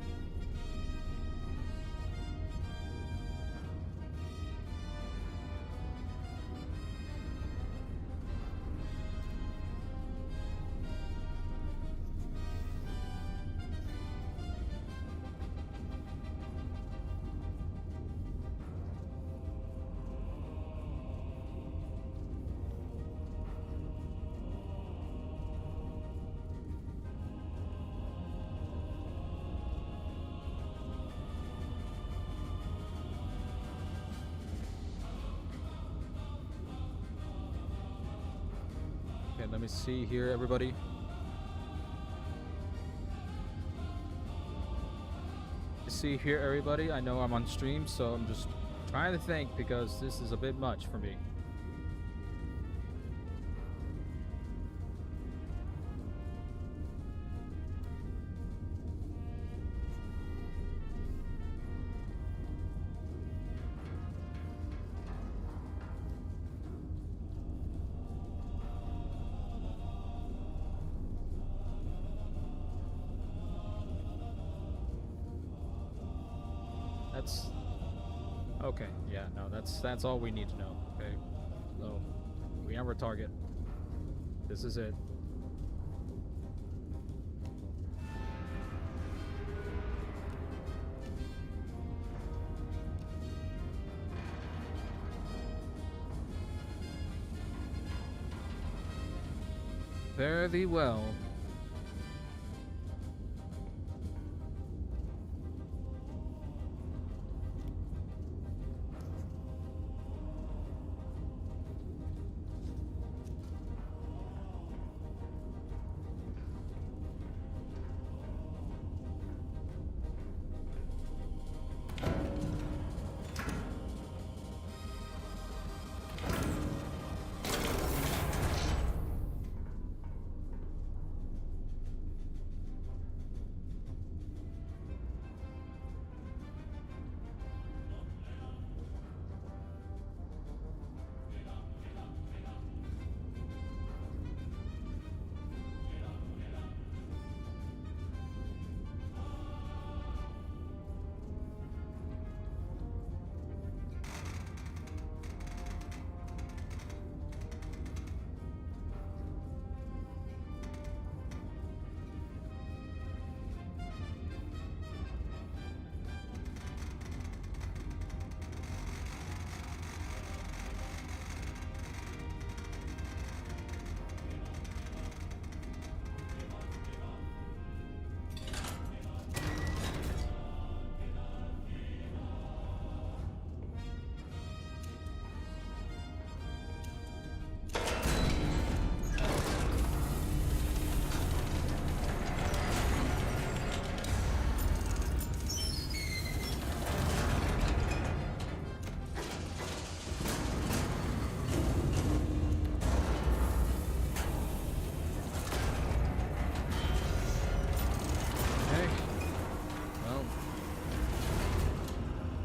Okay, let me see here, everybody. See here, everybody. I know I'm on stream, so I'm just trying to think because this is a bit much for me. Okay, yeah, no, that's all we need to know. Okay, so we have our target. This is it. Very well.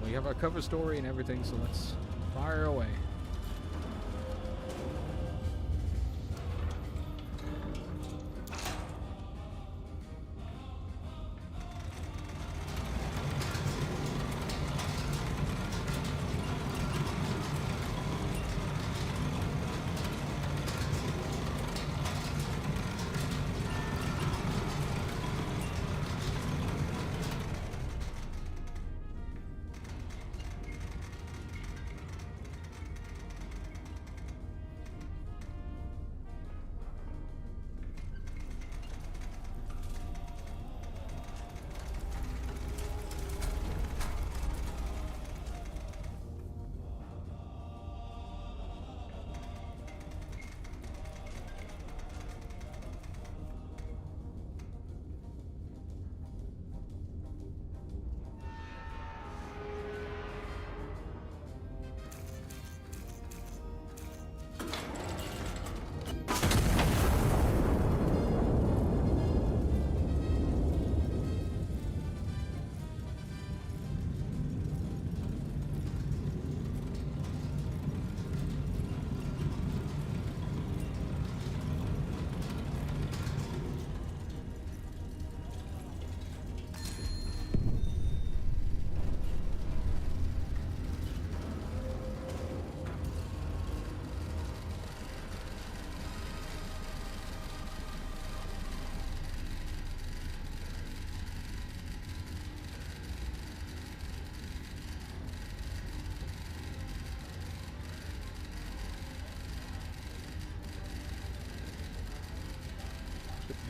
We have our cover story and everything, so let's fire away.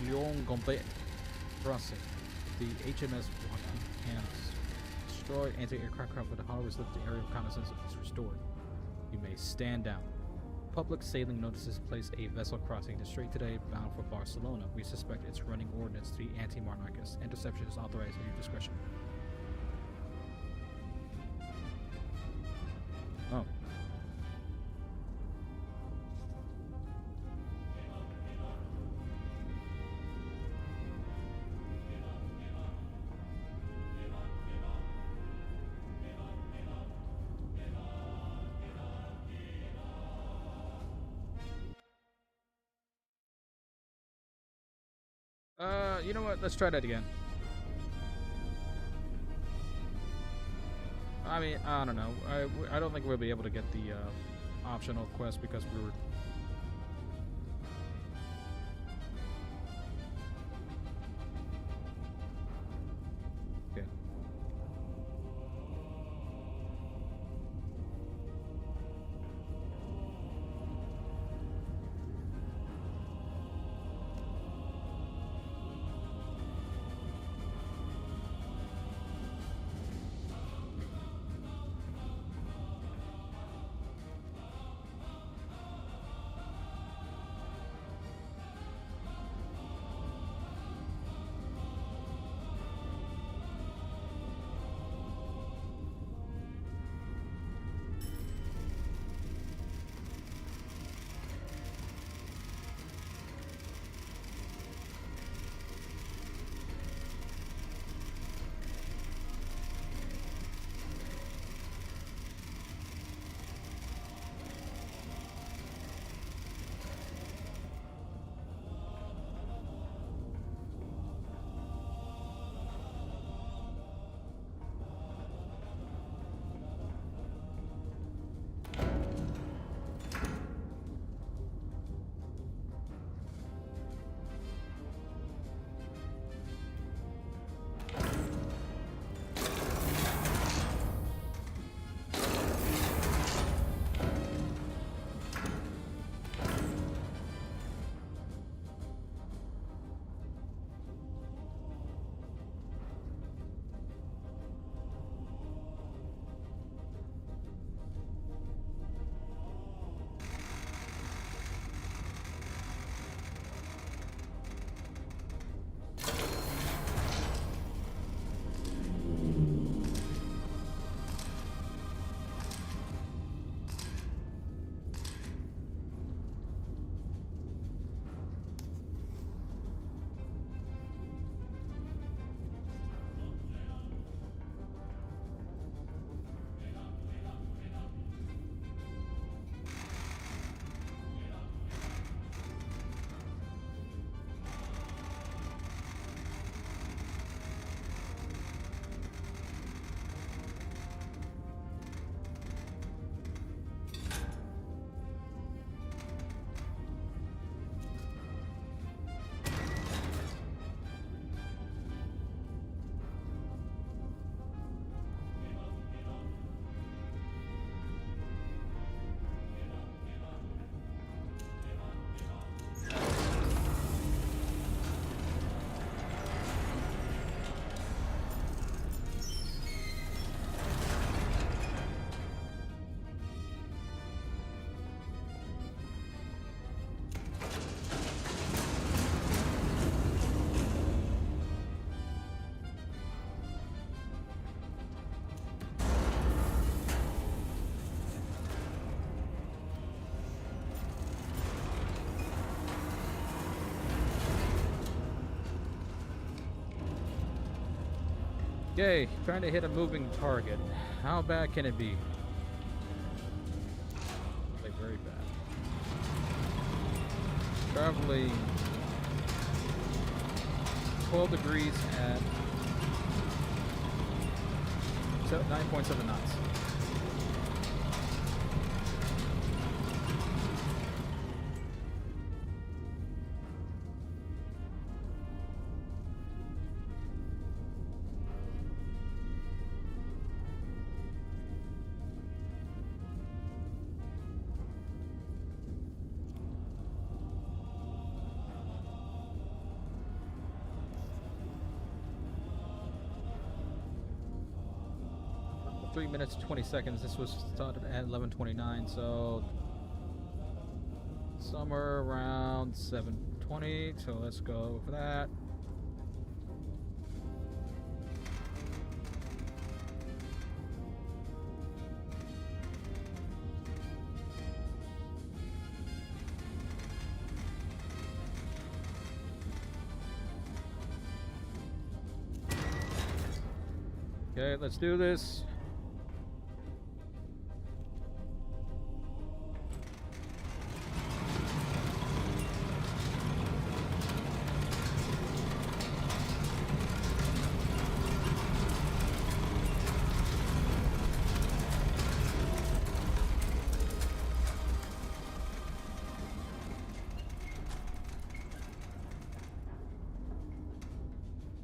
Gombe crossing. The HMS Hands destroyed anti-aircraft craft with the Hollow lifted aerial reconnaissance is restored. You may stand down. Public sailing notices place a vessel crossing the strait today bound for Barcelona. We suspect it's running ordnance to be anti-monarchist. Interception is authorized at your discretion. Oh. You know what? Let's try that again. I mean, I don't know. I don't think we'll be able to get the optional quest because we were. Okay. Yay, trying to hit a moving target. How bad can it be? Like, very bad. Traveling 12 degrees at 9.7 knots. 3 minutes 20 seconds. This was started at 11:29, so somewhere around 7:20. So let's go for that. Okay, let's do this.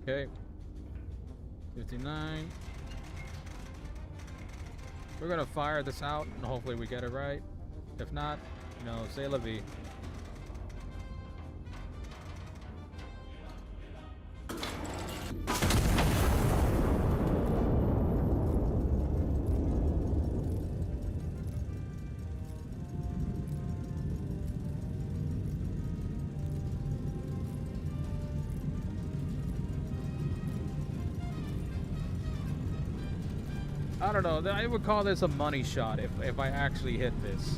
Okay. 59. We're gonna fire this out and hopefully we get it right. If not, you know, c'est la vie. I don't know. I would call this a money shot if I actually hit this.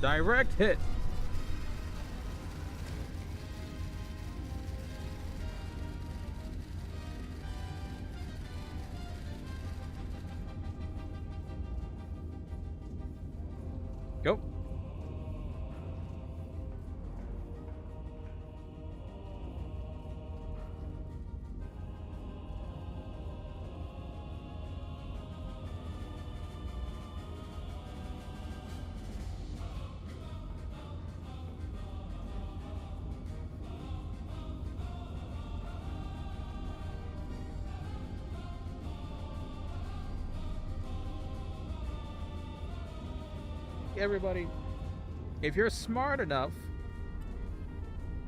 Direct hit. Go. Everybody, if you're smart enough,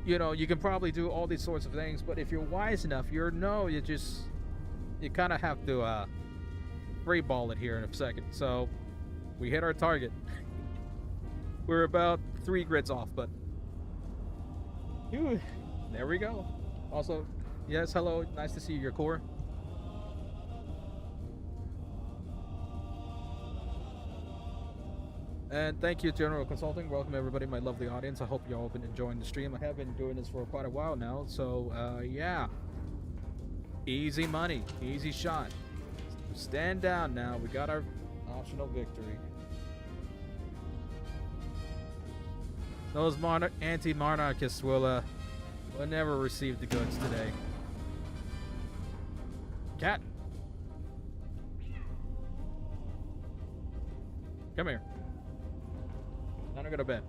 you know, you can probably do all these sorts of things, but if you're wise enough, you kind of have to free ball it here in a second. So we hit our target. We're about 3 grids off, but there we go. Also, yes, hello, nice to see your core. And thank you, General Consulting. Welcome, everybody, my lovely audience. I hope you all have been enjoying the stream. I have been doing this for quite a while now, so yeah. Easy money, easy shot. Stand down now. We got our optional victory. Those anti-monarchists will never receive the goods today. Cat. Come here. Now I'm gonna bed.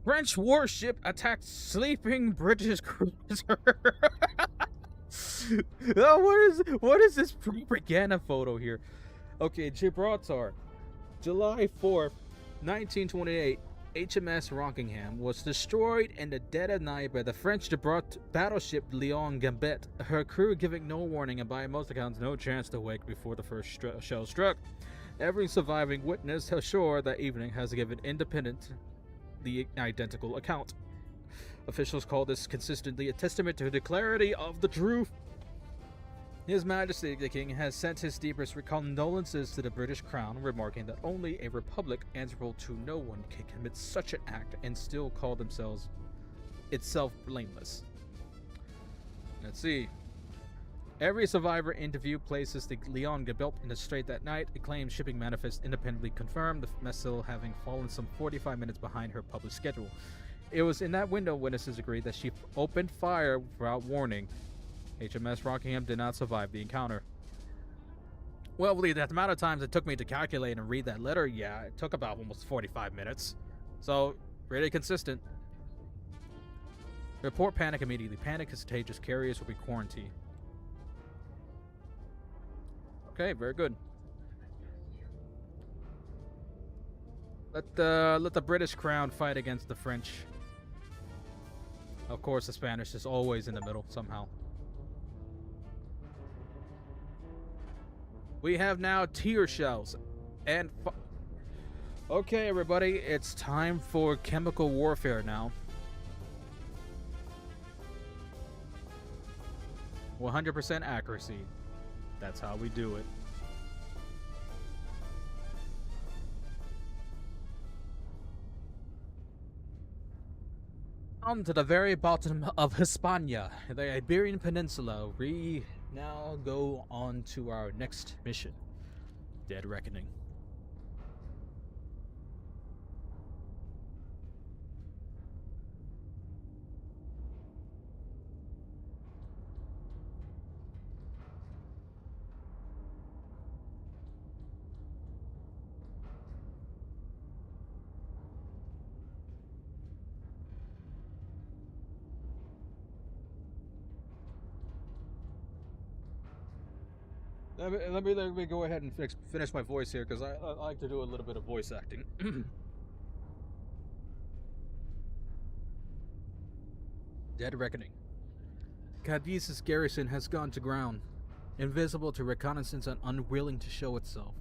French warship attacked sleeping British cruiser. Oh, what is this propaganda photo here? Okay, Gibraltar, July 4th, 1928. HMS Rockingham was destroyed in the dead of night by the French battleship Leon Gambet, her crew giving no warning and by most accounts no chance to wake before the first shell struck. Every surviving witness ashore that evening has given the identical account. Officials call this consistently a testament to the clarity of the truth. His Majesty the King has sent his deepest condolences to the British Crown, remarking that only a republic answerable to no one can commit such an act and still call themselves itself blameless. Let's see. Every survivor interview places the Leon Gabelt in the strait that night. A claimed shipping manifest independently confirmed the vessel having fallen some 45 minutes behind her published schedule. It was in that window witnesses agreed that she opened fire without warning. HMS Rockingham did not survive the encounter. Well, Lee, the amount of times it took me to calculate and read that letter, yeah, it took about almost 45 minutes. So, really consistent. Report panic immediately. Panic is contagious. Carriers will be quarantined. Okay, very good. Let the British crown fight against the French. Of course, the Spanish is always in the middle somehow. We have now tear shells and okay, everybody, it's time for chemical warfare now. 100% accuracy. That's how we do it. On to the very bottom of Hispania, the Iberian Peninsula, we now go on to our next mission, Dead Reckoning. Let me go ahead and finish my voice here, because I like to do a little bit of voice acting. Dead Reckoning. Cadiz's garrison has gone to ground, invisible to reconnaissance and unwilling to show itself.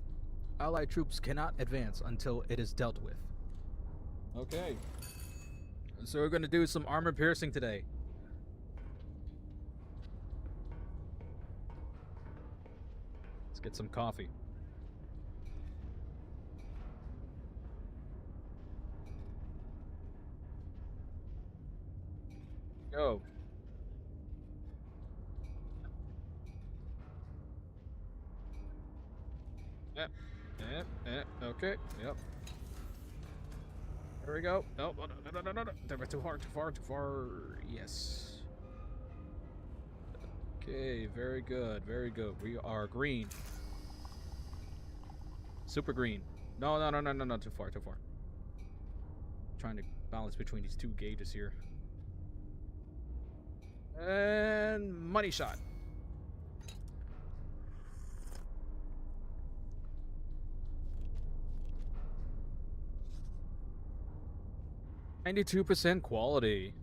Allied troops cannot advance until it is dealt with. Okay. So we're going to do some armor piercing today. Get some coffee. Go. Yep. Okay. Yep. There we go. No. Too far. Yes. Okay, very good, very good. We are green. Super green. No, too far. Trying to balance between these two gauges here. And money shot. %, quality.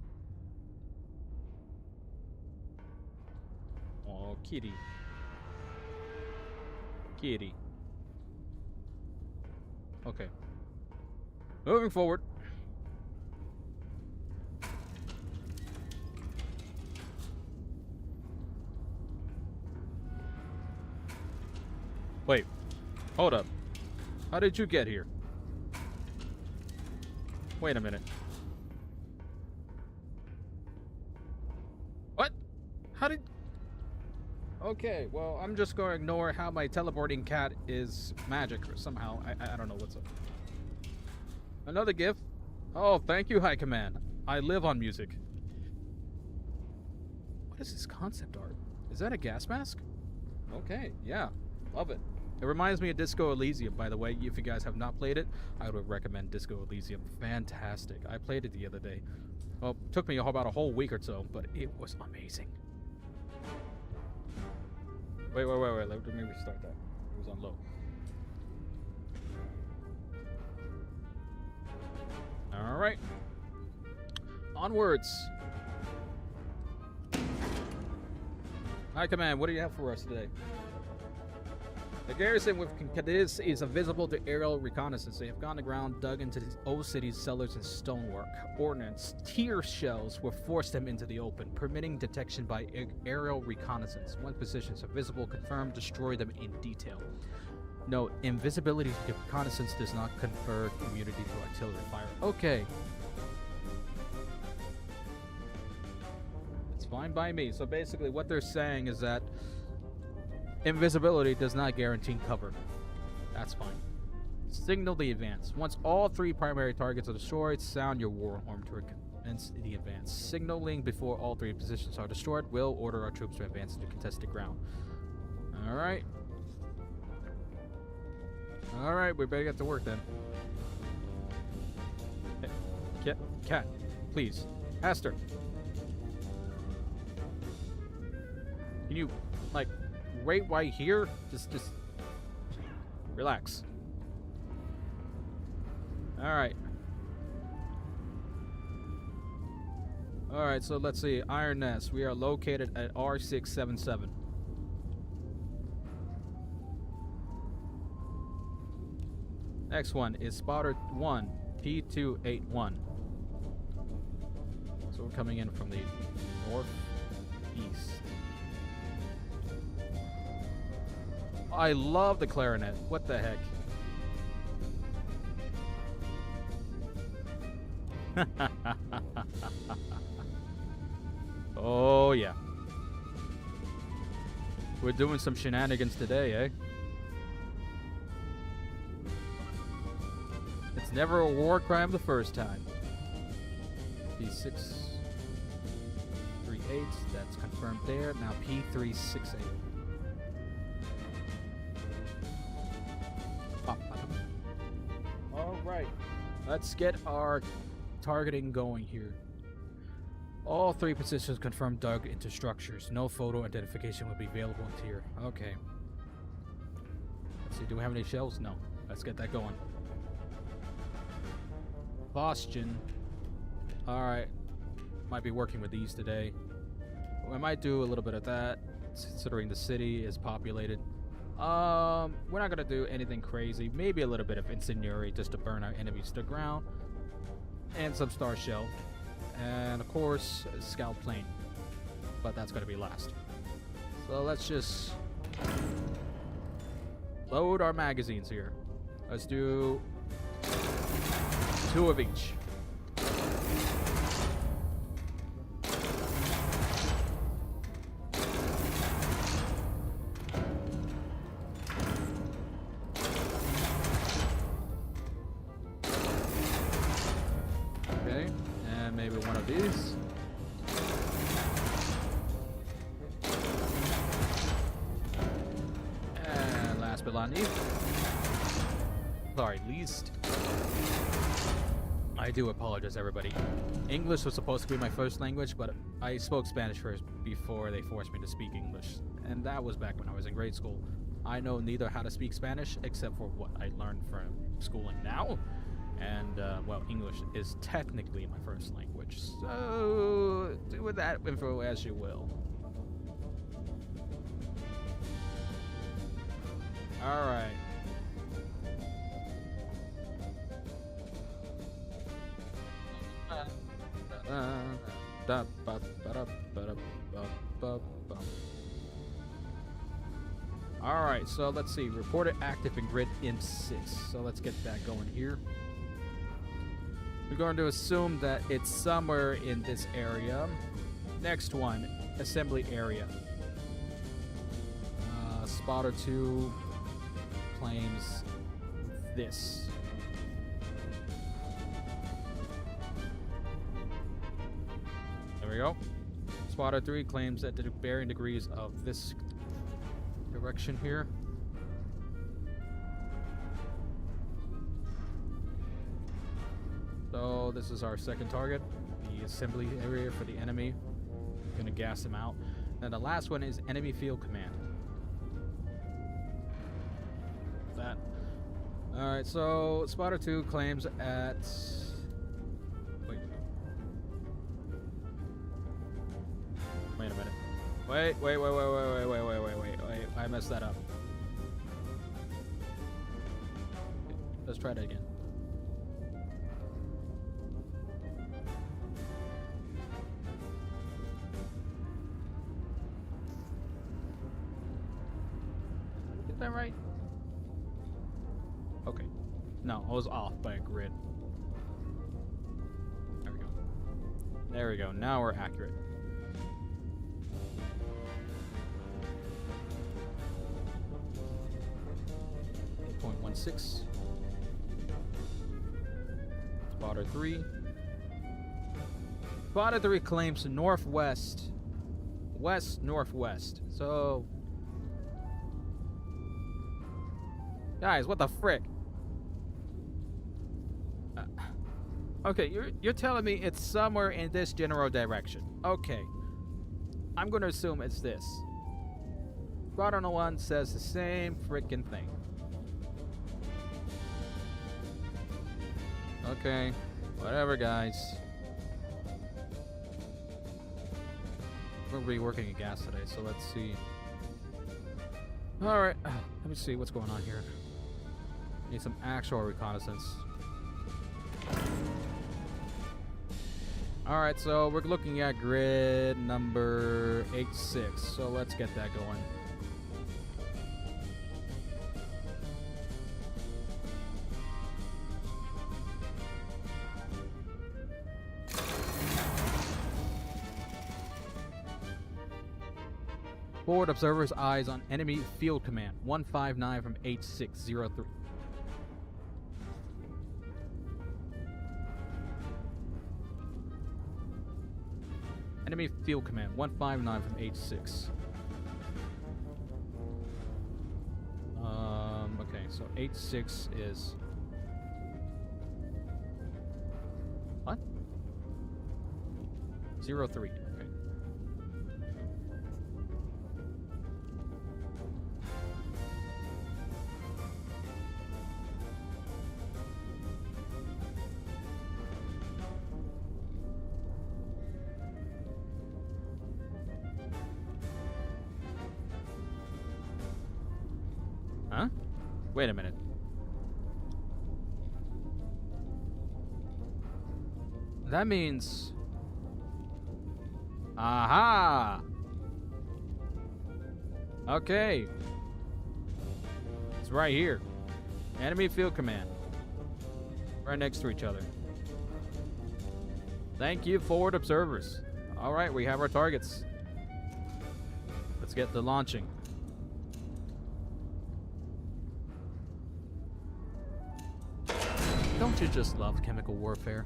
Oh, kitty. Okay. Moving forward. Wait. Hold up. How did you get here? Wait a minute. What? How did... Okay, well, I'm just going to ignore how my teleporting cat is magic or somehow. I don't know what's up. Another gift? Oh, thank you, High Command. I live on music. What is this concept art? Is that a gas mask? Okay, yeah. Love it. It reminds me of Disco Elysium, by the way. If you guys have not played it, I would recommend Disco Elysium. Fantastic. I played it the other day. Well, it took me about a whole week or so, but it was amazing. Wait. Let me restart that. It was on low. Alright. Onwards. High Command, what do you have for us today? The garrison with Cadiz is invisible to aerial reconnaissance. They have gone to ground, dug into the old city's cellars and stonework. Ordnance, tear shells will force them into the open, permitting detection by aerial reconnaissance. Once positions are visible, confirm, destroy them in detail. Note, invisibility to reconnaissance does not confer immunity to artillery fire. Okay. It's fine by me. So basically what they're saying is that invisibility does not guarantee cover. That's fine. Signal the advance. Once all 3 primary targets are destroyed, sound your war horn to commence the advance. Signaling before all 3 positions are destroyed will order our troops to advance to contested ground. Alright. All right, we better get to work then. Hey, cat, please. Aster. Can you, like, wait right here? Just relax. Alright. Alright, so let's see. Iron Nest. We are located at R677. Next one is Spotter 1, P281. So we're coming in from the northeast. I love the clarinet. What the heck? Oh, yeah. We're doing some shenanigans today, eh? It's never a war crime the first time. P638, that's confirmed there. Now P368. Alright, let's get our targeting going here. All 3 positions confirmed dug into structures. No photo identification will be available in tier. Okay. Let's see, do we have any shells? No. Let's get that going. Boston. Alright. Might be working with these today. We might do a little bit of that, considering the city is populated. We're not gonna do anything crazy. Maybe a little bit of incendiary just to burn our enemies to the ground. And some star shell. And of course, a scout plane. But that's gonna be last. So let's just load our magazines here. Let's do 2 of each. Okay, and maybe one of these. And last but not least. Sorry, least. I do apologize, everybody. English was supposed to be my first language, but I spoke Spanish first before they forced me to speak English. And that was back when I was in grade school. I know neither how to speak Spanish, except for what I learned from schooling now. And, well, English is technically my first language. So, do with that info as you will. Alright. Alright, so let's see. Reported active in grid IM6. So let's get that going here. We're going to assume that it's somewhere in this area. Next one, assembly area. Spotter 2 claims this. There we go. Spotter 3 claims that the varying degrees of this direction here. So this is our second target, the assembly area for the enemy. Gonna gas them out. And the last one is enemy field command. That. Alright, so Spotter 2 claims at... Wait a minute. Wait. I messed that up. Let's try that again. Is that right? Okay. No, I was off by a grid. There we go. There we go. Now we're accurate. 0.16. Spotter 3. Spotter 3 claims northwest. West northwest. So Guys, what the frick? Okay, you're telling me it's somewhere in this general direction. Okay. I'm gonna assume it's this. Squadron 1 says the same freaking thing. Okay. Whatever, guys. We're reworking a gas today, so let's see. Alright, let me see what's going on here. Need some actual reconnaissance. Alright, so we're looking at grid number 86, so let's get that going. Forward observer's eyes on enemy field command 159 from 8603. Enemy field command 159 from 86. Okay, so 86 is what? 03. Okay. Huh? Wait a minute. That means... Aha! Okay. It's right here. Enemy field command. Right next to each other. Thank you, forward observers. Alright, we have our targets. Let's get to launching. Don't you just love chemical warfare?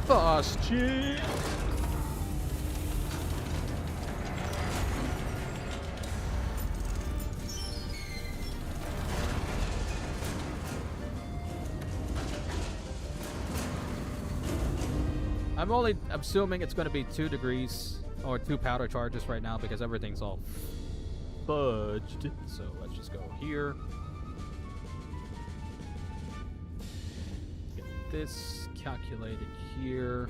Bastion! I'm only assuming it's going to be 2 degrees or 2 powder charges right now because everything's all fudged. So let's just go here. Get this calculated here.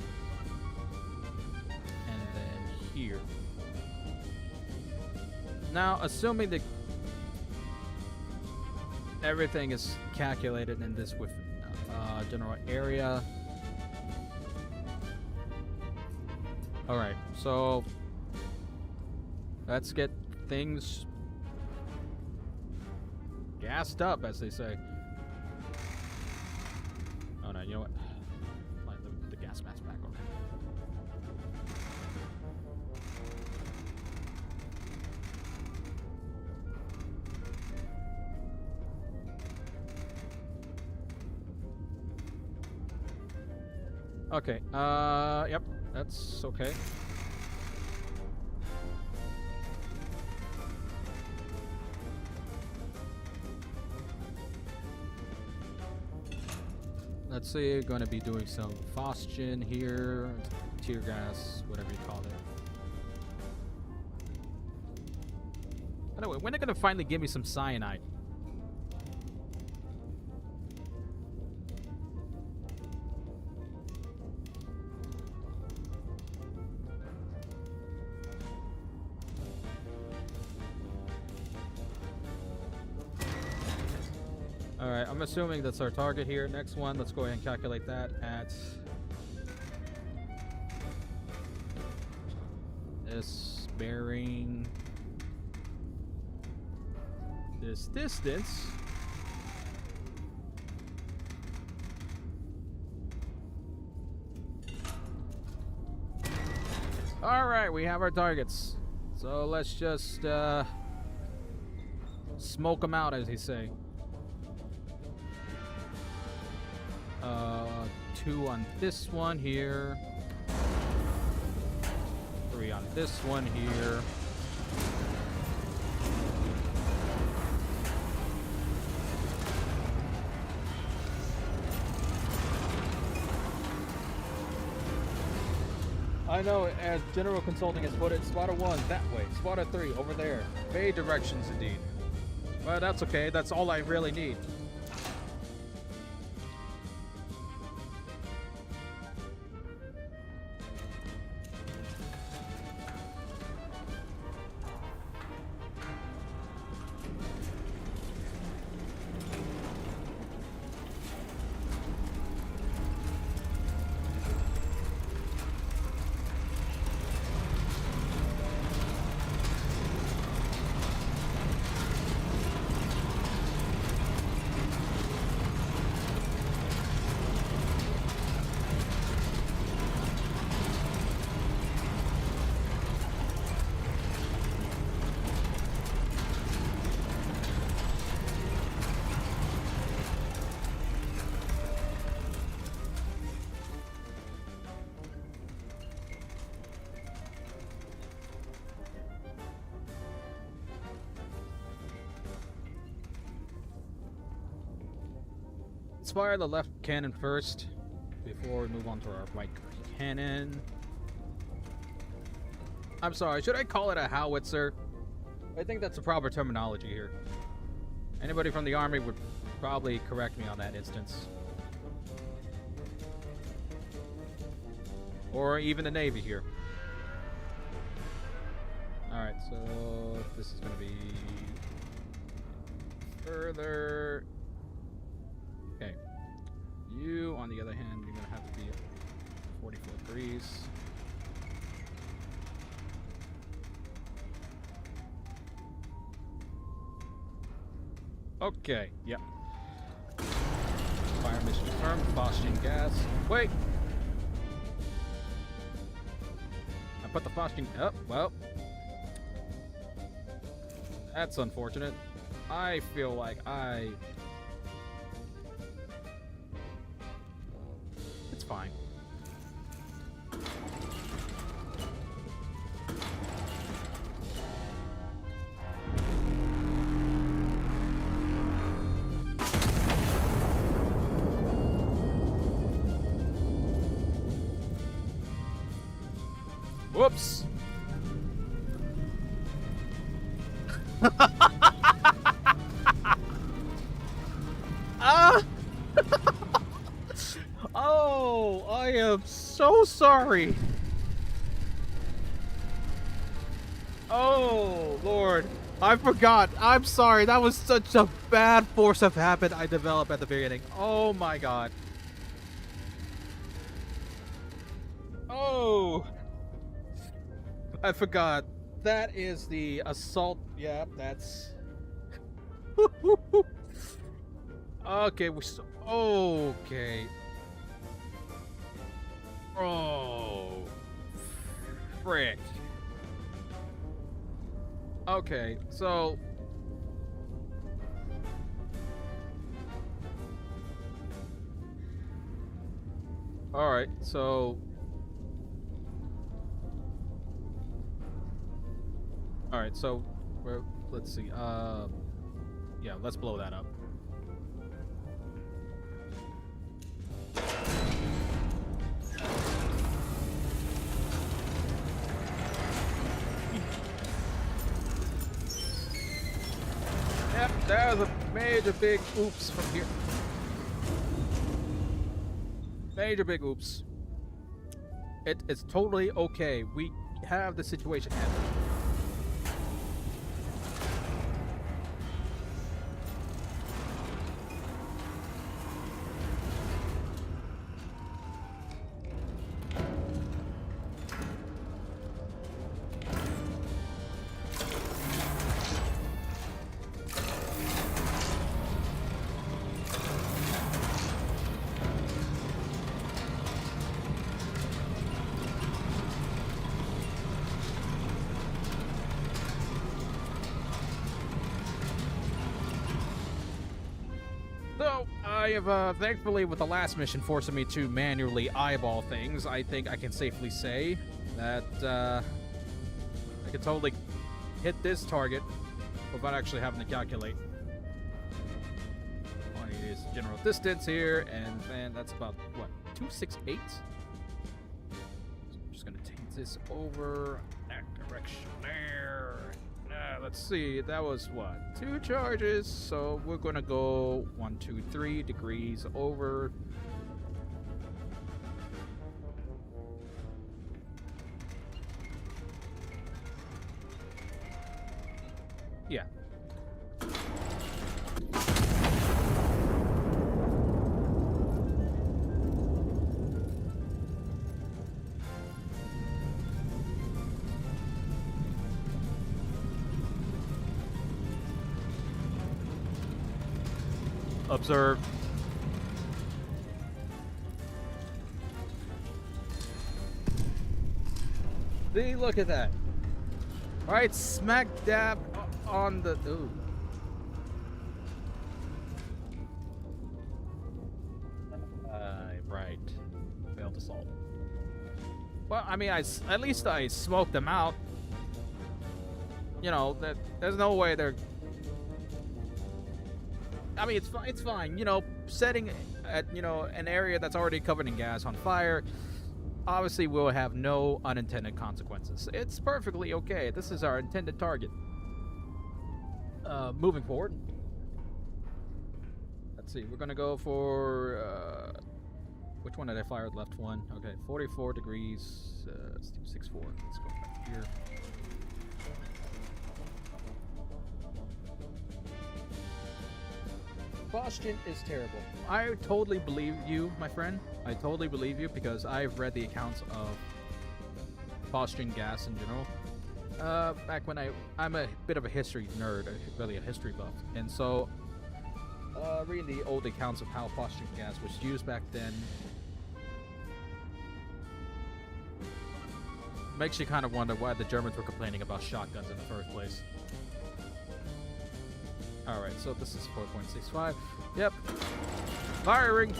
And then here. Now, assuming that everything is calculated in this with general area. Alright, so let's get things gassed up, as they say. Oh no, you know what? Let me put the gas mask back on. Okay, yep, that's okay. Let's say you're going to be doing some phosgen here, tear gas, whatever you call it. Anyway, when are they going to finally give me some cyanide? Alright, I'm assuming that's our target here. Next one, let's go ahead and calculate that at this bearing, this distance. Alright, we have our targets. So let's just smoke them out, as they say. 2 on this one here. 3 on this one here. I know, as General Consulting has put it, spotter 1 that way, spotter 3 over there. Vague directions indeed. But that's okay, that's all I really need. Let's fire the left cannon first before we move on to our right cannon. I'm sorry, should I call it a howitzer? I think that's the proper terminology here. Anybody from the Army would probably correct me on that instance. Or even the Navy here. Alright, so this is going to be further. Okay. You, on the other hand, you're going to have to be at 44 degrees. Okay, yep. Fire mission confirmed. Phosgene gas. Wait! I put the phosgene... Oh, well. That's unfortunate. I feel like It's fine. Whoops! Ah! Oh, I am so sorry. Oh, Lord. I forgot. I'm sorry. That was such a bad force of habit I developed at the beginning. Oh, my God. Oh. I forgot. That is the assault. Yeah, that's... Okay, okay. Oh. Frick. Okay, so... Alright, so... Alright, so... let's see, yeah, let's blow that up. Yep, there's a major big oops from here. Major big oops. It's totally okay. We have the situation handled. So, I have, thankfully, with the last mission forcing me to manually eyeball things, I think I can safely say that, I could totally hit this target without actually having to calculate. All I need is general distance here, and then that's about, what, 268? So I'm just going to take this over that direction there. Let's see, that was what, 2 charges, so we're going to go 1, 2, 3 degrees over. Yeah. Observe. See, look at that. Right smack dab on the... Ooh. Right. Failed assault. Well, I mean, at least I smoked them out. You know, there's no way they're... I mean, it's fine. You know, setting at, you know, an area that's already covered in gas on fire, obviously will have no unintended consequences. It's perfectly okay. This is our intended target. Moving forward. Let's see. We're going to go for... which one did I fire? Left one. Okay, 44 degrees. Let's do 64. Let's go back here. Combustion is terrible. I totally believe you, my friend. I totally believe you because I've read the accounts of combustion gas in general. Back when I'm a bit of a history nerd, really a history buff, and so reading the old accounts of how combustion gas was used back then makes you kind of wonder why the Germans were complaining about shotguns in the first place. Alright, so this is 4.65. Yep. Firing!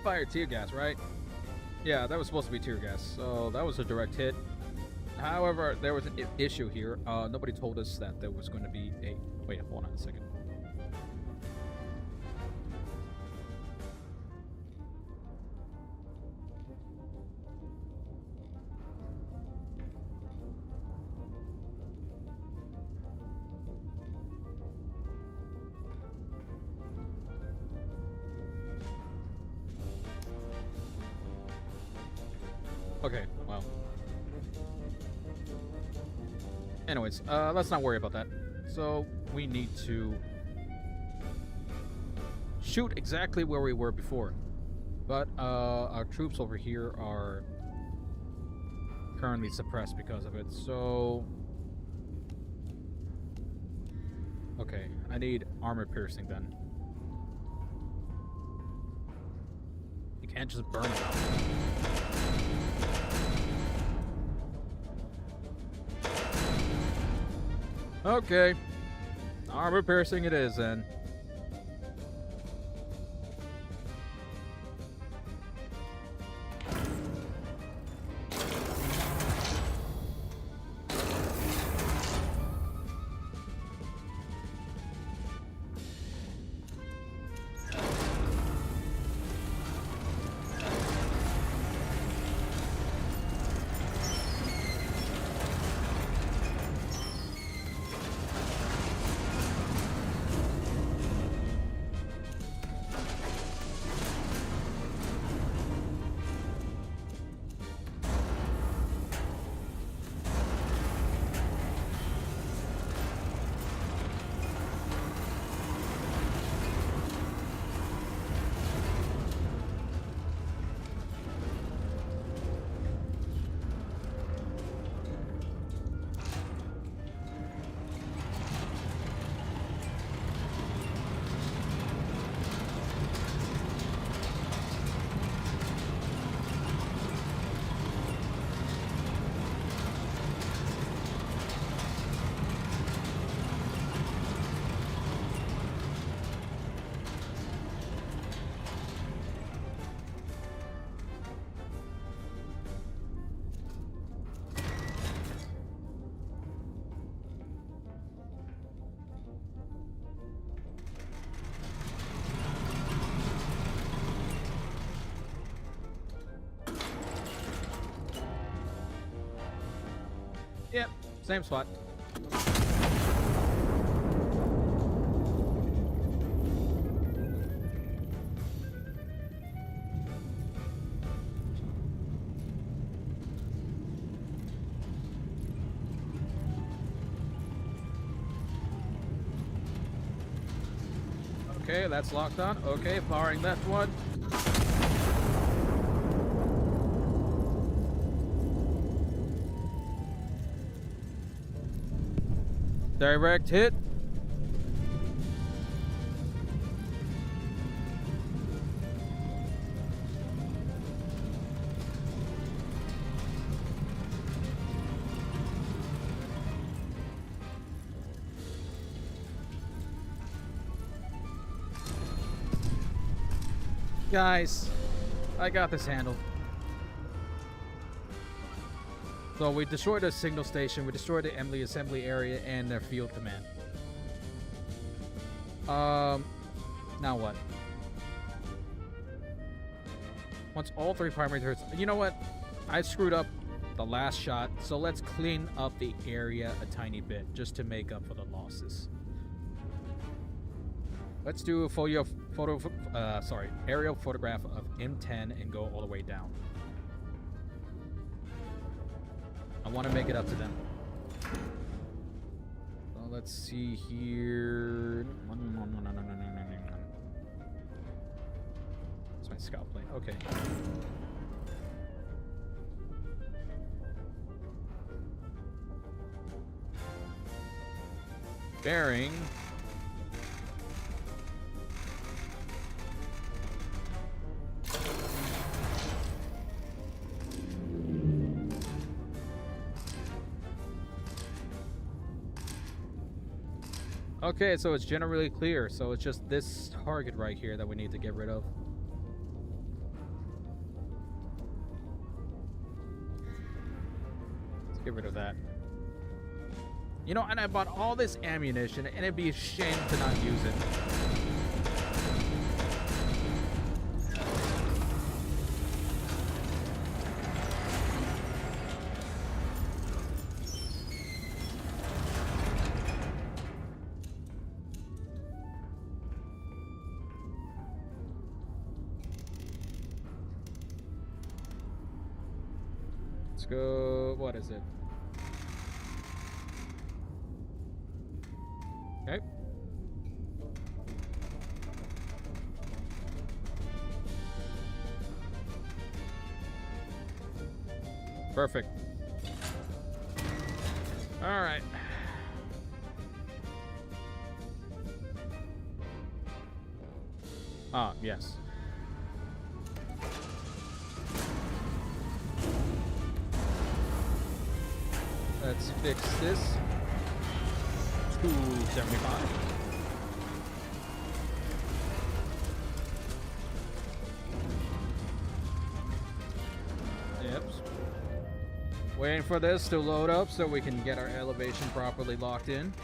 Fire tear gas, right? Yeah, that was supposed to be tear gas, so that was a direct hit. However, there was an issue here. Nobody told us that there was going to be a... Wait, hold on a second. Okay, well. Anyways, let's not worry about that. So, we need to shoot exactly where we were before. But, our troops over here are currently suppressed because of it, so... Okay, I need armor piercing then. You can't just burn it out. Okay. Armor piercing it is then. Yep, same spot. Okay, that's locked on. Okay, powering left one. Direct hit. Guys, I got this handled. So we destroyed a signal station, we destroyed the Emily assembly area and their field command. Now what? Once all 3 primary turrets... You know what? I screwed up the last shot, so let's clean up the area a tiny bit, just to make up for the losses. Let's do a aerial photograph of M10 and go all the way down. I want to make it up to them. So let's see here. That's my scout plane. Okay. Bearing. Okay, so it's generally clear, so it's just this target right here that we need to get rid of. Let's get rid of that. You know, and I bought all this ammunition, and it'd be a shame to not use it. Let's go. What is it? Okay. Perfect. All right. Ah, yes. Let's fix this. 275. Yep. Waiting for this to load up so we can get our elevation properly locked in.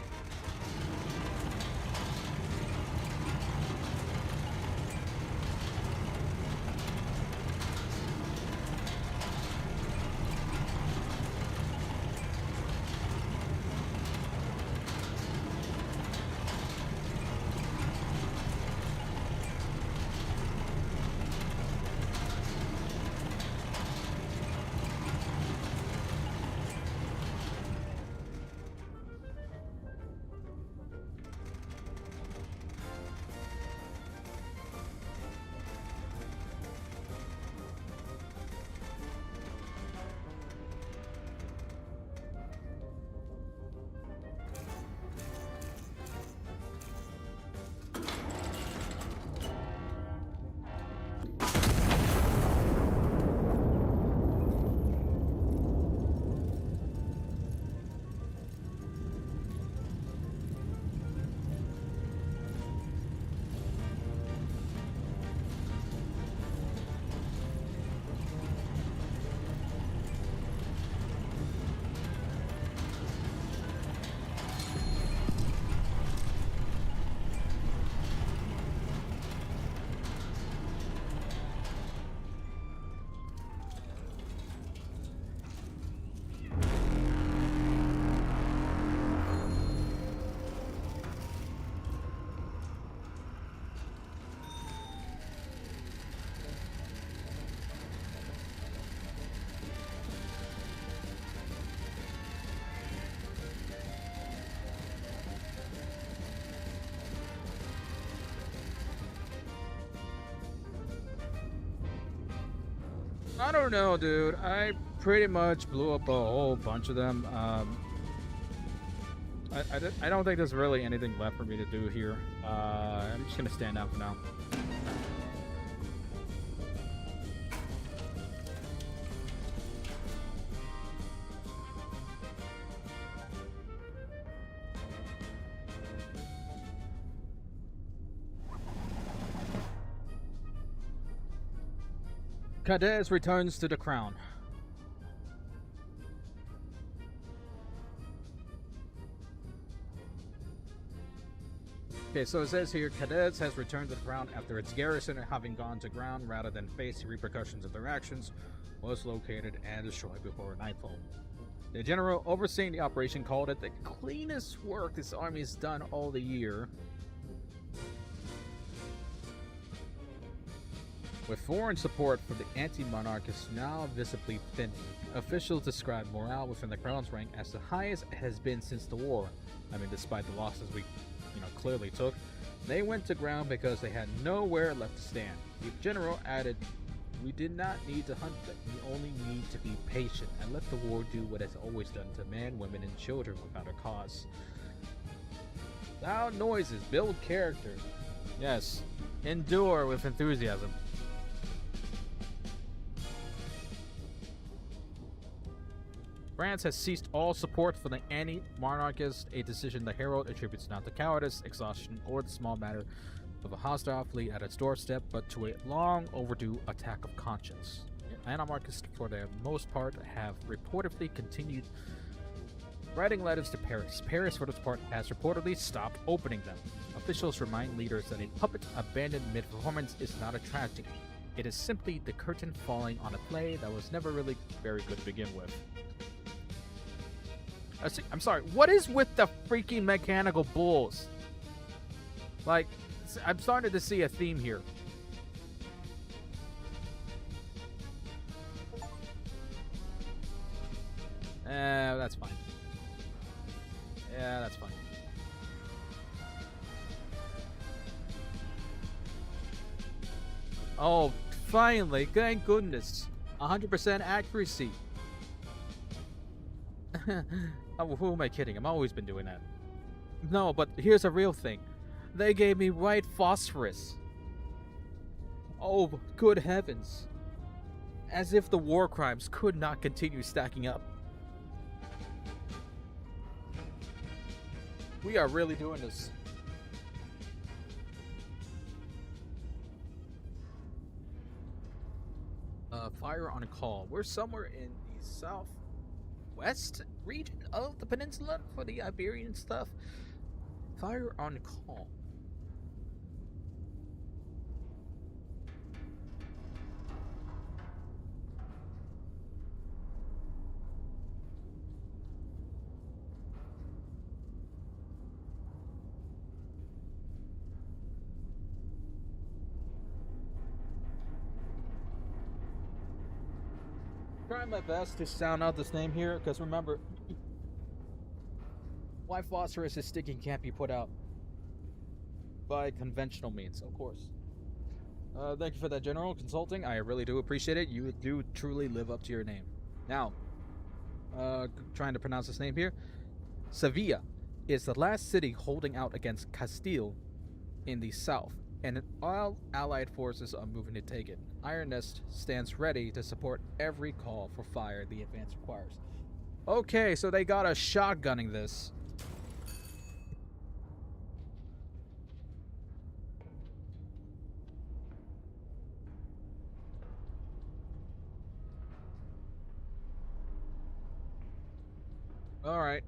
I don't know, dude. I pretty much blew up a whole bunch of them. I don't think there's really anything left for me to do here. I'm just gonna stand out for now. Cadiz returns to the crown. Okay, so it says here, Cadiz has returned to the crown after its garrison, having gone to ground rather than face the repercussions of their actions, was located and destroyed before nightfall. The general overseeing the operation called it the cleanest work this army has done all the year. With foreign support for the anti-monarchists now visibly thinning, officials describe morale within the crown's rank as the highest it has been since the war. I mean, despite the losses we, clearly took, they went to ground because they had nowhere left to stand. The general added, "We did not need to hunt them. We only need to be patient and let the war do what it's always done to men, women, and children without a cause." Loud noises build character. Yes, endure with enthusiasm. France has ceased all support for the anti-monarchists, a decision the Herald attributes not to cowardice, exhaustion, or the small matter of a hostile fleet at its doorstep, but to a long overdue attack of conscience. Anti-monarchists, for the most part, have reportedly continued writing letters to Paris. Paris, for its part, has reportedly stopped opening them. Officials remind leaders that a puppet abandoned mid-performance is not a tragedy. It is simply the curtain falling on a play that was never really very good to begin with. I'm sorry, what is with the freaking mechanical bulls? Like, I'm starting to see a theme here. That's fine. Yeah, that's fine. Oh, finally, thank goodness. 100% accuracy. Oh, who am I kidding? I've always been doing that. No, but here's a real thing. They gave me white phosphorus. Oh, good heavens. As if the war crimes could not continue stacking up. We are really doing this. Fire on call. We're somewhere in the southwest region of the peninsula for the Iberian stuff. Fire on call. Trying my best to sound out this name here, because remember, why phosphorus is sticking can't be put out by conventional means, of course. Thank you for that, General Consulting. I really do appreciate it. You do truly live up to your name. Now, trying to pronounce this name here. Sevilla is the last city holding out against Castile in the south, and all allied forces are moving to take it. Iron Nest stands ready to support every call for fire the advance requires. Okay, so they got us shotgunning this. Alright.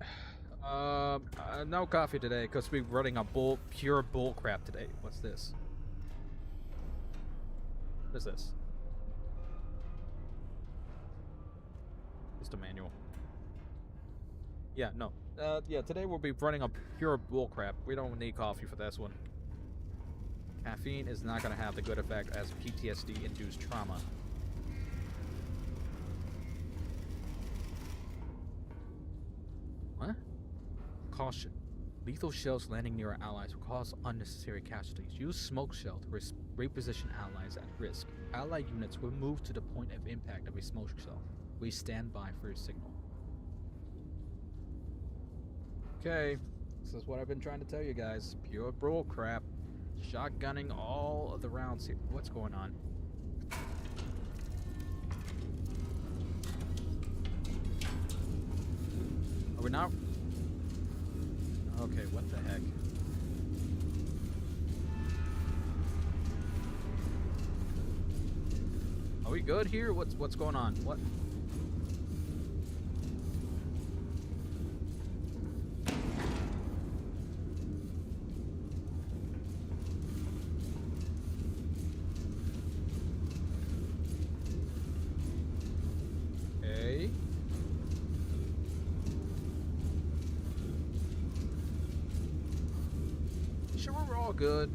No coffee today, because we're running a pure bull crap today. What's this? What is this? Just a manual. Yeah, no. Yeah, today we'll be running a pure bull crap. We don't need coffee for this one. Caffeine is not going to have the good effect as PTSD-induced trauma. What? Caution. Lethal shells landing near our allies will cause unnecessary casualties. Use smoke shell to reposition allies at risk. Allied units will move to the point of impact of a smoke shell. We stand by for your signal. Okay, this is what I've been trying to tell you guys. Pure bull crap. Shotgunning all of the rounds here. What's going on? Are we not? Okay, what the heck? Are we good here? What's going on? What? Okay. Sure, we're all good.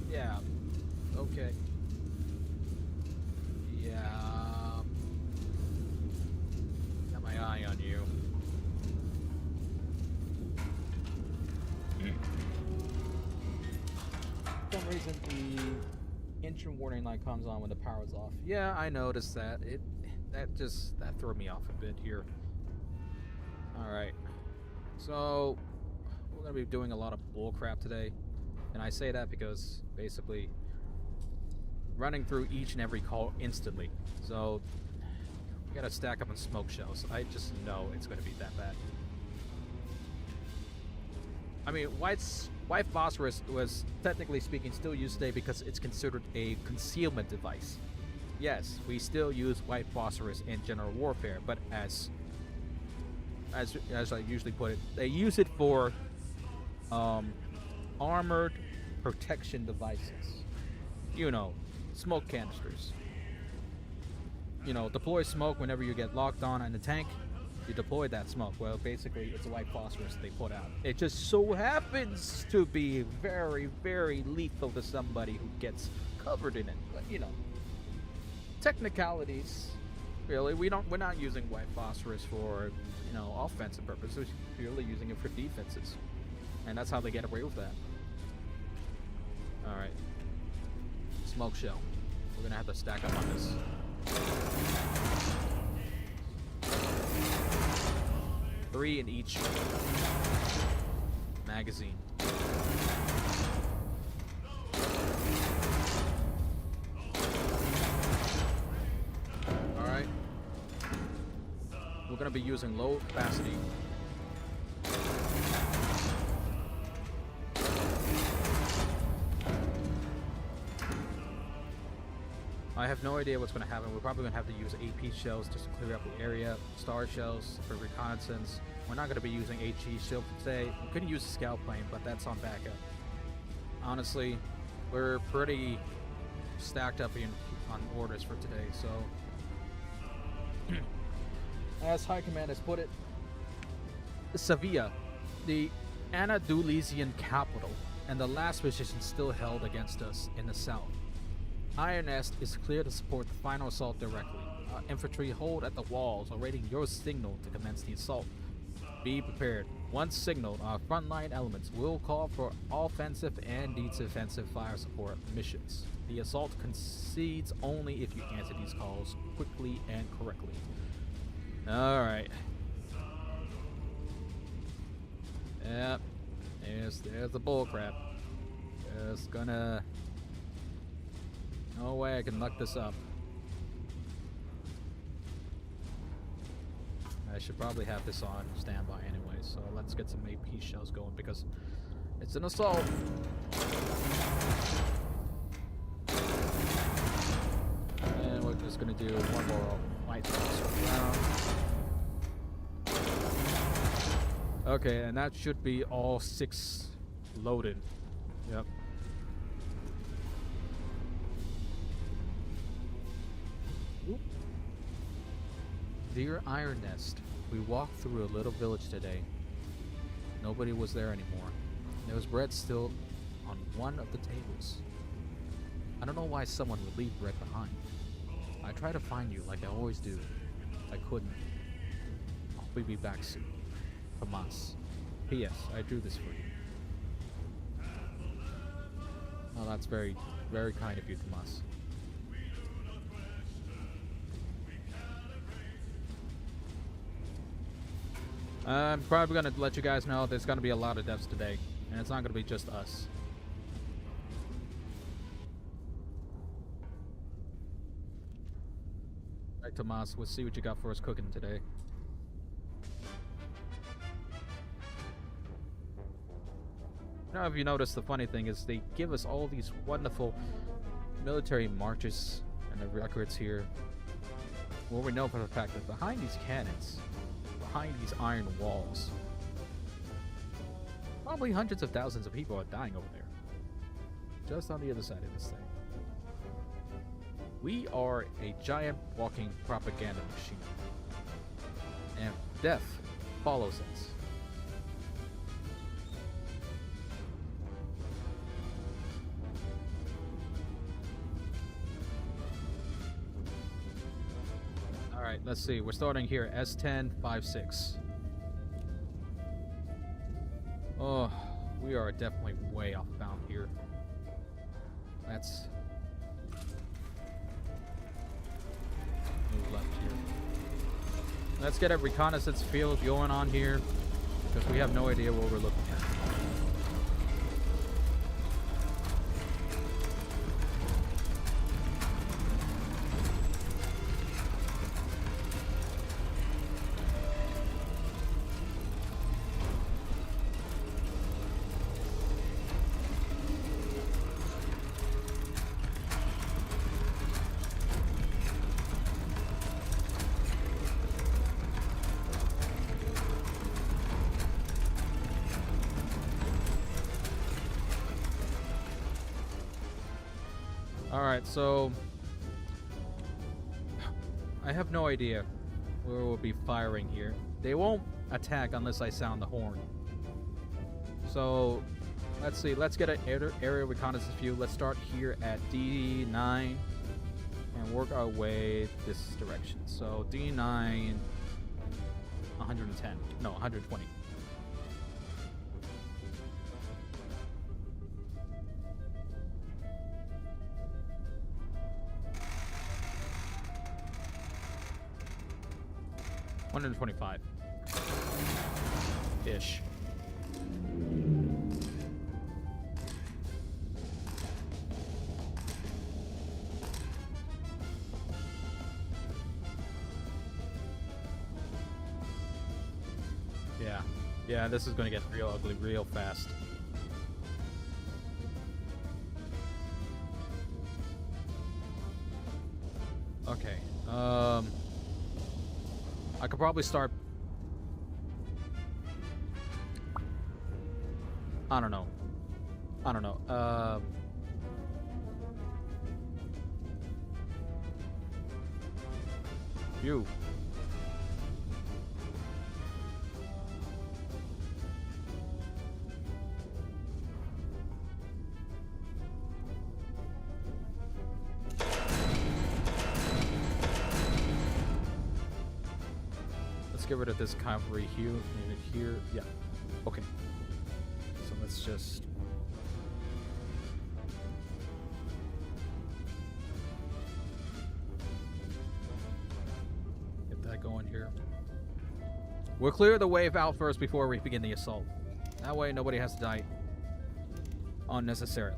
Yeah. Okay. Yeah. Got my eye on you. For some reason, the engine warning light comes on when the power's off. Yeah, I noticed that. That threw me off a bit here. All right. So we're gonna be doing a lot of bullcrap today, and I say that because basically running through each and every call instantly. So we gotta stack up on smoke shells. I just know it's gonna be that bad. I mean, white phosphorus was technically speaking still used today because it's considered a concealment device. Yes, we still use white phosphorus in general warfare, but as I usually put it, they use it for armored protection devices. You know, smoke canisters. You know, deploy smoke whenever you get locked on in the tank. You deploy that smoke. Well, basically, it's a white phosphorus they put out. It just so happens to be very, very lethal to somebody who gets covered in it. But you know, technicalities. Really, we're not using white phosphorus for offensive purposes. We're really using it for defenses, and that's how they get away with that. All right, smoke shell. We're gonna have to stack up on this. Three in each magazine. Alright. We're going to be using low capacity. I have no idea what's going to happen. We're probably going to have to use AP shells just to clear up the area, star shells for reconnaissance. We're not going to be using HE shield today. We couldn't use a scout plane, but that's on backup. Honestly, we're pretty stacked up on orders for today, so as High Command has put it, Sevilla, the Andalusian capital, and the last position still held against us in the south. Iron Nest is clear to support the final assault directly. Our infantry hold at the walls, awaiting your signal to commence the assault. Be prepared. Once signaled, our frontline elements will call for offensive and defensive fire support missions. The assault concedes only if you answer these calls quickly and correctly. Alright. Yep. There's the bullcrap. Just gonna... No way I can luck this up. I should probably have this on standby anyway, so let's get some AP shells going because it's an assault. And we're just gonna do one more white round. Okay, and that should be all 6 loaded. Yep. Dear Iron Nest, we walked through a little village today. Nobody was there anymore. There was bread still on one of the tables. I don't know why someone would leave bread behind. I tried to find you like I always do. I couldn't. I'll be back soon. From us. P.S. I drew this for you. Well, that's very, very kind of you, Tomas. I'm probably going to let you guys know there's going to be a lot of deaths today, and it's not going to be just us. All right, Tomas, we'll see what you got for us cooking today. Now, if you notice, the funny thing is they give us all these wonderful military marches and the records here. Well, we know for the fact that behind these cannons, behind these iron walls, probably hundreds of thousands of people are dying over there. Just on the other side of this thing. We are a giant walking propaganda machine. And death follows us. Alright, let's see. We're starting here. S1056. Oh, we are definitely way off bound here. Let's move left here. Let's get a reconnaissance field going on here, because we have no idea what we're looking at. Alright, so I have no idea where we'll be firing here. They won't attack unless I sound the horn. So let's see, let's get an area reconnaissance view. Let's start here at D9 and work our way this direction. So D9 110. No, 120. $125 ish. Yeah, this is going to get real ugly real fast. Okay. I could probably start. I don't know. You. Let's get rid of this cavalry here, unit here. Yeah. Okay. So let's just. Get that going here. We'll clear the wave out first before we begin the assault. That way nobody has to die unnecessarily.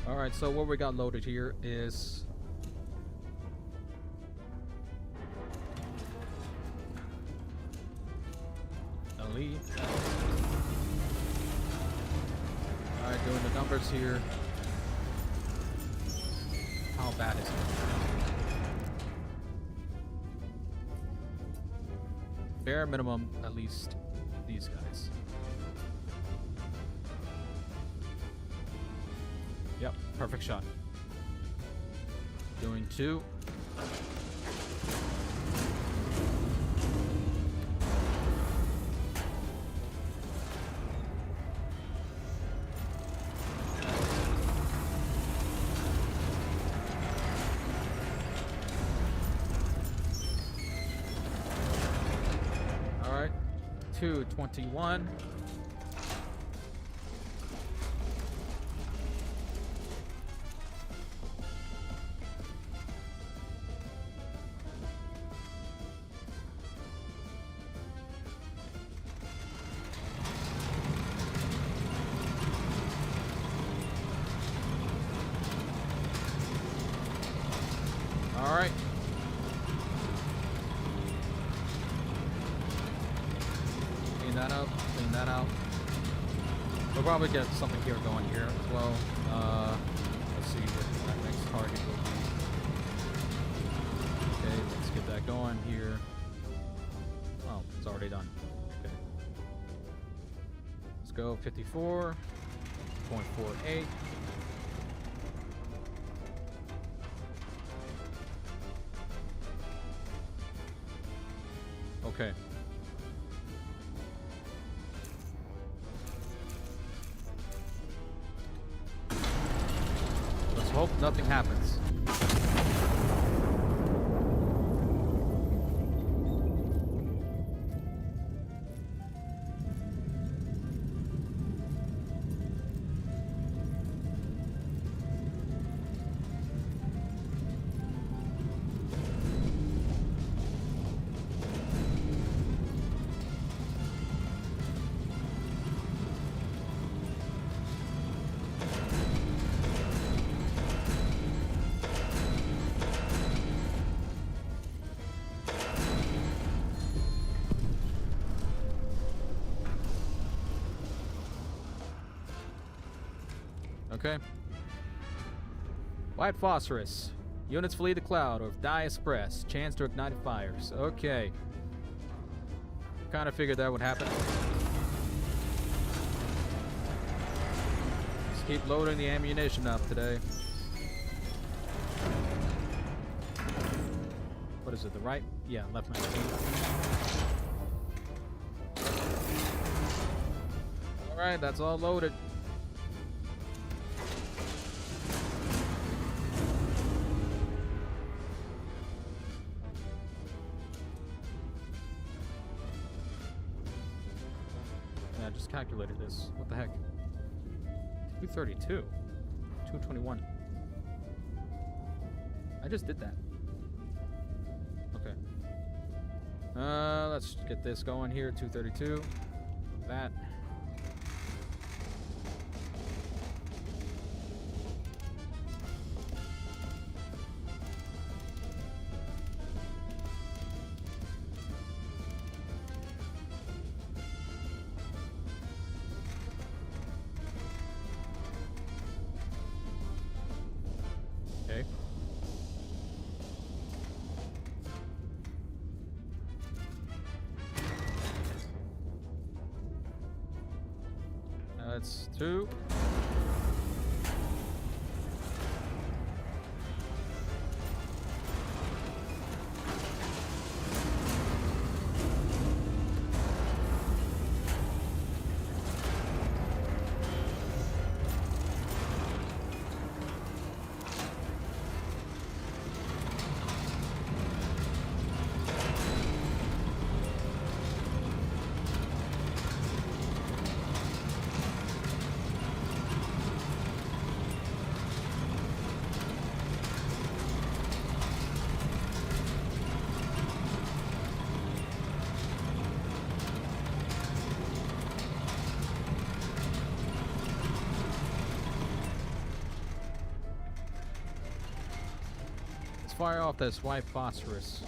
Alright, so what we got loaded here is elite. Alright, doing the numbers here. How bad is it? bare minimum, at least these guys. Yep, perfect shot. Doing 2. All right, 221. All right. Clean that up. Clean that out. We'll probably get something here going here as well. Let's see what that next target will be. Okay, let's get that going here. Oh, it's already done. Okay. Let's go 54.48. Okay. Let's hope nothing happens. Okay. White phosphorus. Units flee the cloud or die express. Chance to ignite fires. Okay. Kind of figured that would happen. Just keep loading the ammunition up today. What is it, the right? Yeah, left magazine. Alright, that's all loaded. I just calculated this. What the heck? 232. 221. I just did that. Okay. Let's get this going here. 232. That. Okay. That's 2. Let's fire off this white phosphorus.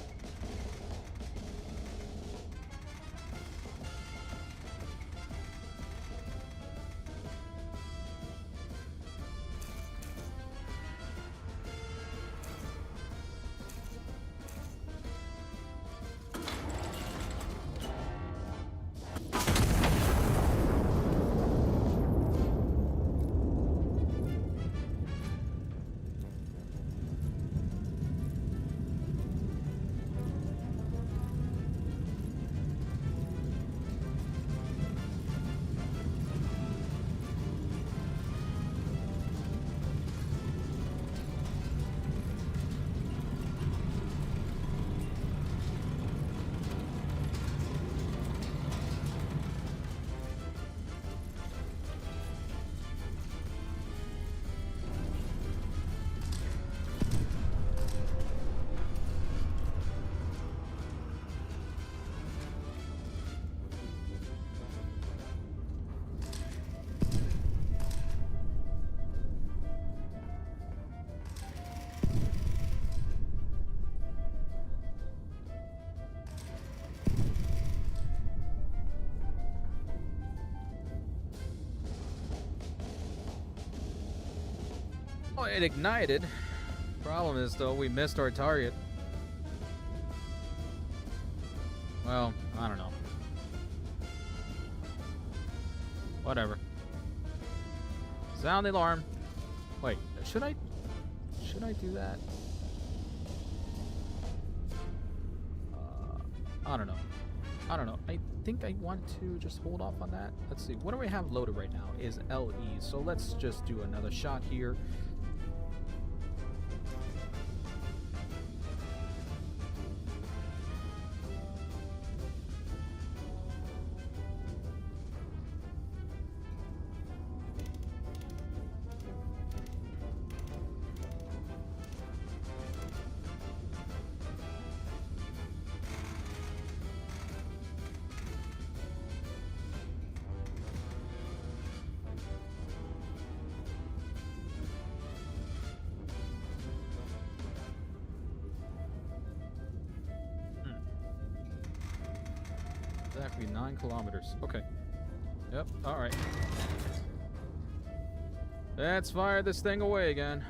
Well, it ignited. Problem is, though, we missed our target. Well, I don't know. Whatever. Sound the alarm. Wait, should I do that? I don't know. I don't know. I think I want to just hold off on that. Let's see. What do we have loaded right now? Is LE. So let's just do another shot here. Exactly 9 kilometers. Okay. Yep. All right. Let's fire this thing away again.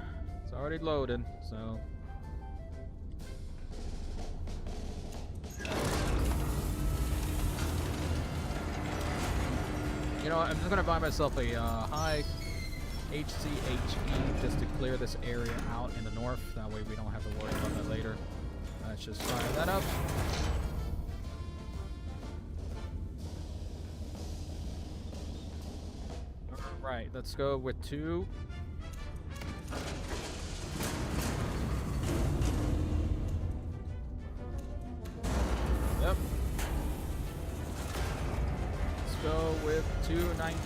It's already loaded, so. You know what? I'm just gonna buy myself a high HCHE just to clear this area out in the north. That way we don't have to worry about that later. Let's just fire that up. Alright, let's go with 2. Yep. Let's go with 219.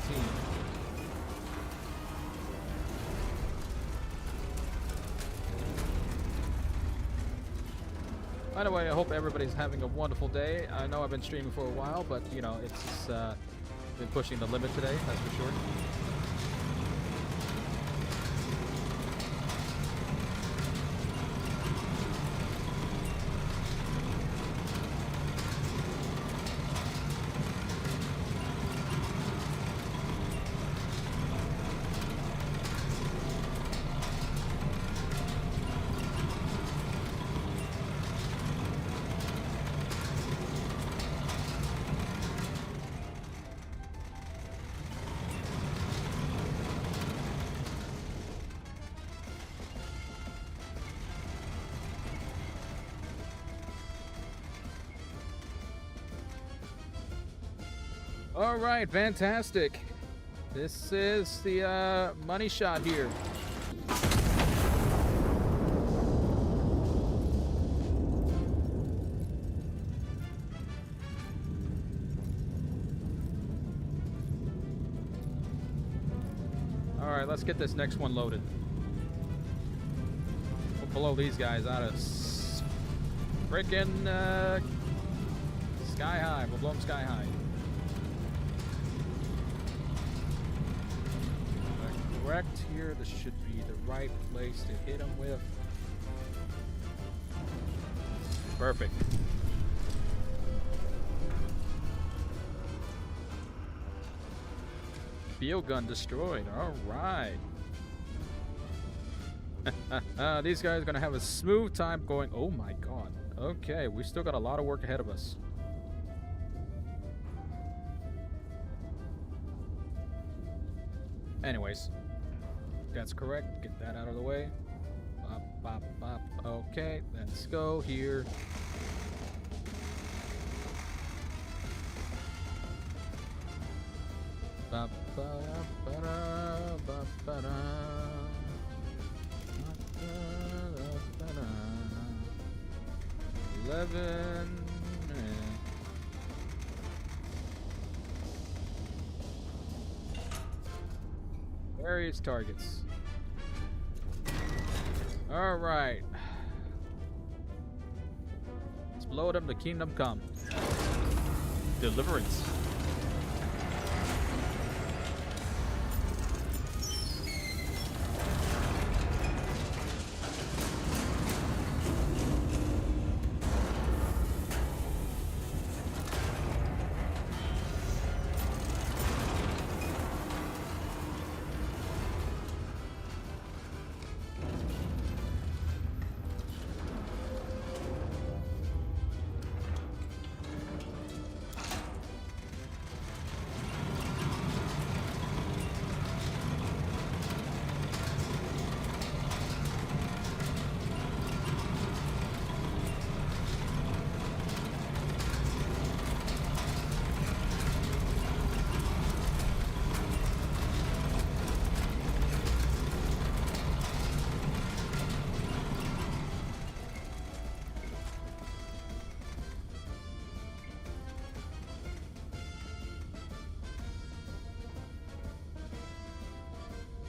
By the way, I hope everybody's having a wonderful day. I know I've been streaming for a while, but you know, it's just, been pushing the limit today, that's for sure. All right, fantastic. This is the money shot here. All right, let's get this next one loaded. We'll blow these guys out of freaking sky high. We'll blow them sky high. Correct here. This should be the right place to hit them with. Perfect. Field gun destroyed. All right. These guys are gonna have a smooth time going. Oh my god. Okay, we still got a lot of work ahead of us. Anyways. That's correct. Get that out of the way. Bop, bop, bop. Okay, let's go here. Bop, ba, ba, da, ba, ba, da. Ba, da, ba, da. 11. Various targets. All right. Let's blow them. The kingdom come. Deliverance.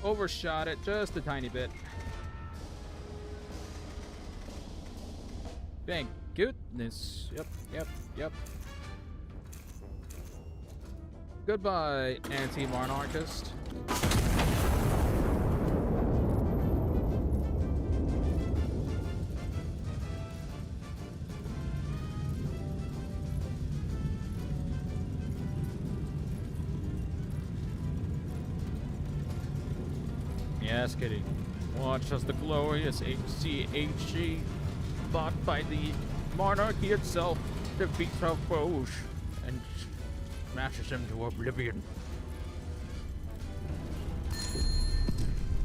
overshot it just a tiny bit. Thank goodness. Yep. Goodbye, anti-monarchist. Yes, kitty. Watch as the glorious HCHG, bought by the monarchy itself, defeats our foes and smashes him to oblivion.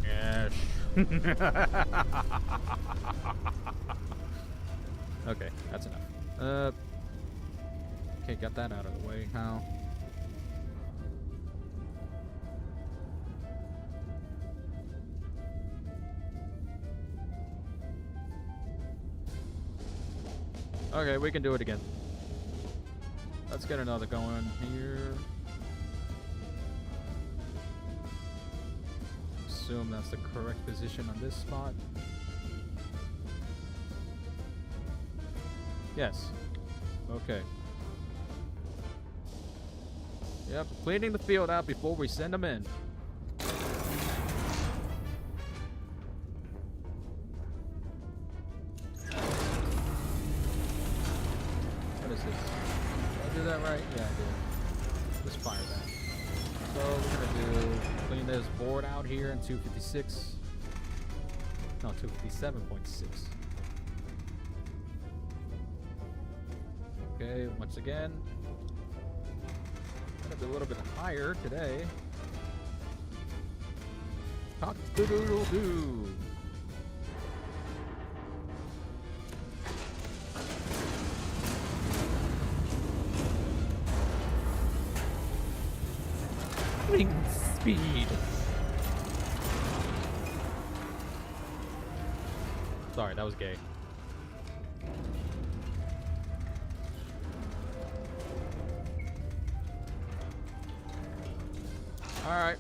Yes. Okay, that's enough. Okay, got that out of the way. How? Okay, we can do it again. Let's get another going here. Assume that's the correct position on this spot. Yes. Okay. Yep, cleaning the field out before we send them in. What is this? Did I do that right? Yeah, I did. Let's fire that. So we're gonna do clean this board out here in 256. No, 257.6. Okay, once again. Gonna be a little bit higher today. Cock-a-doodle-doo. Ring speed. Sorry, that was gay. All right.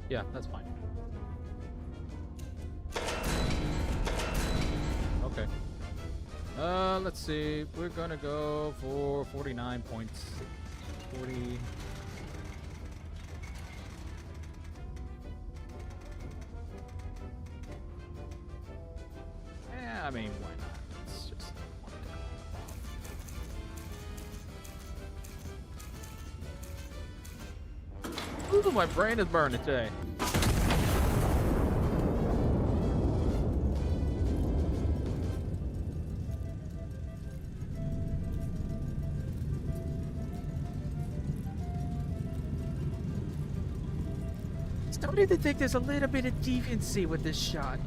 Yeah, that's fine. Okay. Let's see. We're gonna go for 49 points. 40. Yeah, I mean, why not? It's just ooh, my brain is burning today. Starting to think there's a little bit of deviancy with this shot.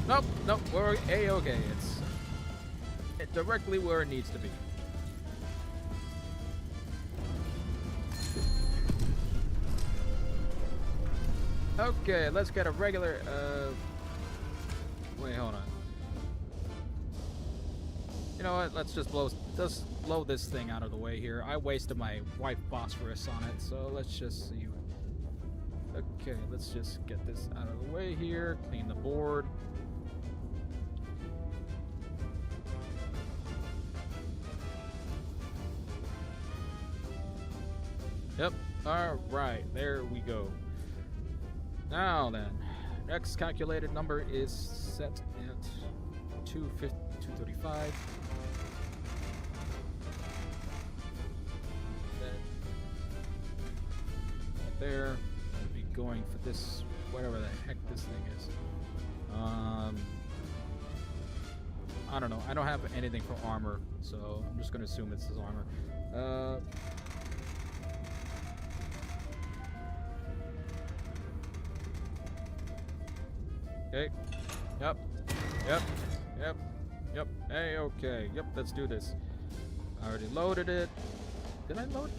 Nope, we're A-okay. It's directly where it needs to be. Okay, let's get a regular, wait, hold on. You know what, let's just blow this thing out of the way here. I wasted my white phosphorus on it, so let's just see. Okay, let's just get this out of the way here, clean the board. Yep, alright, there we go. Now then, next calculated number is set at 235. Then right there, we'll be going for this, whatever the heck this thing is. I don't know. I don't have anything for armor, so I'm just gonna assume this is armor. Okay. Yep. Yep. Yep. Yep. Hey, okay. Yep, let's do this. I already loaded it. Did I load it?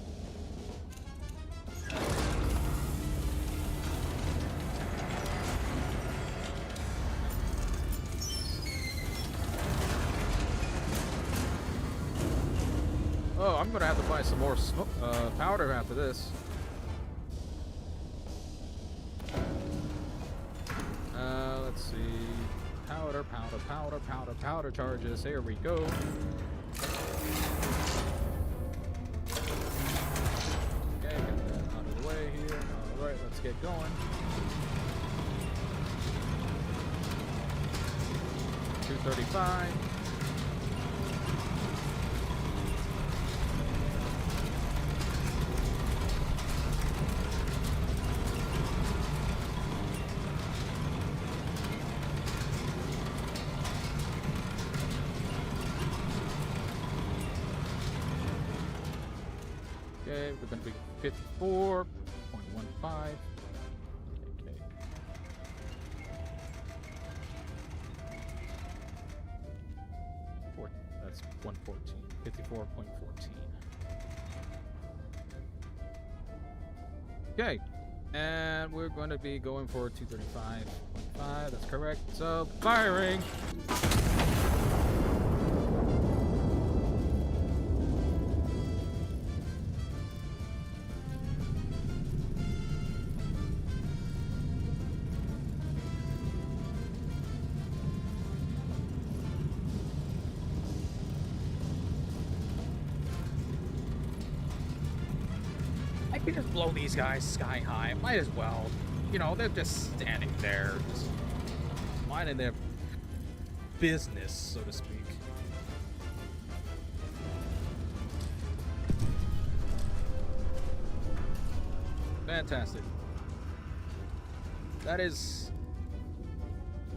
Oh, I'm gonna have to buy some more powder after this. Let's see. Powder charges. Here we go. Okay, get that out of the way here. Alright, let's get going. 235. Okay, we're gonna be 54.15. Okay. That's 114. 54.14. Okay. And we're going to be going for 235.5. That's correct. So, firing! I could just blow these guys sky high. Might as well. You know, they're just standing there, just minding their business, so to speak. Fantastic. That is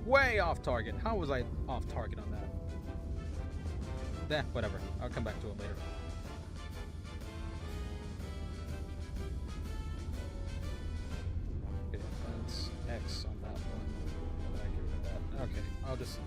way off target. How was I off target on that? Whatever. I'll come back to it later. Okay, that's X on that one. How do I get rid of that? Okay, I'll just...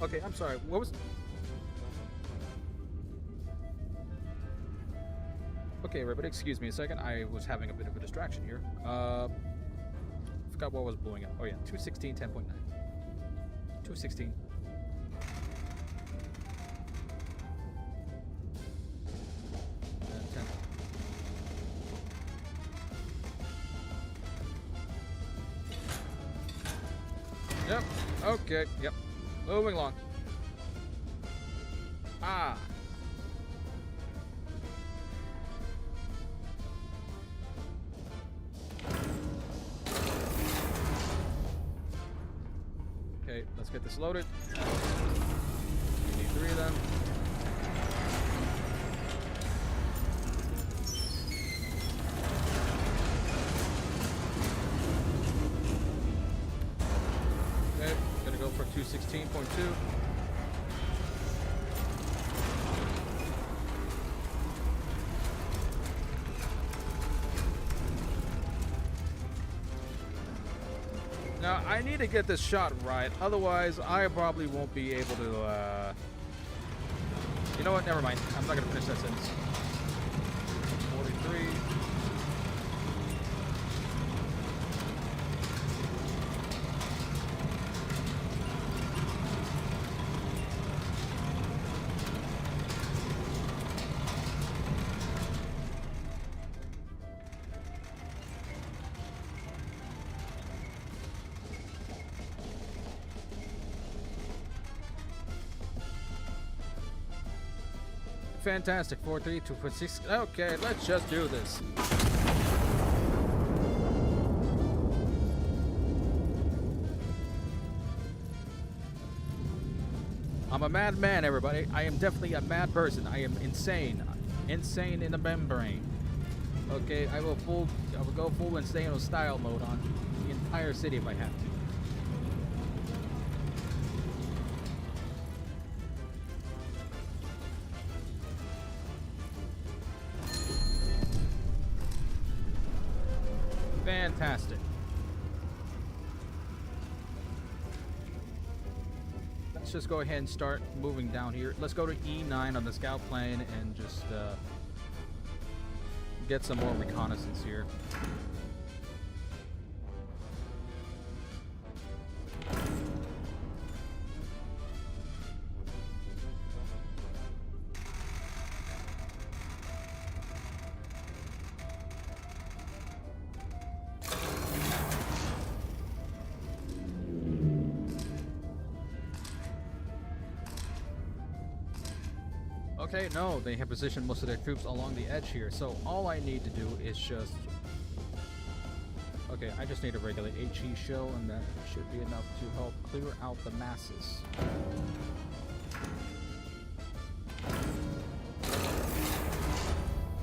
Okay, I'm sorry. What was... Okay, everybody, excuse me a second. I was having a bit of a distraction here. Forgot what was blowing up. Oh yeah, 216, 10.9. 216. And 10. Yep. Okay. Yep. Moving along. Ah. Okay, let's get this loaded. We need 3 of them. Okay, gonna go for 216.2. Now, I need to get this shot right, otherwise I probably won't be able to, You know what? Never mind. I'm not gonna finish that sentence. 43. Fantastic. 4-3, 2.6. Okay, let's just do this. I'm a mad man, everybody. I am definitely a mad person. I am insane. Insane in the membrane. Okay, I will go full insane style mode on the entire city if I have to. Fantastic. Let's just go ahead and start moving down here. Let's go to E9 on the scout plane and just get some more reconnaissance here. Okay, no, they have positioned most of their troops along the edge here, so all I need to do is just... Okay, I just need a regular HE show, and that should be enough to help clear out the masses.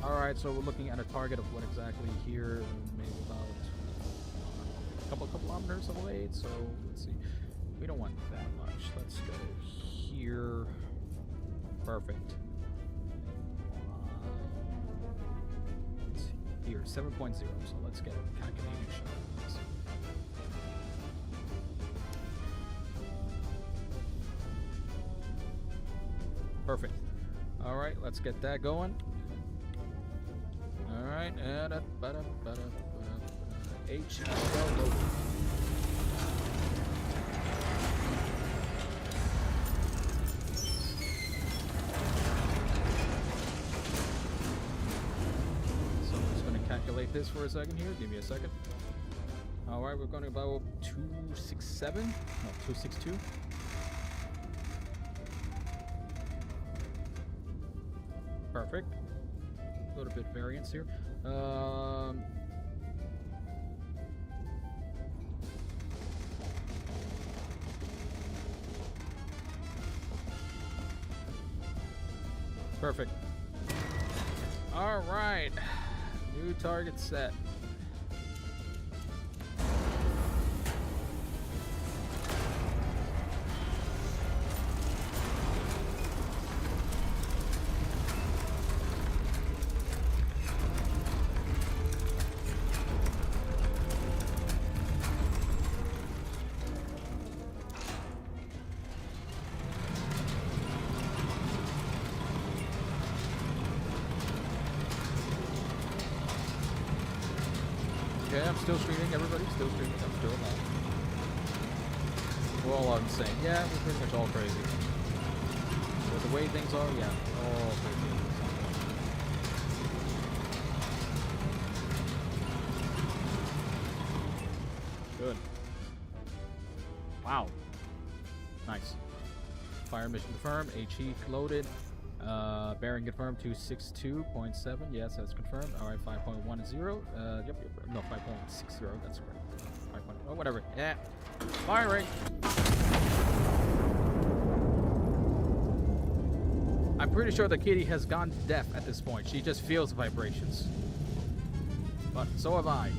Alright, so we're looking at a target of what exactly here, maybe about a couple kilometers away, so let's see. We don't want that much. Let's go here. Perfect. Here, 7.0, so let's get a calculating shot on this. Perfect. Alright, let's get that going. Alright, H loaded. Calculate this for a second here. Give me a second. All right, we're going to about 267. No, 262. Perfect. A little bit variance here. Perfect. All right. New target set. Okay, I'm still streaming, everybody. Still streaming. I'm still alive. We're all insane. Yeah, we're pretty much all crazy. But the way things are, yeah, all crazy. Good. Wow. Nice. Fire mission confirmed. HE loaded. Bearing confirmed 262.7. Yes, that's confirmed. Alright, 5.10. Yep. No, 5.60. That's correct. 5. Oh, whatever. Yeah. Firing. I'm pretty sure the kitty has gone deaf at this point. She just feels vibrations. But so have I.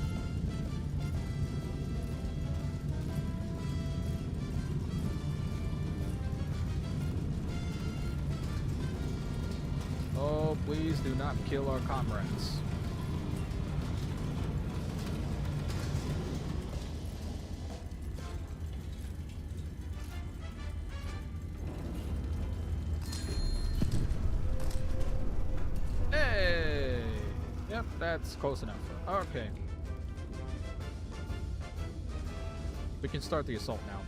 Oh, please do not kill our comrades. That's close enough. Okay. We can start the assault now.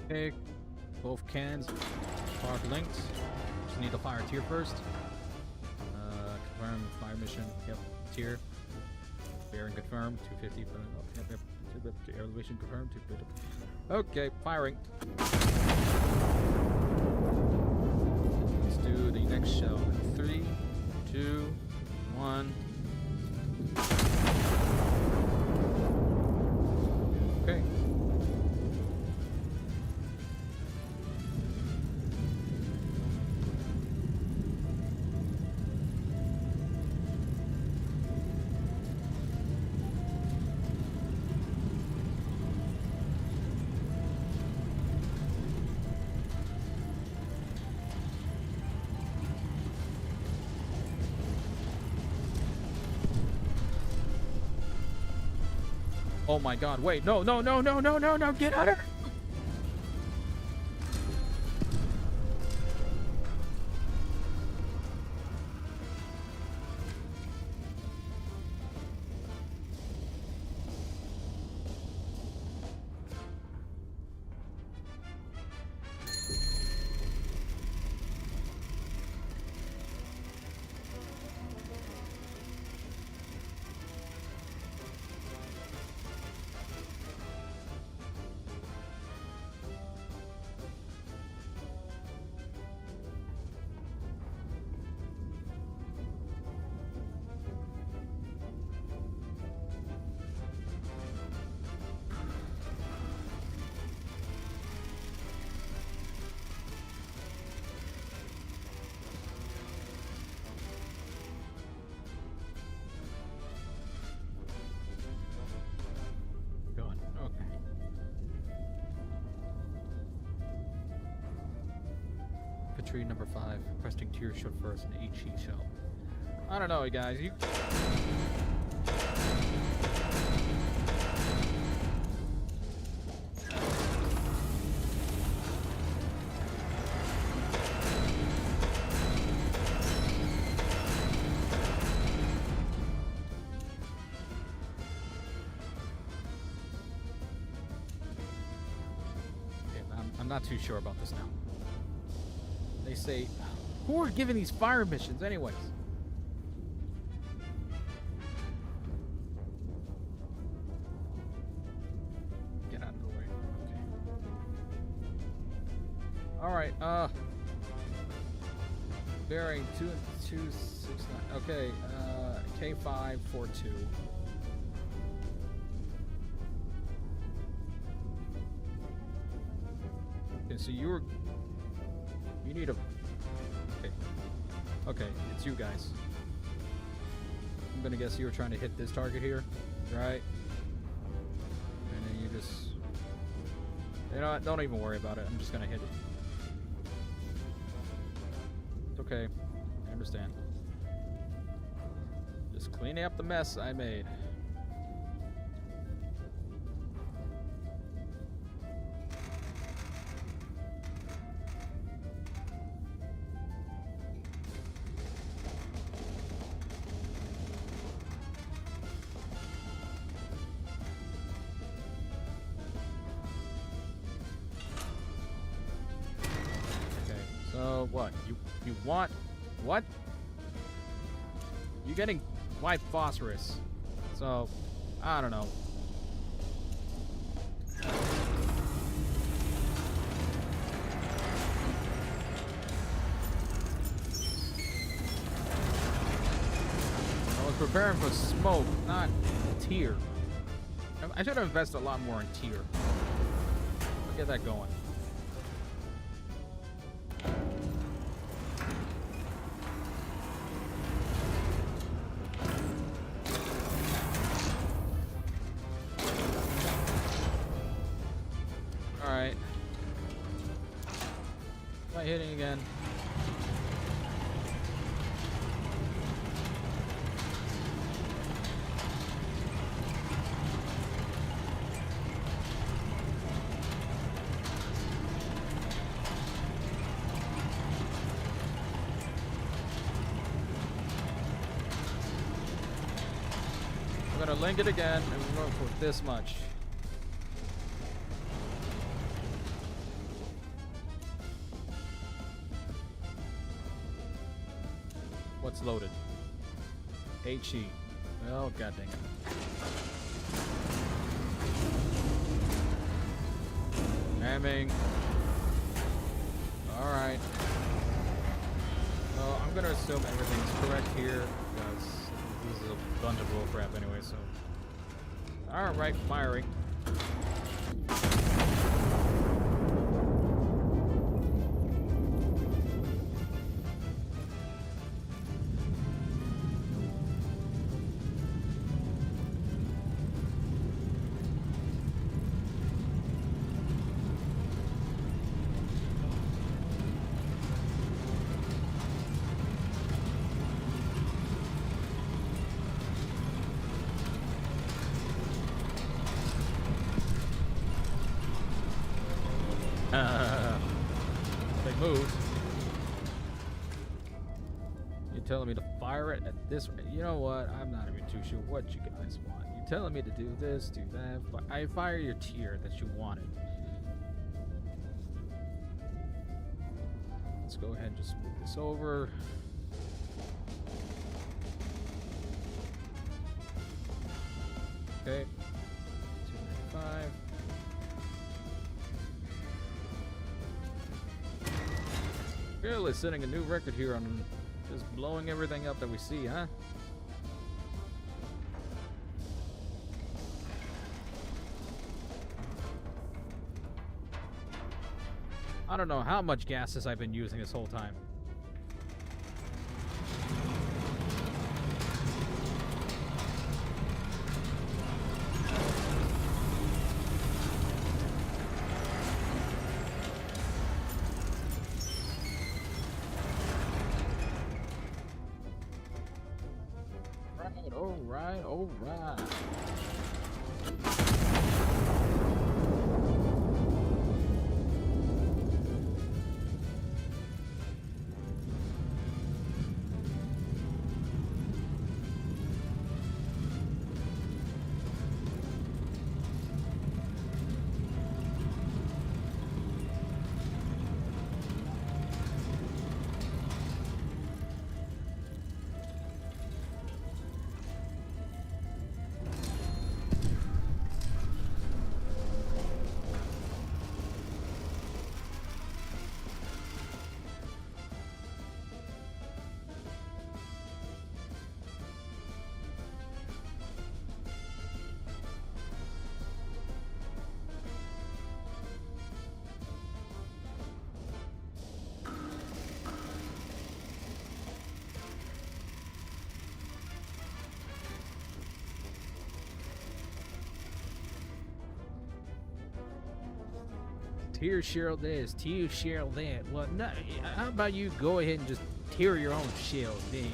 Okay, both cans are linked. Just need to fire tier first. Confirm fire mission. Yep, tier. Bearing confirmed. 250. Yep. Elevation confirmed. 250. Okay, firing. Let's do the next shell. 3, 2, 1. Okay. Oh my god, wait, no, get out of here! God, okay. Infantry number 5, requesting tier shot first and HE shell. I don't know, you guys. You. I'm not too sure about this now. They say, who are giving these fire missions anyways? Get out of the way. Okay. Alright, bearing 2269. Okay, K542. Okay, so you need a... Okay, it's you guys. I'm gonna guess you were trying to hit this target here, right? And then you just... You know what, don't even worry about it, I'm just gonna hit it. It's okay, I understand. Just cleaning up the mess I made. So what? You want what? You're getting white phosphorus. So I don't know. I was preparing for smoke, not tier. I should have invested a lot more in tier. Let's get that going. Alright. Not hitting again. I'm gonna link it again and we're going for this much. What's loaded? HE. Oh, god dang it. Hamming. Alright. Well, I'm gonna assume everything's correct here, because this is a bunch of bullcrap anyway, so... Alright, firing. They moved. You're telling me to fire it at this rate? You know what? I'm not even too sure what you guys want. You're telling me to do this, do that. I fire your tier that you wanted. Let's go ahead and just move this over. Okay. 295. Really setting a new record here on just blowing everything up that we see, huh? I don't know how much gases I've been using this whole time. All right. Tear shell this, tear shell that. Well, no, how about you go ahead and just tear your own shell, dang it.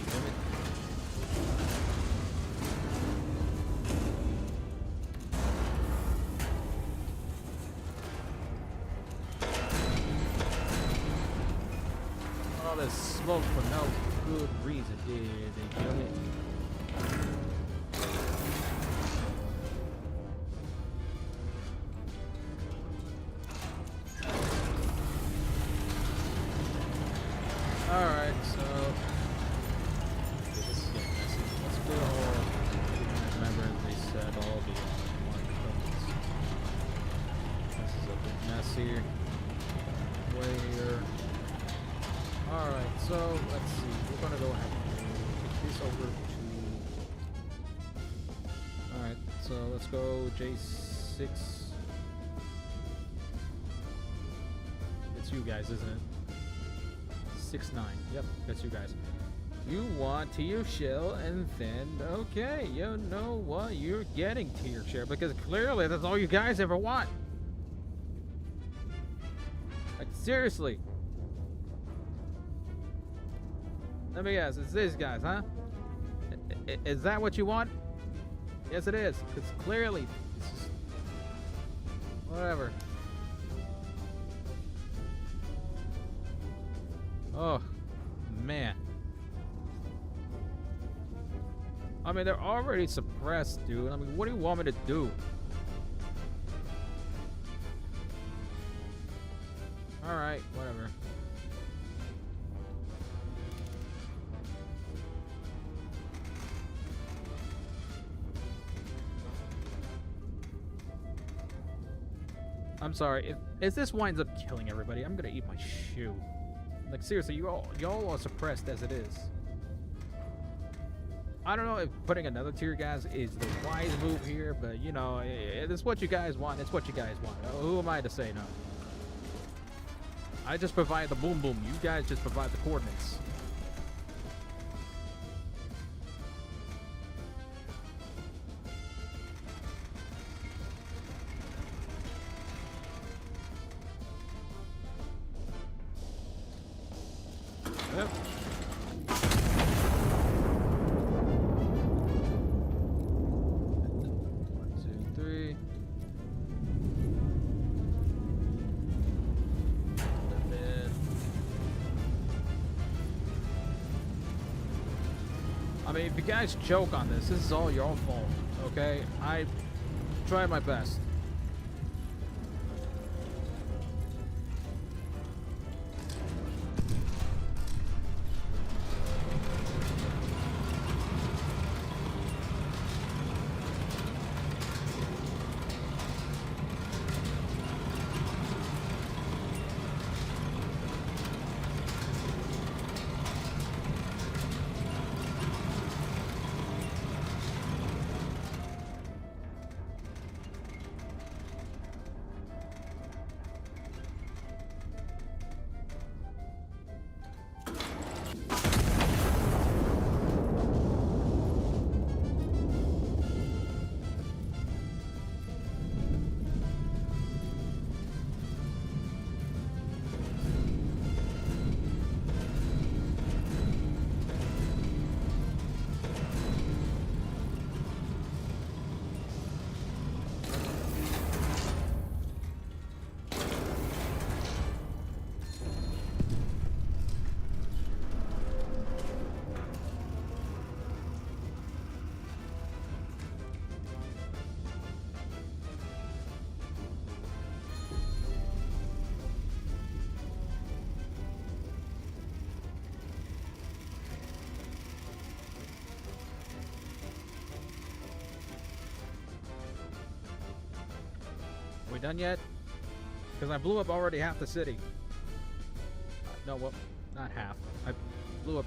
All this smoke for no good reason, damn it. Alright, so this is getting messy. Let's go. Remember, they said all the markings. This is a bit messy. Way here. Alright, so let's see. We're gonna go ahead and take this over to. Alright, so let's go J6. It's you guys, isn't it? 6-9. Yep, that's you guys. You want tier shell, and then okay, you know what? You're getting tier shell because clearly that's all you guys ever want. Like seriously. Let me guess, it's these guys, huh? Is that what you want? Yes, it is. Because clearly, it's just whatever. Oh, man. I mean, they're already suppressed, dude. I mean, what do you want me to do? Alright, whatever. I'm sorry. If this winds up killing everybody, I'm gonna eat my shoe. Like seriously, y'all are suppressed as it is. I don't know if putting another tear gas is the wise move here, but you know, it's what you guys want. It's what you guys want. Who am I to say no? I just provide the boom boom. You guys just provide the coordinates. Yep. One, two, three. I mean, if you guys choke on this is all your fault, okay? I tried my best. We done yet? Because I blew up already half the city. No, well, not half. I blew up...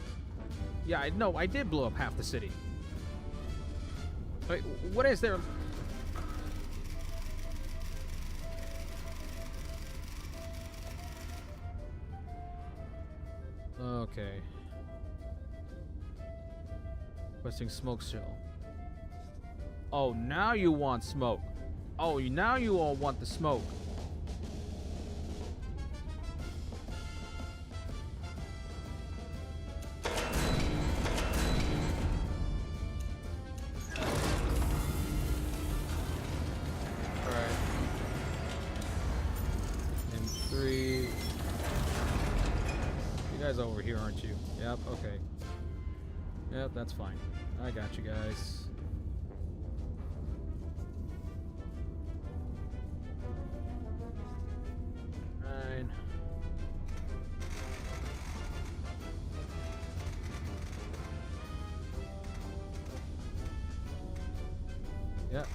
Yeah, I did blow up half the city. Wait, what is there... Okay. Requesting smoke shell. Oh, now you want smoke. Oh, now you all want the smoke. Alright. And 3. You guys over here, aren't you? Yep, okay. Yep, that's fine. I got you guys. Yep.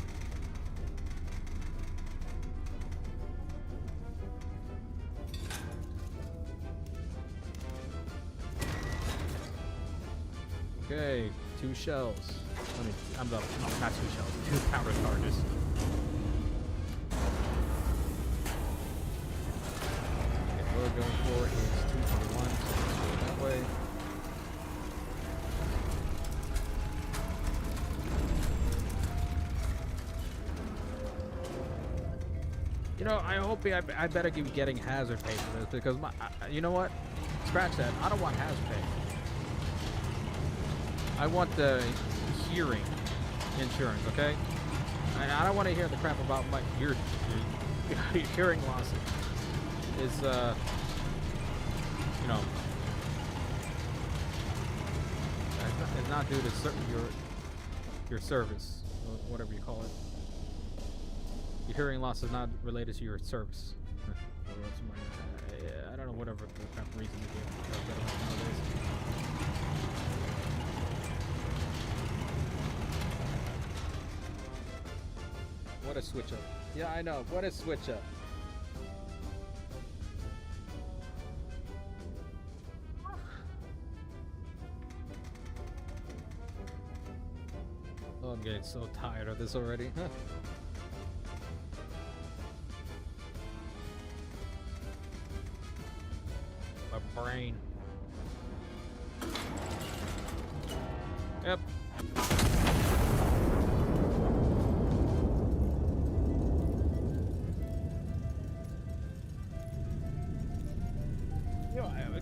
Okay, 2 shells. I mean, no, not 2 shells, 2 powder charges. Okay, what we're going for is 221, so let's go that way. You know, I hope I better be getting hazard pay for this because you know what? Scratch that. I don't want hazard pay. I want the hearing insurance, okay? And I don't want to hear the crap about my your hearing loss is you know, it's not due to your service or whatever you call it. Your hearing loss is not related to your service. I don't know, whatever the kind of reason they give nowadays. What a switch up. Yeah, I know. What a switch up. I'm getting so tired of this already. My brain. Yep.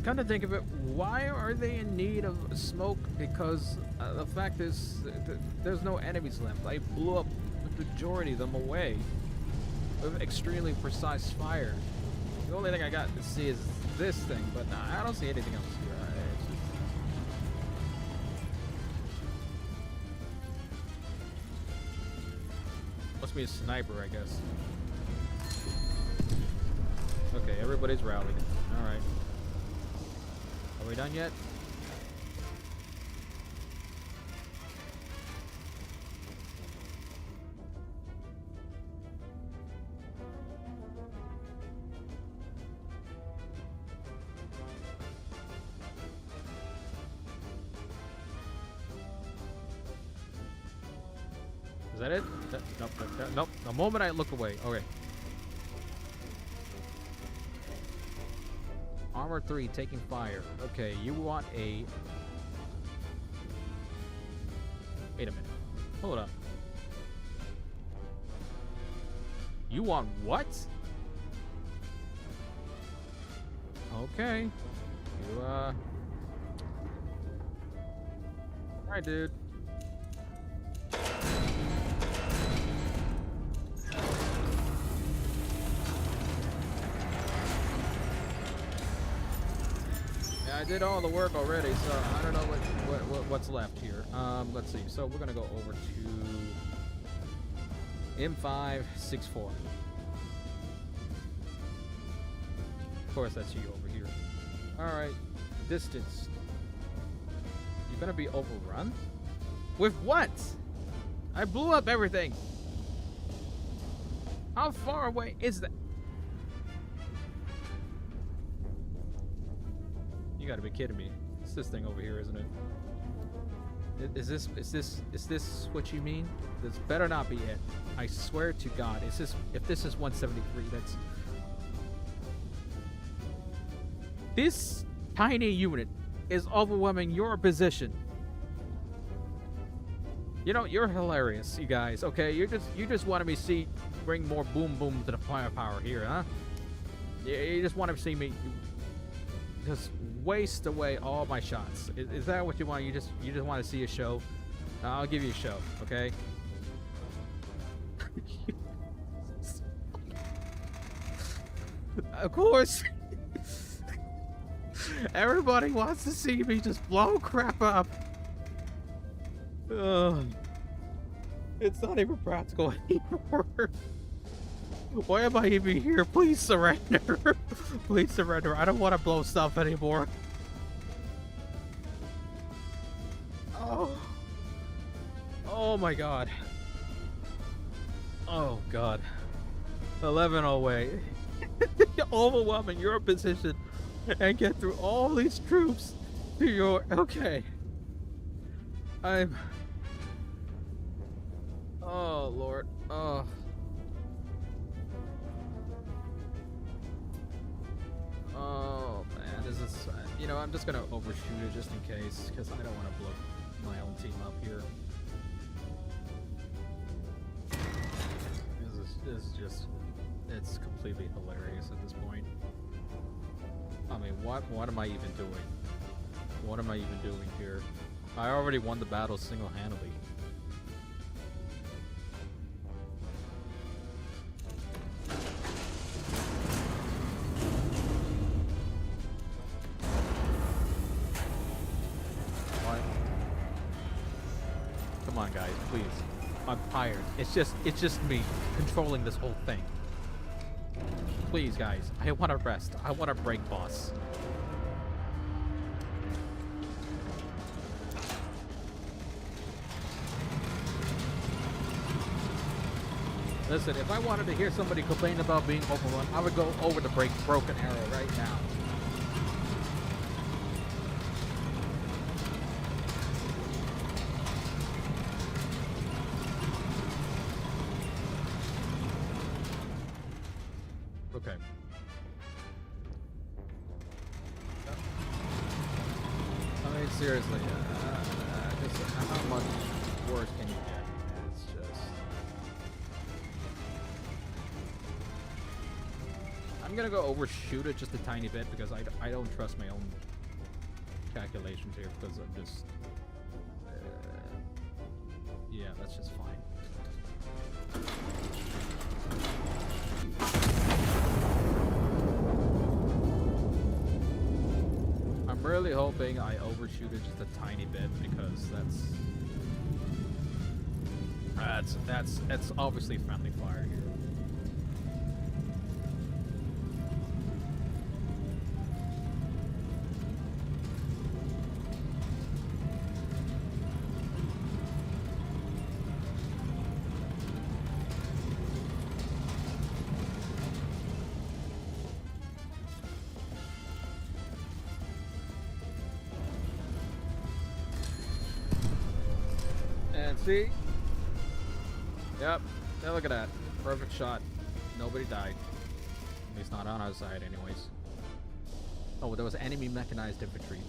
Come to think of it, why are they in need of smoke? Because the fact is, there's no enemies left. I blew up the majority of them away with extremely precise fire. The only thing I got to see is this thing, but nah, I don't see anything else here. It's just... Must be a sniper, I guess. Okay, everybody's rallied. All right. Are we done yet? Is that it? Nope, nope. The moment I look away. Okay. Armor 3 taking fire. Okay, you want a... Wait a minute. Hold up. You want what? Okay. You, Alright, dude. I did all the work already, so I don't know what's left here. Let's see. So we're gonna go over to M564. Of course, that's you over here. All right, distance. You're gonna be overrun? With what? I blew up everything. How far away is that? You gotta be kidding me. It's this thing over here, isn't it? Is this what you mean? This better not be it. I swear to God. If this is 173, that's... This tiny unit is overwhelming your position. You know, you're hilarious, you guys. Okay, you just wanted me to bring more boom boom to the firepower here, huh? You just want to see me just waste away all my shots. Is that what you want? You just want to see a show? I'll give you a show, okay? Of course. Everybody wants to see me just blow crap up. Ugh. It's not even practical anymore. Why am I even here? Please surrender. Please surrender. I don't want to blow stuff anymore. Oh. Oh my God. Oh God. 11 away. Overwhelming your position and get through all these troops to your... Okay. I'm... Oh, Lord. Oh. Oh, man. This is... You know, I'm just gonna overshoot it just in case, because I don't want to blow my own team up here. This is just... It's completely hilarious at this point. I mean, what am I even doing? What am I even doing here? I already won the battle single-handedly. What? Come on, guys, please. I'm tired. It's just me controlling this whole thing. Please, guys. I want to rest. I want to break, boss. Listen, if I wanted to hear somebody complain about being overrun, I would go over to Broken Arrow right now. seriously, just how much worse can you get? It's just... I'm gonna go overshoot it just a tiny bit because I don't trust my own calculations here because I'm just... yeah, that's just fine. I'm really hoping I overshoot it just a tiny bit because that's obviously friendly fire here. And see? Yep. Yeah, look at that. Perfect shot. Nobody died. At least not on our side, anyways. Oh, there was enemy mechanized infantry.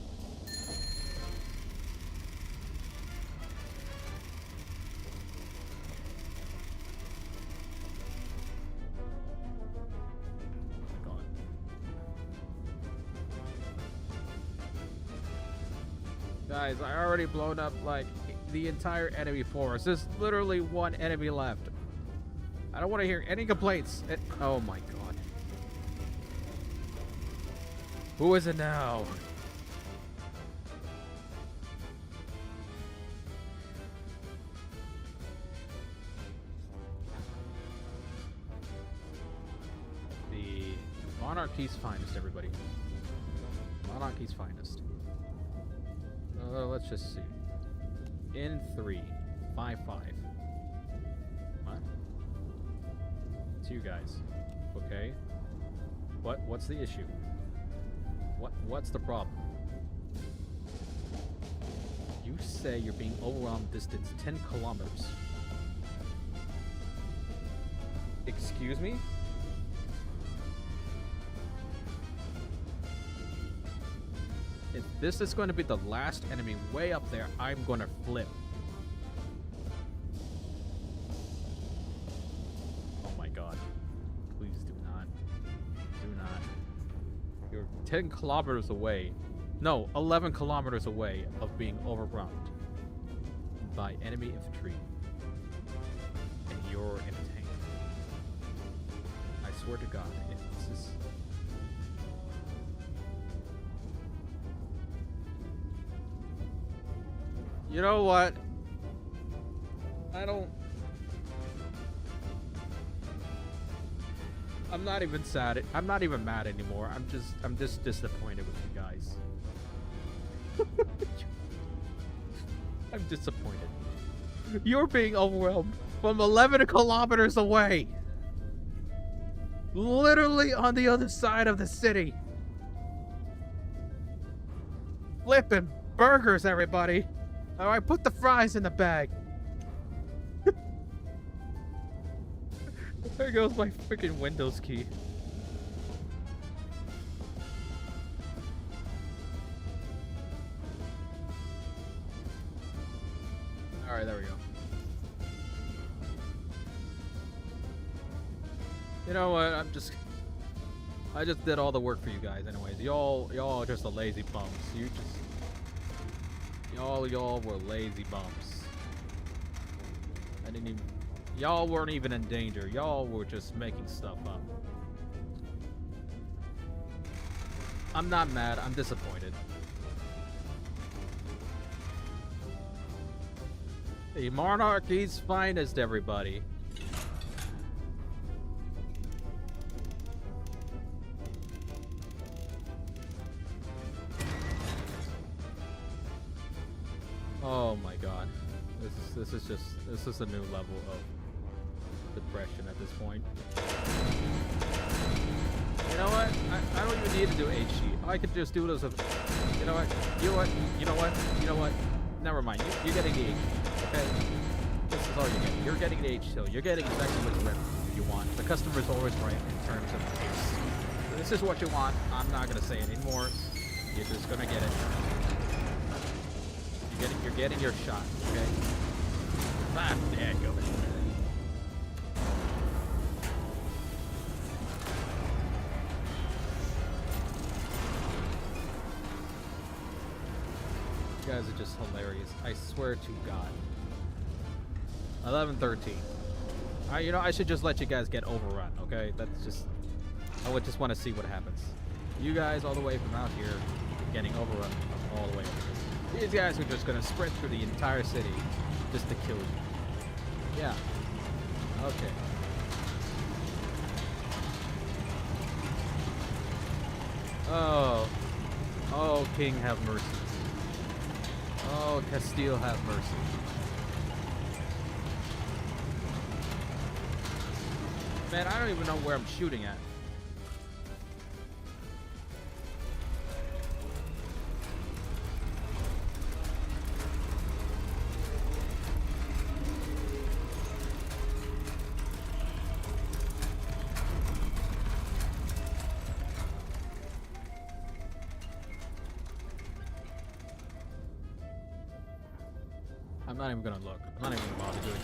Oh my god. Guys, I already blown up like the entire enemy force. There's literally one enemy left. I don't want to hear any complaints. Oh my god. Who is it now? The Monarchy's finest, everybody. Monarchy's finest. Let's just see. In 3, 5, 5. What? It's you guys. Okay. What's the issue? What's the problem? You say you're being overwhelmed distance 10 kilometers. Excuse me? If this is going to be the last enemy way up there, I'm going to flip. Oh my god. Please do not. Do not. You're 10 kilometers away. No, 11 kilometers away of being overrun by enemy infantry. And you're in a tank. I swear to god, if this is... You know what? I'm not even sad. I'm not even mad anymore. I'm just disappointed with you guys. I'm disappointed. You're being overwhelmed from 11 kilometers away. Literally on the other side of the city. Flipping burgers, everybody. Alright, put the fries in the bag. There goes my freaking Windows key. Alright, there we go. You know what? I just did all the work for you guys anyways. Y'all are just a lazy bums. Y'all were lazy bumps. I didn't even... Y'all weren't even in danger. Y'all were just making stuff up. I'm not mad. I'm disappointed. The Monarchy's finest, everybody. Oh my god. This is a new level of depression at this point. You know what? I don't even need to do HG. I could just do those of... You know what? Never mind. You're getting the HG, okay? This is all you're getting. You're getting the HG. You're getting exactly what you want. The customer's always right in terms of taste. This is what you want. I'm not gonna say it anymore. You're just gonna get it. getting your shot, okay? Ah, there you go. You guys are just hilarious. I swear to God. 11-13. You know, I should just let you guys get overrun, okay? That's just... I would just want to see what happens. You guys all the way from out here getting overrun all the way over here. These guys are just going to sprint through the entire city just to kill you. Yeah. Okay. Oh. Oh, King, have mercy. Oh, Castile, have mercy. Man, I don't even know where I'm shooting at. I'm not even gonna look. I'm not even gonna bother doing it.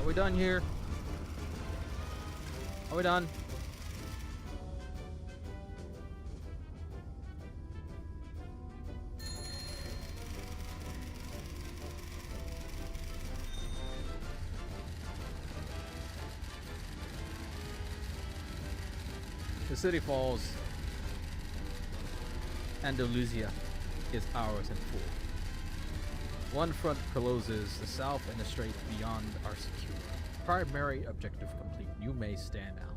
Are we done here? Are we done? The city falls. Andalusia is ours in full. One front closes the south and the strait beyond are secure. Primary objective complete. You may stand out.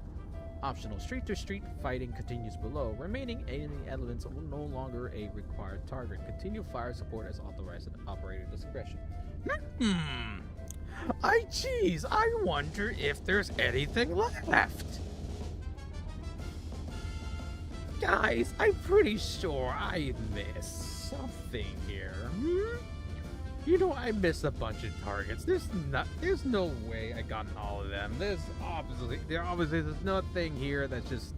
Optional street-to-street fighting continues below. Remaining enemy elements are no longer a required target. Continue fire support as authorized at operator discretion. Geez, I wonder if there's anything left. Guys, I'm pretty sure I missed something here. You know, I missed a bunch of targets. There's no way I got all of them. There's nothing here that's just,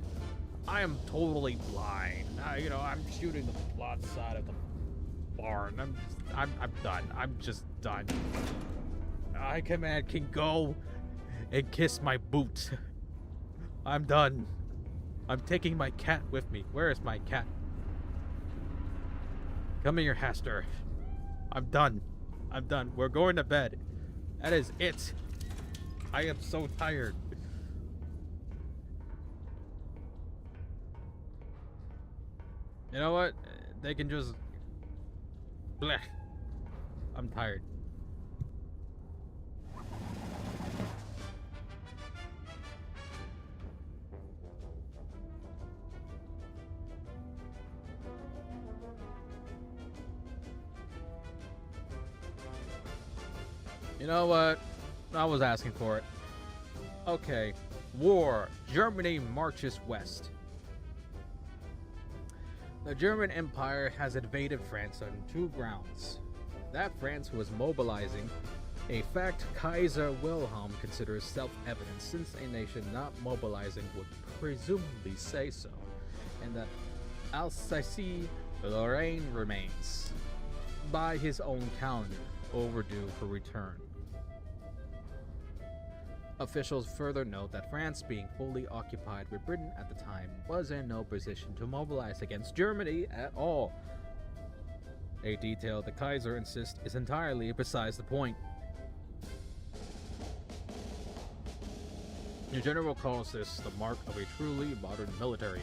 I am totally blind. You know, I'm shooting the plot side of the barn. I'm done. I'm just done. I command King go and kiss my boot. I'm done. I'm taking my cat with me. Where is my cat? Come here, Haster. I'm done. I'm done. We're going to bed. That is it. I am so tired. You know what? They can just... Blech. I'm tired. You know what? I was asking for it. Okay. War. Germany marches west. The German Empire has invaded France on two grounds. That France was mobilizing, a fact Kaiser Wilhelm considers self-evident since a nation not mobilizing would presumably say so, and that Alsace-Lorraine remains, by his own calendar, overdue for return. Officials further note that France, being fully occupied with Britain at the time, was in no position to mobilize against Germany at all. A detail the Kaiser insists is entirely besides the point. The general calls this the mark of a truly modern military,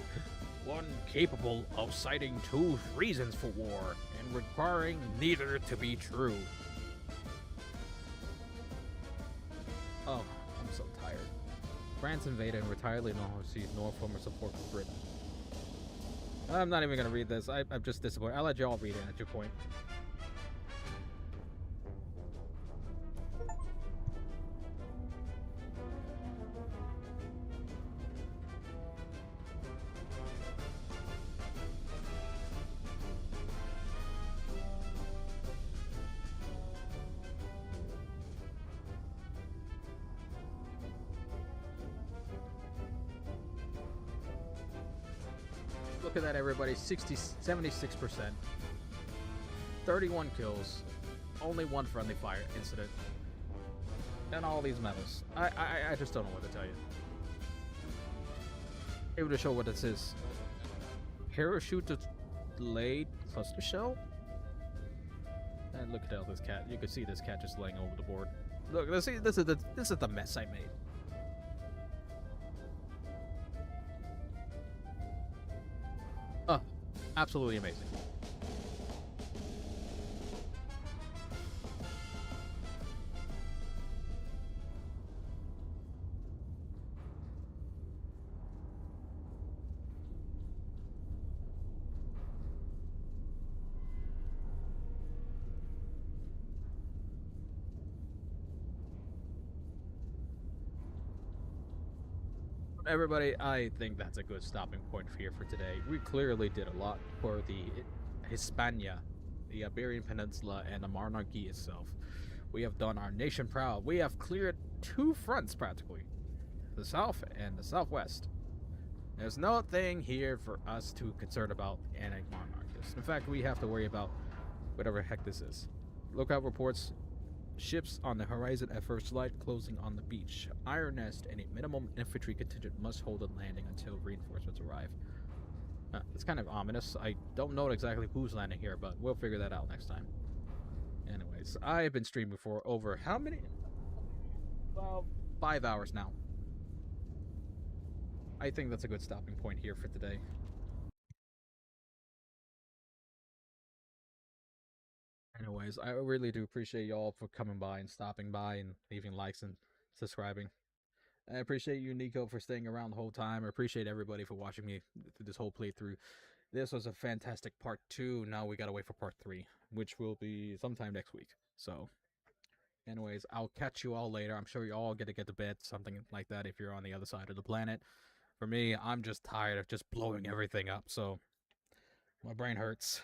one capable of citing two reasons for war and requiring neither to be true. Oh, I'm so tired. France invaded and entirely no received no form of support from Britain. I'm not even gonna read this. I'm just disappointed. I'll let you all read it at your point. Look at that, everybody. 76%. 31 kills. Only one friendly fire incident. And all these medals. I just don't know what to tell you. Able to show what this is. Parachute delayed cluster shell? And look at all this cat. You can see this cat just laying over the board. Look, this is the mess I made. Oh, absolutely amazing. Everybody, I think that's a good stopping point here for today. We clearly did a lot for the Hispania, the Iberian Peninsula, and the monarchy itself. We have done our nation proud. We have cleared 2 fronts practically, the south and the southwest. There's nothing here for us to concern about in a monarchist. In fact, we have to worry about whatever heck this is. Lookout reports ships on the horizon at first light closing on the beach. Iron Nest and a minimum infantry contingent must hold a landing until reinforcements arrive. It's kind of ominous. I don't know exactly who's landing here, but we'll figure that out next time. Anyways, I've been streaming for over how many? Well, 5 hours now. I think that's a good stopping point here for today. Anyways, I really do appreciate y'all for coming by and stopping by and leaving likes and subscribing. I appreciate you, Nico, for staying around the whole time. I appreciate everybody for watching me through this whole playthrough. This was a fantastic part 2. Now we gotta wait for part 3, which will be sometime next week. So, anyways, I'll catch you all later. I'm sure you all get to bed, something like that, if you're on the other side of the planet. For me, I'm just tired of just blowing everything up, so my brain hurts.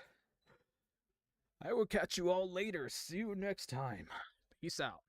I will catch you all later. See you next time. Peace out.